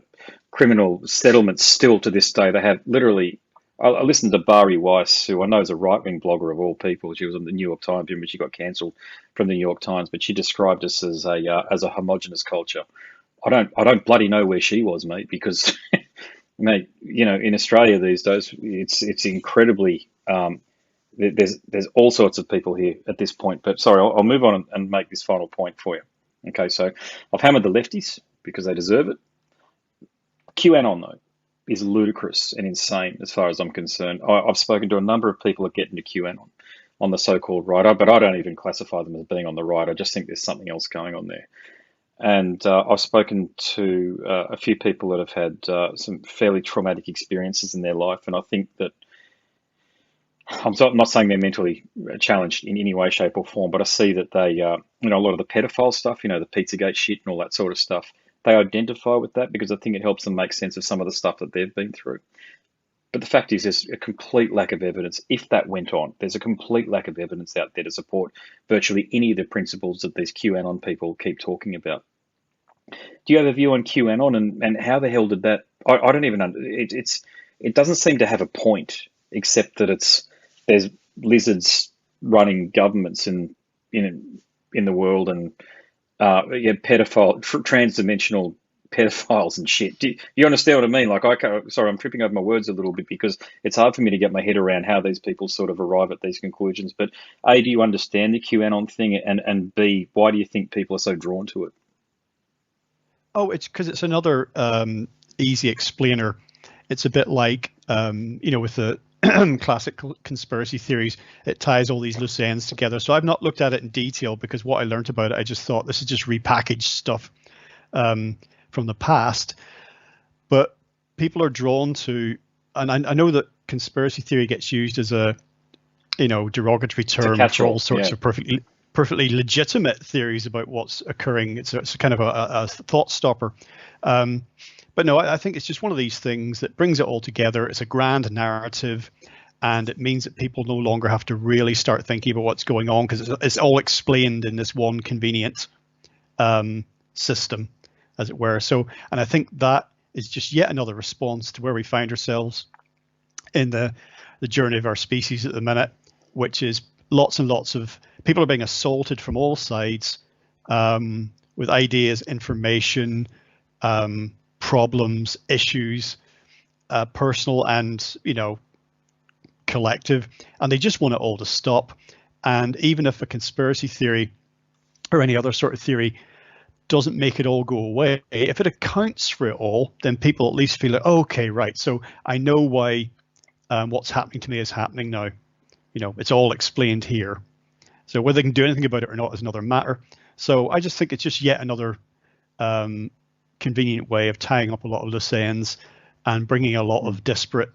criminal settlement still to this day. They have literally. I listened to Bari Weiss, who I know is a right-wing blogger of all people. She was on the New York Times, but she got cancelled from the New York Times. But she described us as a homogenous culture. I don't bloody know where she was, mate, because mate, in Australia these days, it's incredibly there's all sorts of people here at this point. But sorry, I'll move on and make this final point for you. Okay, so I've hammered the lefties because they deserve it. QAnon though is ludicrous and insane as far as I'm concerned. I've spoken to a number of people that get into QAnon on the so-called right, but I don't even classify them as being on the right. I just think there's something else going on there. And I've spoken to a few people that have had some fairly traumatic experiences in their life, and I think that I'm not saying they're mentally challenged in any way, shape, or form, but I see that they, a lot of the pedophile stuff, the Pizzagate shit and all that sort of stuff, they identify with that because I think it helps them make sense of some of the stuff that they've been through. But the fact is, there's a complete lack of evidence. If that went on, there's a complete lack of evidence out there to support virtually any of the principles that these QAnon people keep talking about. Do you have a view on QAnon and how the hell did that? I don't even it doesn't seem to have a point except that there's lizards running governments in the world and transdimensional pedophiles and shit. Do you understand what I mean? Like sorry, I'm tripping over my words a little bit because it's hard for me to get my head around how these people sort of arrive at these conclusions. But A, do you understand the QAnon thing, and B, why do you think people are so drawn to it? Oh, it's because it's another easy explainer. It's a bit like, with the classic conspiracy theories, it ties all these loose ends together. So I've not looked at it in detail because what I learned about it, I just thought this is just repackaged stuff from the past. But people are drawn to, and I know that conspiracy theory gets used as a, derogatory term for all sorts of perfectly legitimate theories about what's occurring. It's kind of a thought stopper. But no, I think it's just one of these things that brings it all together. It's a grand narrative, and it means that people no longer have to really start thinking about what's going on because it's all explained in this one convenient system, as it were. So, and I think that is just yet another response to where we find ourselves in the journey of our species at the minute, which is lots and lots of people are being assaulted from all sides with ideas, information, problems, issues, personal and collective, and they just want it all to stop. And even if a conspiracy theory or any other sort of theory doesn't make it all go away, if it accounts for it all, then people at least feel like, okay, right, so I know why what's happening to me is happening now. It's all explained here. So whether they can do anything about it or not is another matter. So I just think it's just yet another convenient way of tying up a lot of loose ends and bringing a lot of disparate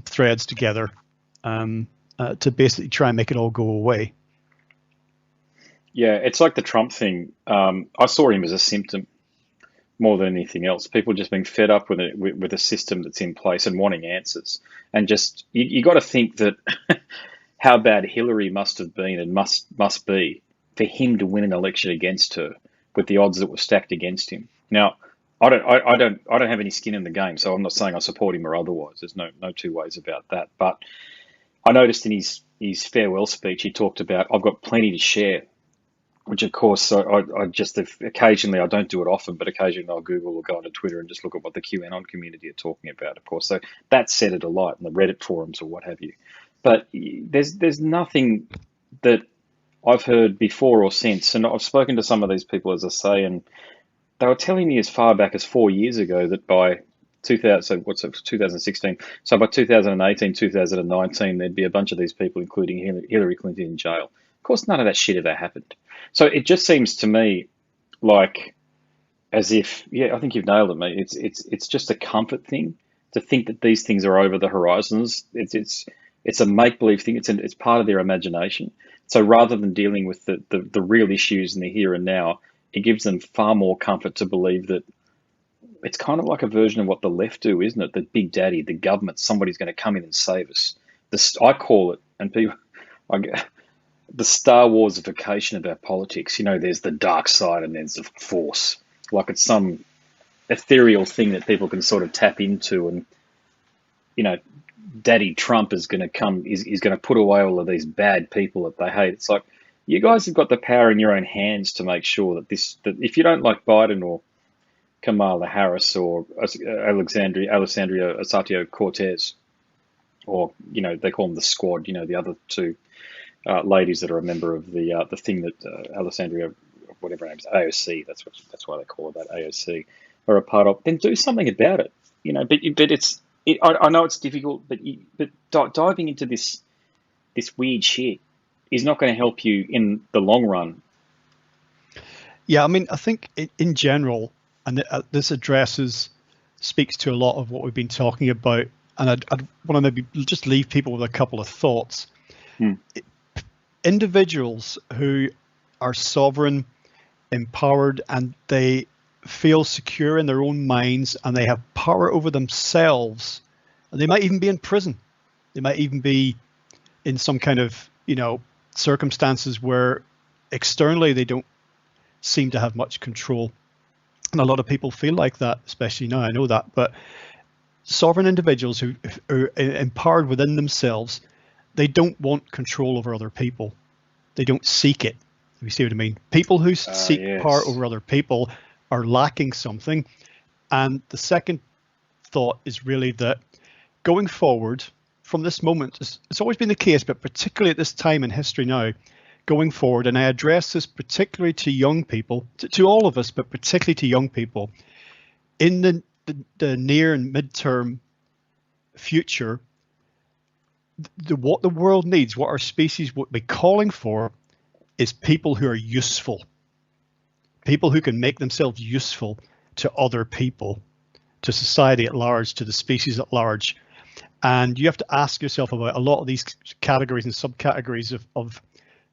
threads together to basically try and make it all go away. Yeah, it's like the Trump thing. I saw him as a symptom. more than anything else. People just being fed up with it, with a system that's in place and wanting answers. And just you got to think that how bad Hillary must have been and must be for him to win an election against her with the odds that were stacked against him. Now, I don't have any skin in the game, so I'm not saying I support him or otherwise. There's no two ways about that. But I noticed in his farewell speech, he talked about, I've got plenty to share, which of course I just occasionally, I don't do it often, but occasionally I'll Google or go onto Twitter and just look at what the QAnon community are talking about, of course. So that set it alight in the Reddit forums or what have you. But there's nothing that I've heard before or since, and I've spoken to some of these people, as I say, and they were telling me as far back as 4 years ago that by 2000, so what's it, 2016, so by 2018, 2019, there'd be a bunch of these people, including Hillary Clinton, in jail. Of course, none of that shit ever happened. So it just seems to me like as if, yeah, I think you've nailed it, mate. It's just a comfort thing to think that these things are over the horizons. It's a make believe thing. It's part of their imagination. So rather than dealing with the real issues in the here and now, it gives them far more comfort to believe that it's kind of like a version of what the left do, isn't it? The big daddy, the government, somebody's going to come in and save us. I call it, and people, the Star Warsification of our politics. You know, there's the dark side and there's the force. Like it's some ethereal thing that people can sort of tap into, and you know, Daddy Trump is going to come, is going to put away all of these bad people that they hate. It's like you guys have got the power in your own hands to make sure that that if you don't like Biden or Kamala Harris or Alexandria Ocasio-Cortez, or you know they call them the Squad, you know the other two ladies that are a member of the thing that Alessandria, whatever her name is, AOC, that's why they call it that, AOC, are a part of, then do something about it. You know, but I know it's difficult, but diving into this weird shit is not going to help you in the long run. Yeah, I mean, I think in general, and this speaks to a lot of what we've been talking about, and I'd want to maybe just leave people with a couple of thoughts. Individuals who are sovereign, empowered, and they feel secure in their own minds, and they have power over themselves, and they might even be in prison. They might even be in some kind of, circumstances where externally they don't seem to have much control. And a lot of people feel like that, especially now, I know that. But sovereign individuals who are empowered within themselves, they don't want control over other people. They don't seek it. You see what I mean? People who seek power over other people are lacking something. And the second thought is really that going forward from this moment, it's always been the case, but particularly at this time in history now, going forward, and I address this particularly to young people, to all of us, but particularly to young people, in the near and midterm future, what the world needs, what our species would be calling for, is people who are useful, people who can make themselves useful to other people, to society at large, to the species at large. And you have to ask yourself about a lot of these categories and subcategories of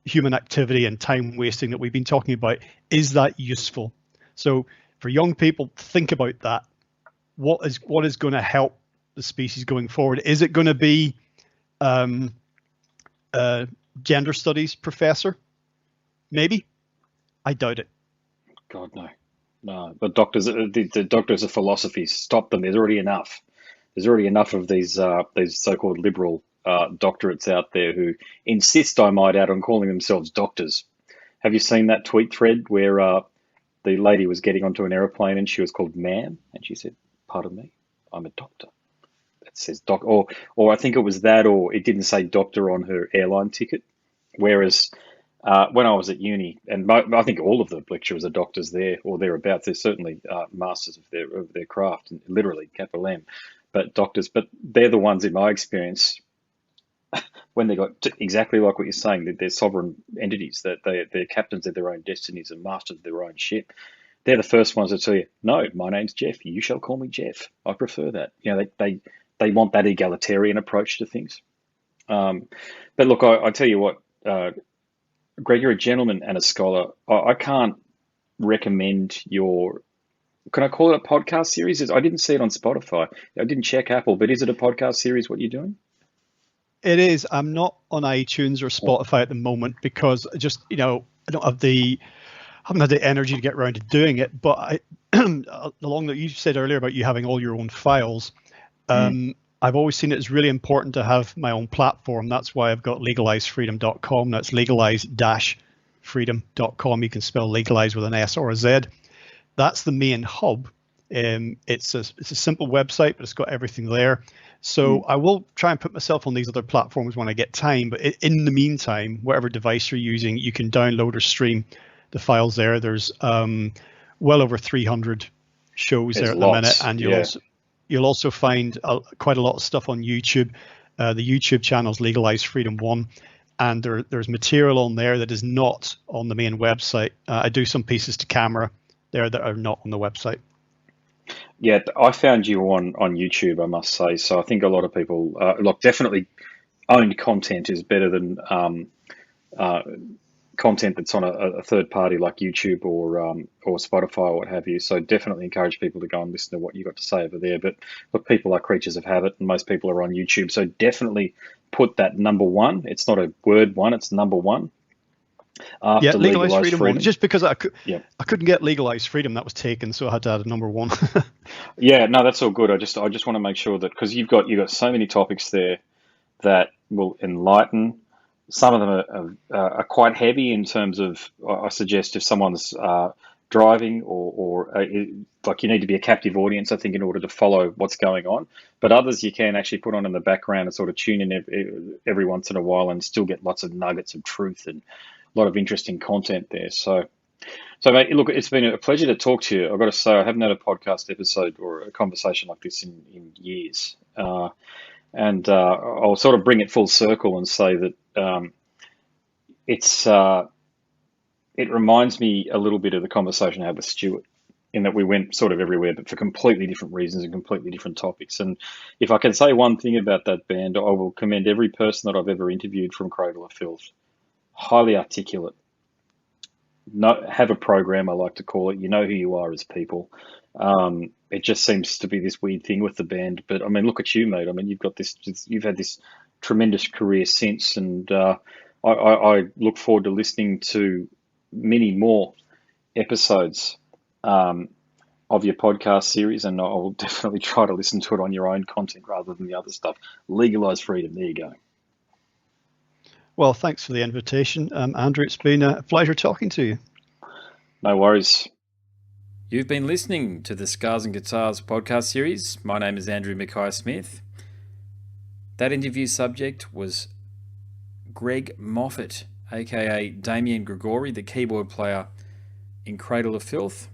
human activity and time wasting that we've been talking about. Is that useful? So for young people, think about that. What is going to help the species going forward? Is it going to be a gender studies professor? Maybe. I doubt it. God, no. The doctors of philosophy, stop them. There's already enough. There's already enough of these so-called liberal doctorates out there who insist, I might add, on calling themselves doctors. Have you seen that tweet thread where the lady was getting onto an aeroplane and she was called ma'am, and she said, "Pardon me, I'm a doctor." It says doc, or I think it was that, or it didn't say doctor on her airline ticket. Whereas when I was at uni, and I think all of the lecturers are doctors there or thereabouts. They're certainly masters of their craft, literally capital M. But doctors, but they're the ones in my experience when they got exactly like what you're saying, that they're sovereign entities, that they're captains of their own destinies and masters of their own ship. They're the first ones to tell you, no, my name's Jeff. You shall call me Jeff. I prefer that. They want that egalitarian approach to things. But look, I tell you what, Greg, you're a gentleman and a scholar. I can't recommend your can I call it a podcast series? I didn't see it on Spotify. I didn't check Apple, but is it a podcast series? What you're doing? It is. I'm not on iTunes or Oh, Spotify at the moment because just, I don't have haven't had the energy to get around to doing it. But along that you said earlier about you having all your own files, mm, I've always seen it as really important to have my own platform. That's why I've got legalisefreedom.com. That's legalise-freedom.com. You can spell legalise with an S or a Z. That's the main hub. It's a simple website, but it's got everything there. So mm. I will try and put myself on these other platforms when I get time. But in the meantime, whatever device you're using, you can download or stream the files there. There's well over 300 shows there There's at the minute, lots. and Yeah. you'll also find quite a lot of stuff on YouTube. The YouTube channel is Legalise Freedom 1, and there's material on there that is not on the main website. I do some pieces to camera there that are not on the website. Yeah, I found you on YouTube, I must say. So I think a lot of people, like, definitely owned content is better than uh, content that's on a third party like YouTube or Spotify or what have you. So definitely encourage people to go and listen to what you got to say over there. But look, people are creatures of habit, and most people are on YouTube. So definitely put that number one. It's not a word one; it's number one Yeah, after Legalise Legalise Freedom 1. Freedom. Just because Yeah, I couldn't get Legalise Freedom, that was taken, so I had to add a number 1. yeah. No, that's all good. I just want to make sure that because you've got so many topics there that will enlighten. Some of them are quite heavy in terms of, I suggest if someone's driving or like you need to be a captive audience, I think, in order to follow what's going on. But others you can actually put on in the background and sort of tune in every once in a while and still get lots of nuggets of truth and a lot of interesting content there. So mate, look, it's been a pleasure to talk to you. I've got to say, I haven't had a podcast episode or a conversation like this in years. And I'll sort of bring it full circle and say that it's it reminds me a little bit of the conversation I had with Stuart, in that we went sort of everywhere, but for completely different reasons and completely different topics. And if I can say one thing about that band, I will commend every person that I've ever interviewed from Cradle of Filth. Highly articulate. No, have a program, I like to call it. You know who you are as people. It just seems to be this weird thing with the band. But I mean, look at you, mate. I mean, you've had this tremendous career since, and I look forward to listening to many more episodes of your podcast series, and I'll definitely try to listen to it on your own content rather than the other stuff. Legalise freedom. There you go. Well, thanks for the invitation, Andrew. It's been a pleasure talking to you. No worries. You've been listening to the Scars and Guitars podcast series. My name is Andrew Mackay-Smith. That interview subject was Greg Moffatt, aka Damien Gregori, the keyboard player in Cradle of Filth.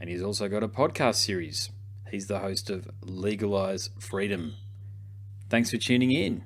And he's also got a podcast series. He's the host of Legalise Freedom. Thanks for tuning in.